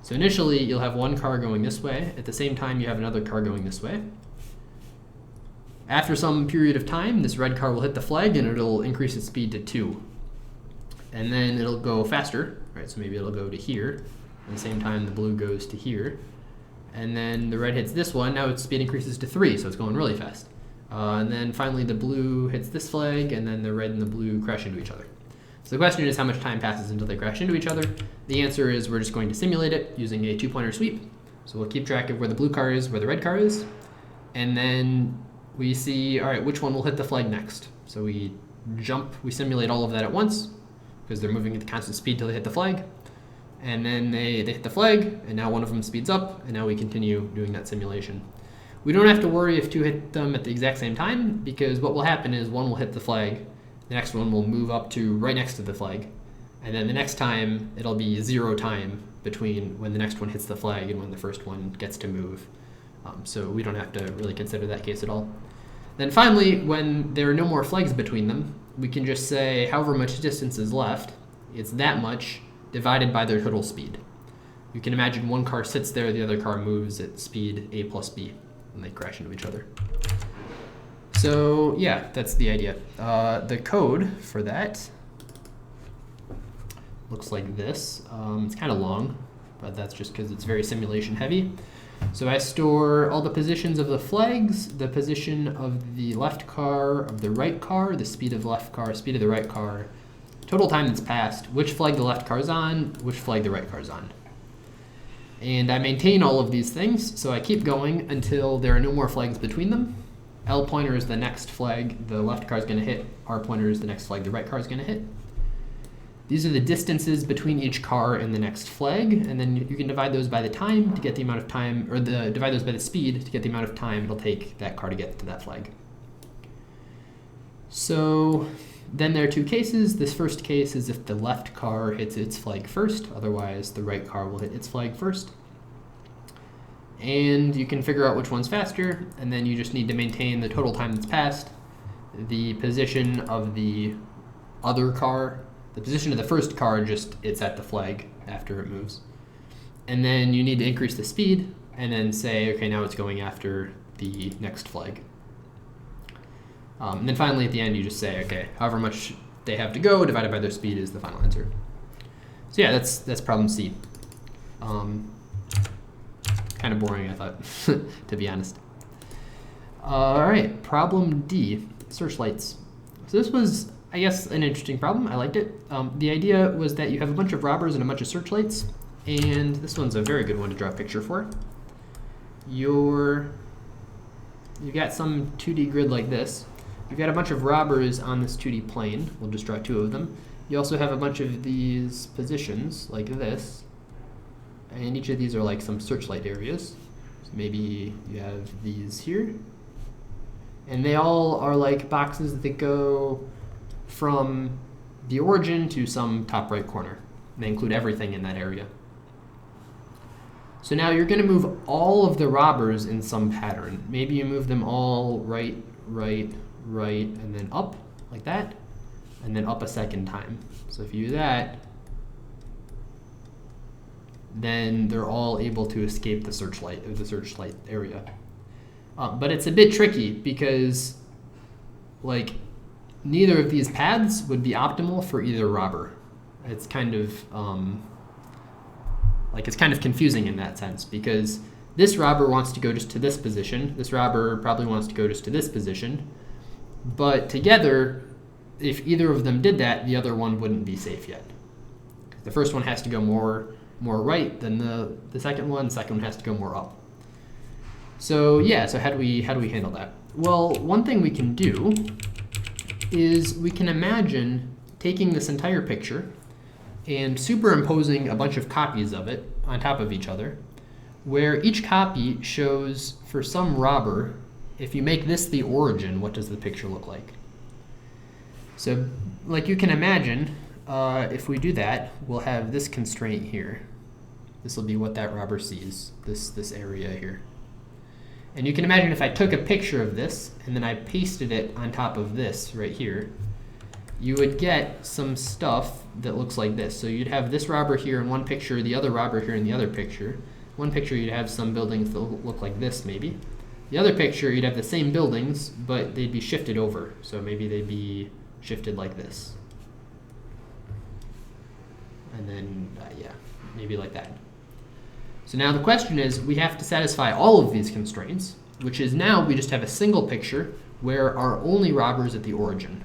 So initially you'll have one car going this way, at the same time you have another car going this way. After some period of time, this red car will hit the flag and it'll increase its speed to 2. And then it'll go faster, right? So maybe it'll go to here. At the same time, the blue goes to here. And then the red hits this one, now its speed increases to 3, so it's going really fast. And then finally the blue hits this flag, and then the red and the blue crash into each other. So the question is how much time passes until they crash into each other. The answer is we're just going to simulate it using a 2-pointer sweep. So we'll keep track of where the blue car is, where the red car is, and then we see, all right, which one will hit the flag next. So we simulate all of that at once, because they're moving at the constant speed till they hit the flag. And then they hit the flag, and now one of them speeds up, and now we continue doing that simulation. We don't have to worry if 2 hit them at the exact same time, because what will happen is one will hit the flag, the next one will move up to right next to the flag, and then the next time it'll be 0 time between when the next one hits the flag and when the first one gets to move. So we don't have to really consider that case at all. Then finally, when there are no more flags between them, we can just say however much distance is left, it's that much divided by their total speed. You can imagine one car sits there, the other car moves at speed a plus b, and they crash into each other. So yeah, that's the idea. The code for that looks like this. It's kind of long, but that's just because it's very simulation heavy. So I store all the positions of the flags, the position of the left car, of the right car, the speed of the left car, speed of the right car, total time that's passed, which flag the left car is on, which flag the right car is on. And I maintain all of these things, so I keep going until there are no more flags between them. L pointer is the next flag the left car is going to hit, R pointer is the next flag the right car is going to hit. These are the distances between each car and the next flag, and then you can divide those by the time to get the amount of time, or divide those by the speed to get the amount of time it'll take that car to get to that flag. So Then there are two cases. This first case is if the left car hits its flag first, otherwise the right car will hit its flag first. And you can figure out which one's faster, and then you just need to maintain the total time that's passed, the position of the other car, the position of the first car, just it's at the flag after it moves. And then you need to increase the speed, and then say, okay, now it's going after the next flag. And then finally at the end you just say, okay, however much they have to go divided by their speed is the final answer. So yeah, that's problem C. Kind of boring, I thought, to be honest. All right, problem D, searchlights. So this was, I guess, an interesting problem. I liked it. The idea was that you have a bunch of robbers and a bunch of searchlights, and this one's a very good one to draw a picture for. You've got some 2D grid like this. You've got a bunch of robbers on this 2D plane. We'll just draw two of them. You also have a bunch of these positions like this. And each of these are like some searchlight areas. So maybe you have these here. And they all are like boxes that go from the origin to some top right corner. And they include everything in that area. So now you're going to move all of the robbers in some pattern. Maybe you move them all right, right, right, and then up like that, and then up a second time. So if you do that, then they're all able to escape the searchlight area. But it's a bit tricky because like neither of these paths would be optimal for either robber. It's kind of it's kind of confusing in that sense because this robber wants to go just to this position. This robber probably wants to go just to this position. But together, if either of them did that, the other one wouldn't be safe yet. The first one has to go more right than the second one. The second one has to go more up. So yeah, so how do we handle that? Well, one thing we can do is we can imagine taking this entire picture and superimposing a bunch of copies of it on top of each other, where each copy shows for some robber, if you make this the origin, what does the picture look like? So like you can imagine, if we do that, we'll have this constraint here. This will be what that robber sees, this area here. And you can imagine if I took a picture of this and then I pasted it on top of this right here, you would get some stuff that looks like this. So you'd have this robber here in one picture, the other robber here in the other picture. One picture you'd have some buildings that look like this maybe. The other picture you'd have the same buildings, but they'd be shifted over. So maybe they'd be shifted like this. And then, yeah, maybe like that. So now the question is, we have to satisfy all of these constraints, which is now we just have a single picture where our only robber is at the origin.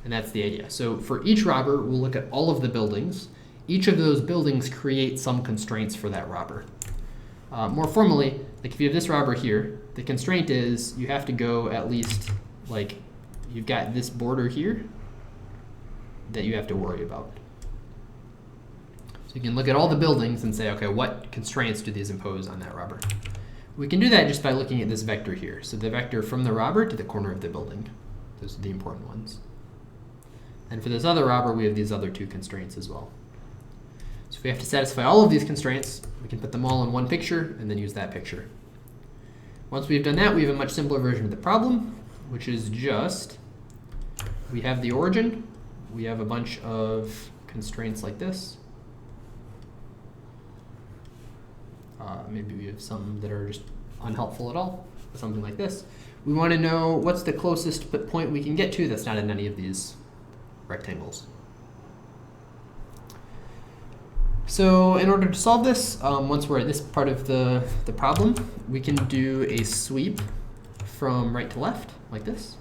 And that's the idea. So for each robber, we'll look at all of the buildings. Each of those buildings create some constraints for that robber. More formally, like if you have this robber here, the constraint is you have to go at least, like, you've got this border here that you have to worry about. So you can look at all the buildings and say, okay, what constraints do these impose on that robber? We can do that just by looking at this vector here. So the vector from the robber to the corner of the building. Those are the important ones. And for this other robber, we have these other two constraints as well. So if we have to satisfy all of these constraints, we can put them all in one picture and then use that picture. Once we've done that, we have a much simpler version of the problem, which is just, we have the origin, we have a bunch of constraints like this. Maybe we have some that are just unhelpful at all, something like this. We want to know what's the closest point we can get to that's not in any of these rectangles. So in order to solve this, once we're at this part of the problem, we can do a sweep from right to left, like this.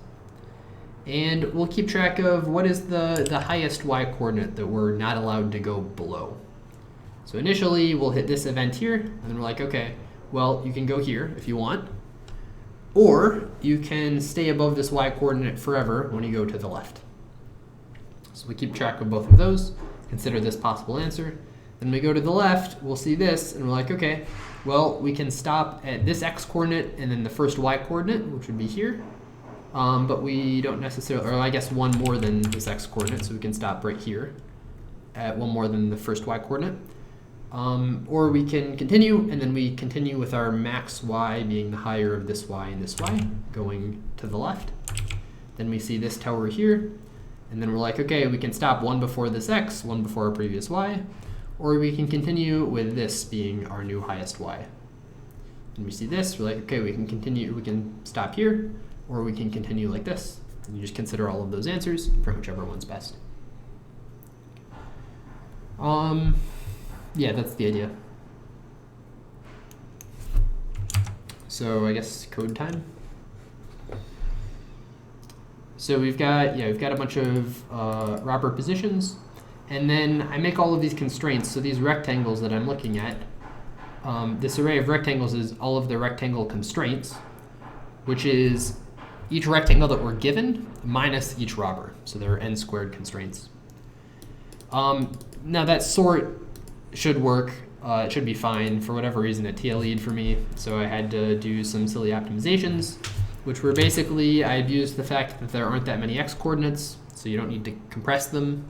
And we'll keep track of what is the highest y-coordinate that we're not allowed to go below. So initially, we'll hit this event here, and then we're like, okay, well, you can go here if you want, or you can stay above this y-coordinate forever when you go to the left. So we keep track of both of those, consider this possible answer. Then we go to the left, we'll see this, and we're like, okay, well, we can stop at this x-coordinate and then the first y-coordinate, which would be here. but we don't necessarily, or I guess one more than this x coordinate, so we can stop right here at one more than the first y coordinate. Or we can continue, and then we continue with our max y being the higher of this y and this y, going to the left. Then we see this tower here, and then we're like, okay, we can stop one before this x, one before our previous y, or we can continue with this being our new highest y. And we see this, we're like, okay, we can continue, we can stop here, or we can continue like this. And you just consider all of those answers for whichever one's best. Yeah, that's the idea. So I guess code time. So we've got a bunch of robber positions, and then I make all of these constraints. So these rectangles that I'm looking at, this array of rectangles is all of the rectangle constraints, which is each rectangle that we're given minus each robber. So there are n squared constraints. Now that sort should work. It should be fine. For whatever reason, it TLE'd for me, so I had to do some silly optimizations, which were basically, I abused the fact that there aren't that many x coordinates, so you don't need to compress them.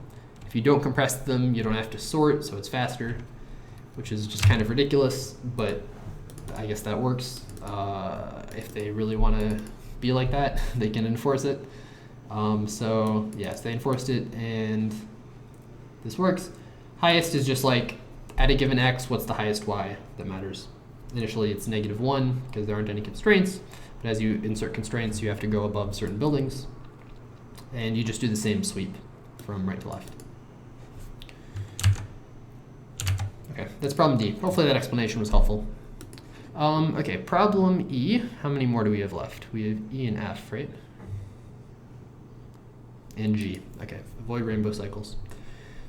If you don't compress them, you don't have to sort, so it's faster, which is just kind of ridiculous, but I guess that works. If they really want to be like that, they can enforce it. So yes, they enforced it, and this works. Highest is just like, at a given x, what's the highest y that matters? Initially, it's -1 because there aren't any constraints, but as you insert constraints, you have to go above certain buildings, and you just do the same sweep from right to left. Okay, that's problem D. Hopefully that explanation was helpful. Okay, problem E. How many more do we have left? We have E and F, right? And G. Okay, avoid rainbow cycles.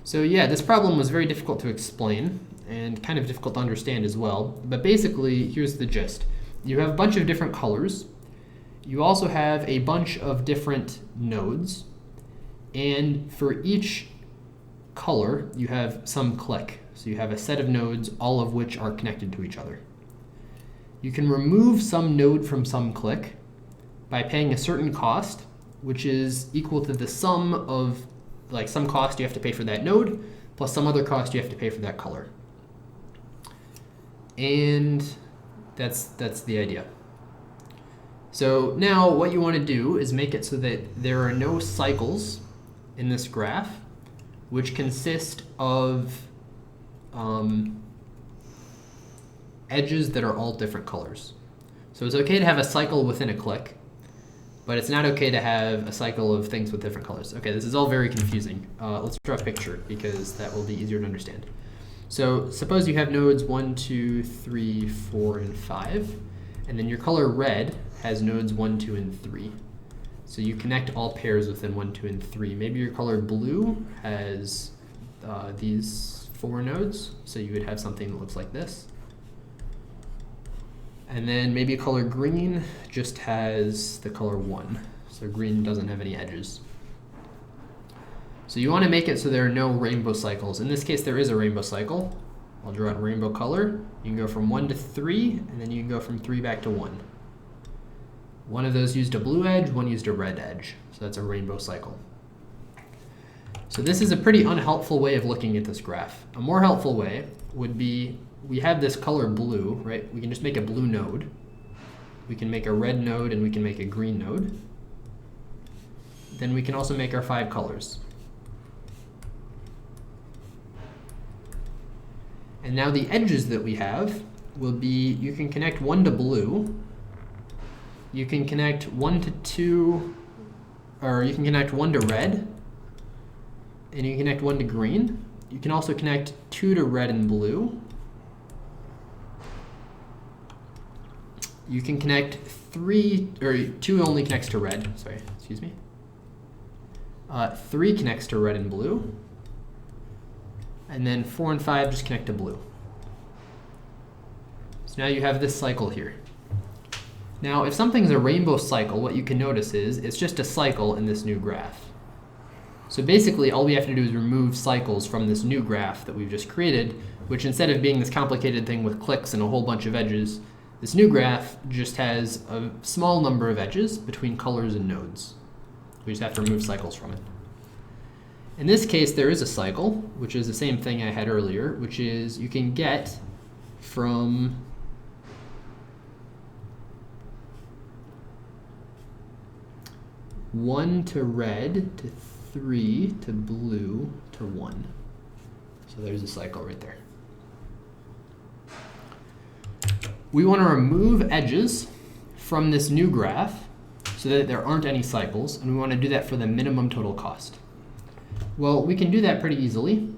So yeah, this problem was very difficult to explain and kind of difficult to understand as well. But basically, here's the gist. You have a bunch of different colors. You also have a bunch of different nodes. And for each color, you have some click. So you have a set of nodes, all of which are connected to each other. You can remove some node from some click by paying a certain cost, which is equal to the sum of like some cost you have to pay for that node, plus some other cost you have to pay for that color. And that's the idea. So now what you want to do is make it so that there are no cycles in this graph, which consist of edges that are all different colors. So it's okay to have a cycle within a click, but it's not okay to have a cycle of things with different colors. Okay, this is all very confusing. Let's draw a picture because that will be easier to understand. So suppose you have nodes 1, 2, 3, 4, and 5, and then your color red has nodes 1, 2, and 3. So you connect all pairs within 1, 2, and 3. Maybe your color blue has these 4 nodes, so you would have something that looks like this. And then maybe color green just has the color 1. So green doesn't have any edges. So you want to make it so there are no rainbow cycles. In this case, there is a rainbow cycle. I'll draw out rainbow color. You can go from 1 to 3, and then you can go from 3 back to 1. One of those used a blue edge, one used a red edge. So that's a rainbow cycle. So this is a pretty unhelpful way of looking at this graph. A more helpful way would be, we have this color blue, right? We can just make a blue node. We can make a red node, and we can make a green node. Then we can also make our 5 colors. And now the edges that we have will be, you can connect 1 to blue. You can connect 1 to 2, or you can connect 1 to red. And you can connect 1 to green. You can also connect 2 to red and blue. You can connect 3, or 2 only connects to red, sorry, excuse me. 3 connects to red and blue. And then 4 and 5 just connect to blue. So now you have this cycle here. Now, if something's a rainbow cycle, what you can notice is it's just a cycle in this new graph. So basically, all we have to do is remove cycles from this new graph that we've just created, which instead of being this complicated thing with clicks and a whole bunch of edges, This new graph just has a small number of edges between colors and nodes. We just have to remove cycles from it. In this case, there is a cycle, which is the same thing I had earlier, which is you can get from one to red to 3 to blue to 1. So there's a cycle right there. We want to remove edges from this new graph so that there aren't any cycles, and we want to do that for the minimum total cost. Well, we can do that pretty easily.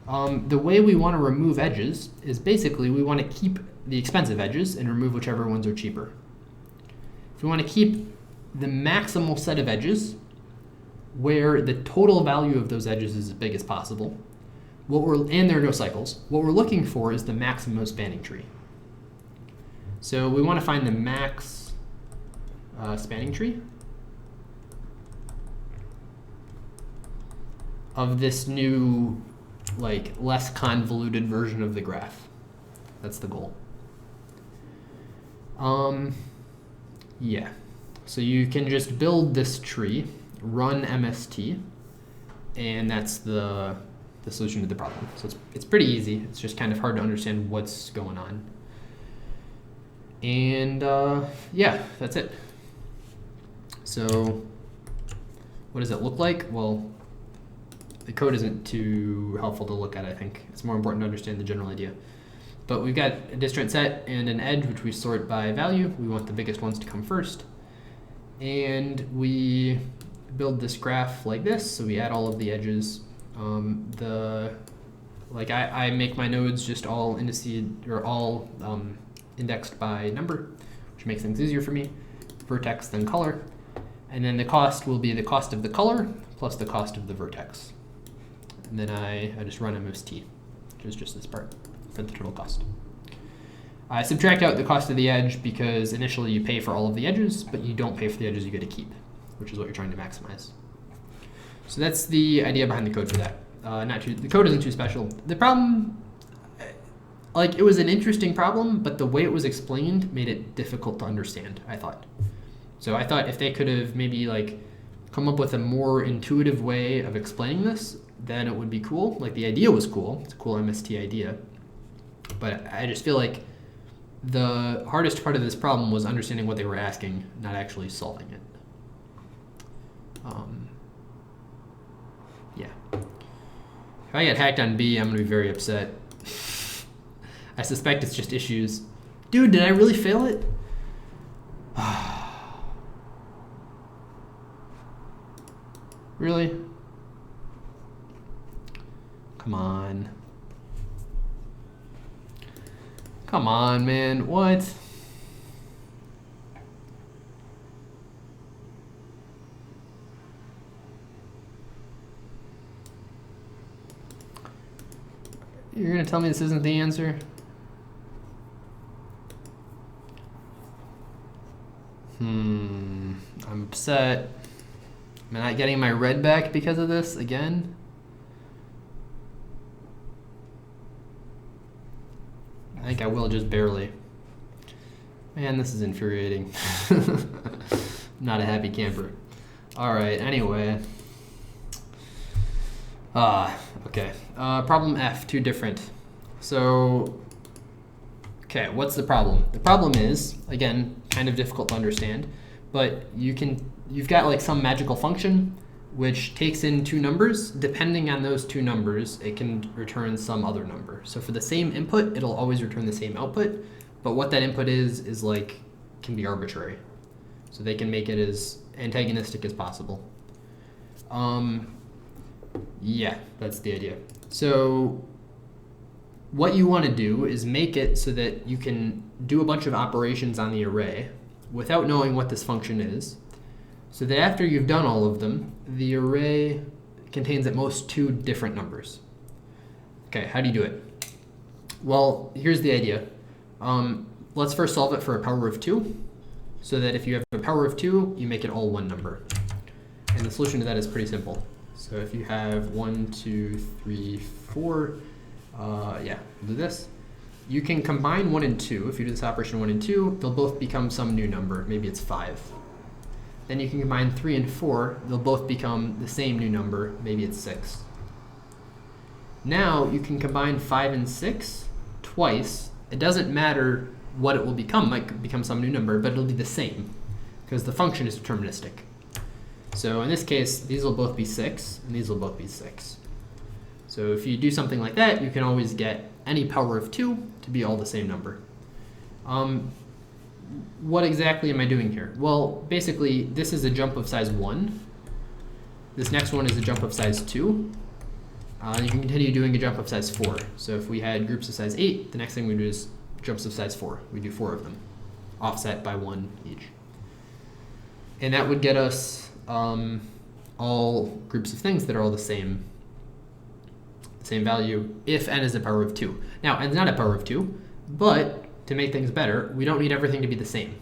The way we want to remove edges is basically we want to keep the expensive edges and remove whichever ones are cheaper. If we want to keep the maximal set of edges where the total value of those edges is as big as possible, and there are no cycles, what we're looking for is the maximum spanning tree. So we want to find the max spanning tree of this new, like, less convoluted version of the graph. That's the goal. Yeah. So you can just build this tree, run MST, and that's the solution to the problem. So it's pretty easy. It's just kind of hard to understand what's going on. And yeah, that's it. So what does it look like? Well, the code isn't too helpful to look at, I think. It's more important to understand the general idea. But we've got a distrait set and an edge, which we sort by value. We want the biggest ones to come first. And we build this graph like this. So we add all of the edges. I make my nodes just all indexed by number, which makes things easier for me. Vertex, then color. And then the cost will be the cost of the color plus the cost of the vertex. And then I just run MST, which is just this part for the total cost. I subtract out the cost of the edge because initially you pay for all of the edges, but you don't pay for the edges you get to keep, which is what you're trying to maximize. So that's the idea behind the code for that. The code isn't too special. The problem, it was an interesting problem, but the way it was explained made it difficult to understand, I thought. So I thought if they could have maybe come up with a more intuitive way of explaining this, then it would be cool. The idea was cool. It's a cool MST idea. But I just feel like the hardest part of this problem was understanding what they were asking, not actually solving it. Yeah. If I get hacked on B, I'm going to be very upset. I suspect it's just issues. Dude, did I really fail it? Really? Come on. Come on, man. What? You're gonna tell me this isn't the answer? I'm upset. Am I not getting my red back because of this again? I think I will, just barely. Man, this is infuriating. Not a happy camper. All right, anyway. Okay. Problem F, too different. So, okay, what's the problem? The problem is, again, kind of difficult to understand, but you've got some magical function which takes in two numbers. Depending on those two numbers, it can return some other number. So for the same input, it'll always return the same output, but what that input is can be arbitrary. So they can make it as antagonistic as possible. Yeah, that's the idea. So what you want to do is make it so that you can do a bunch of operations on the array without knowing what this function is, so that after you've done all of them, the array contains at most two different numbers. Okay, how do you do it? Well, here's the idea. Let's first solve it for a power of 2, so that if you have a power of 2, you make it all one number. And the solution to that is pretty simple. So if you have 1, 2, 3, 4, yeah, we'll do this. you can combine 1 and 2. If you do this operation 1 and 2, they'll both become some new number. Maybe it's 5. Then you can combine 3 and 4. They'll both become the same new number. Maybe it's 6. Now you can combine 5 and 6 twice. It doesn't matter what it will become. It might become some new number, but it'll be the same because the function is deterministic. So in this case, these will both be 6, and these will both be 6. So if you do something like that, you can always get any power of 2 to be all the same number. What exactly am I doing here? Well, basically, this is a jump of size 1. This next one is a jump of size 2. You can continue doing a jump of size 4. So if we had groups of size 8, the next thing we do is jumps of size 4. We do 4 of them, offset by 1 each. And that would get us all groups of things that are all the same value if n is a power of 2. Now, n is not a power of 2, but to make things better, we don't need everything to be the same.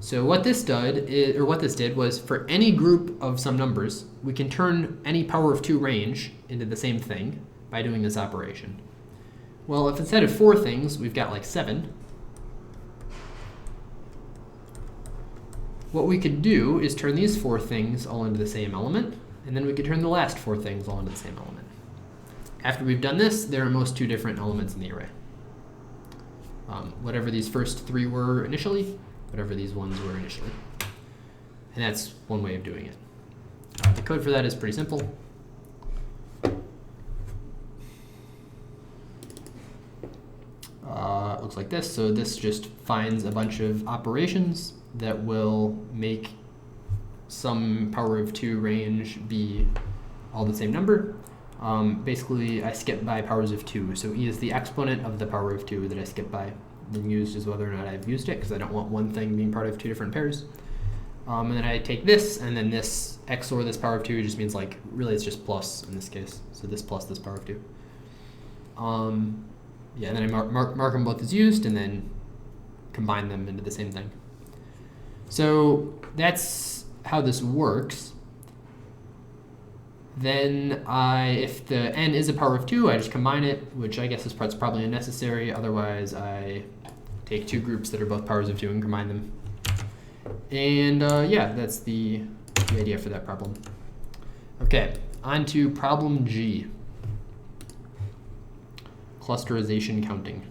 So what this did was for any group of some numbers, we can turn any power of 2 range into the same thing by doing this operation. Well, if instead of 4 things, we've got like 7, what we could do is turn these 4 things all into the same element, and then we could turn the last 4 things all into the same element. After we've done this, there are most 2 different elements in the array. Whatever these first 3 were initially, whatever these ones were initially. And that's one way of doing it. The code for that is pretty simple. It looks like this. So this just finds a bunch of operations that will make some power of 2 range be all the same number. Basically, I skip by powers of 2. So e is the exponent of the power of 2 that I skip by. Then used is whether or not I've used it, because I don't want one thing being part of 2 different pairs. And then I take this, and then this XOR this power of 2 just means, like, really it's just plus in this case. So this plus this power of 2. Yeah, and then I mark them both as used, and then combine them into the same thing. So that's how this works. Then if the n is a power of 2, I just combine it, which I guess this part's probably unnecessary. Otherwise, I take 2 groups that are both powers of 2 and combine them. And yeah, that's the idea for that problem. Okay, on to problem G. Clusterization counting.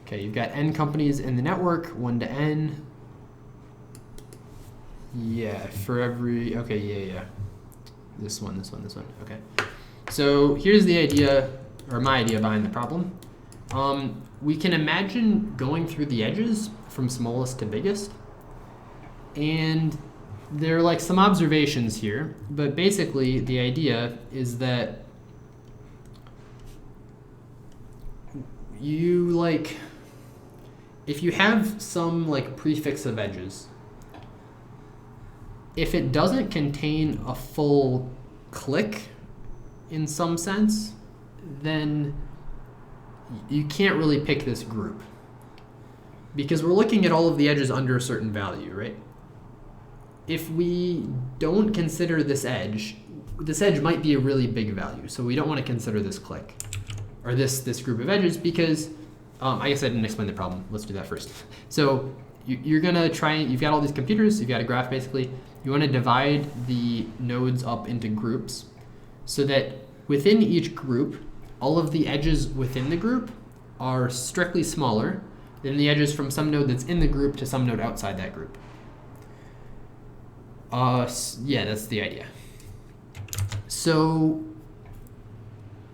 Okay, you've got n companies in the network, 1 to n. Yeah, for every, okay, yeah. This one. Okay. So here's the idea, or my idea behind the problem. We can imagine going through the edges from smallest to biggest. And there are like some observations here, but basically the idea is that you like, if you have some like prefix of edges, if it doesn't contain a full click in some sense, then you can't really pick this group. Because we're looking at all of the edges under a certain value, right? If we don't consider this edge might be a really big value, so we don't want to consider this click, or this group of edges, because, I guess I didn't explain the problem. Let's do that first. So you're gonna try, you've got all these computers, you've got a graph basically. You want to divide the nodes up into groups so that within each group, all of the edges within the group are strictly smaller than the edges from some node that's in the group to some node outside that group. Yeah, that's the idea. So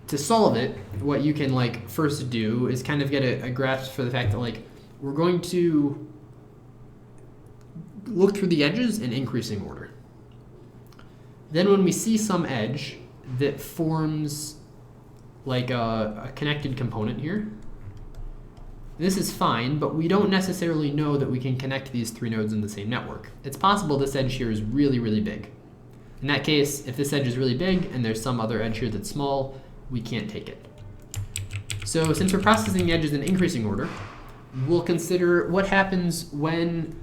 to solve it, what you can like first do is kind of get a grasp for the fact that like we're going to look through the edges in increasing order. Then when we see some edge that forms like a connected component here, this is fine, but we don't necessarily know that we can connect these 3 nodes in the same network. It's possible this edge here is really, really big. In that case, if this edge is really big and there's some other edge here that's small, we can't take it. So since we're processing the edges in increasing order, we'll consider what happens when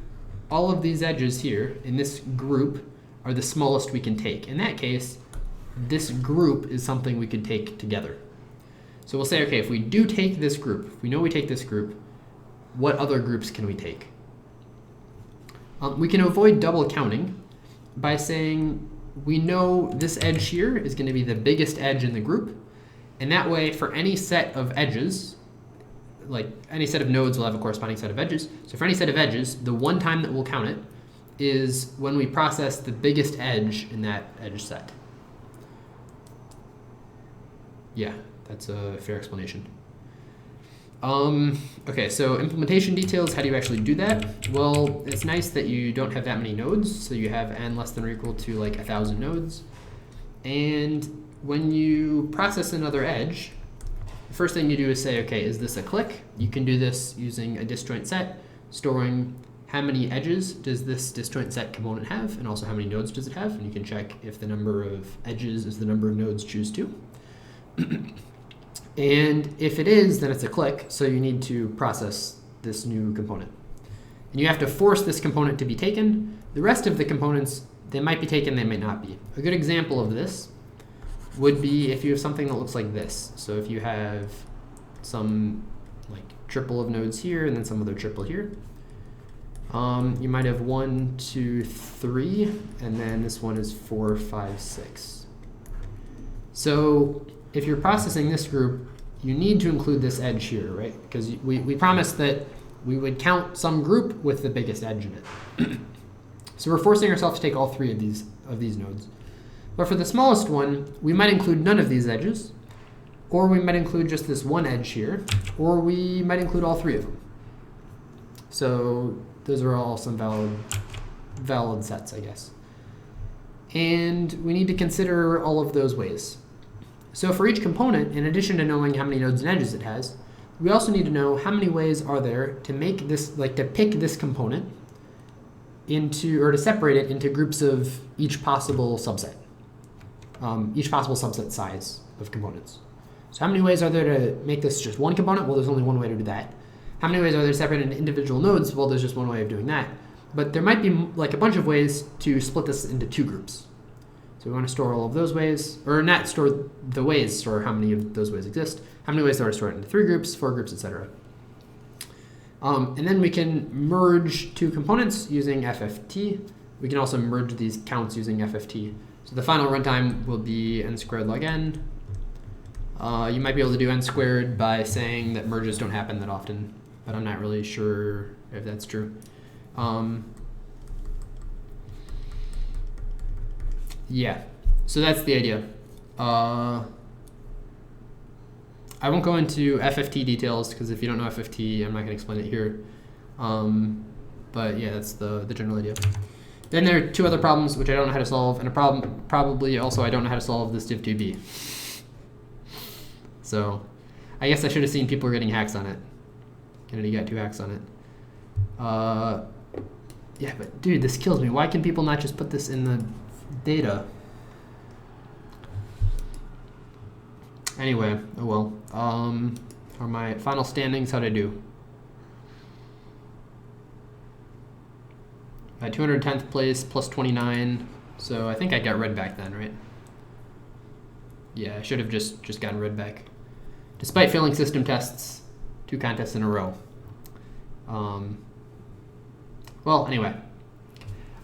all of these edges here in this group are the smallest we can take. In that case, this group is something we could take together. So we'll say, okay, if we do take this group, if we know we take this group, what other groups can we take? We can avoid double counting by saying we know this edge here is going to be the biggest edge in the group, and that way for any set of edges, like any set of nodes will have a corresponding set of edges. So for any set of edges, the one time that we'll count it is when we process the biggest edge in that edge set. Yeah, that's a fair explanation. Okay, so implementation details, how do you actually do that? Well, it's nice that you don't have that many nodes, so you have n less than or equal to like 1,000 nodes. And when you process another edge, the first thing you do is say, okay, is this a click? You can do this using a disjoint set, storing how many edges does this disjoint set component have, and also how many nodes does it have, and you can check if the number of edges is the number of nodes choose to. And if it is, then it's a click, so you need to process this new component. And you have to force this component to be taken. The rest of the components, they might be taken, they might not be. A good example of this would be if you have something that looks like this. So if you have some like triple of nodes here and then some other triple here. You might have 1, 2, 3, and then this one is 4, 5, 6. So if you're processing this group, you need to include this edge here, right? Because we promised that we would count some group with the biggest edge in it. So we're forcing ourselves to take all 3 of these nodes. But for the smallest one, we might include none of these edges, or we might include just this one edge here, or we might include all 3 of them. So those are all some valid sets, I guess. And we need to consider all of those ways. So for each component, in addition to knowing how many nodes and edges it has, we also need to know how many ways are there to make this, like to pick this component into, or to separate it into groups of each possible subset size of components. So how many ways are there to make this just one component? Well, there's only one way to do that. How many ways are there to separate into individual nodes? Well, there's just one way of doing that. But there might be like a bunch of ways to split this into 2 groups. So we want to store all of those ways, or not store the ways, store how many of those ways exist, how many ways there are stored into 3 groups, 4 groups, etc. And then we can merge 2 components using FFT. We can also merge these counts using FFT. So the final runtime will be n squared log n. You might be able to do n squared by saying that merges don't happen that often, but I'm not really sure if that's true. Yeah, so that's the idea. I won't go into FFT details because if you don't know FFT, I'm not going to explain it here. But yeah, that's the general idea. Then there are 2 other problems which I don't know how to solve, and a problem probably also I don't know how to solve this div2b. So I guess I should have seen people were getting hacks on it. Kennedy got 2 hacks on it. Yeah, but dude, this kills me. Why can people not just put this in the data? Anyway, oh well. Are my final standings, how'd I do? At 210th place, plus 29. So I think I got red back then, right? Yeah, I should have just gotten red back. Despite failing system tests, 2 contests in a row. Well, anyway.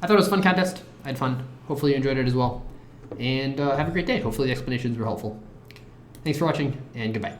I thought it was a fun contest. I had fun. Hopefully you enjoyed it as well. And have a great day. Hopefully the explanations were helpful. Thanks for watching, and goodbye.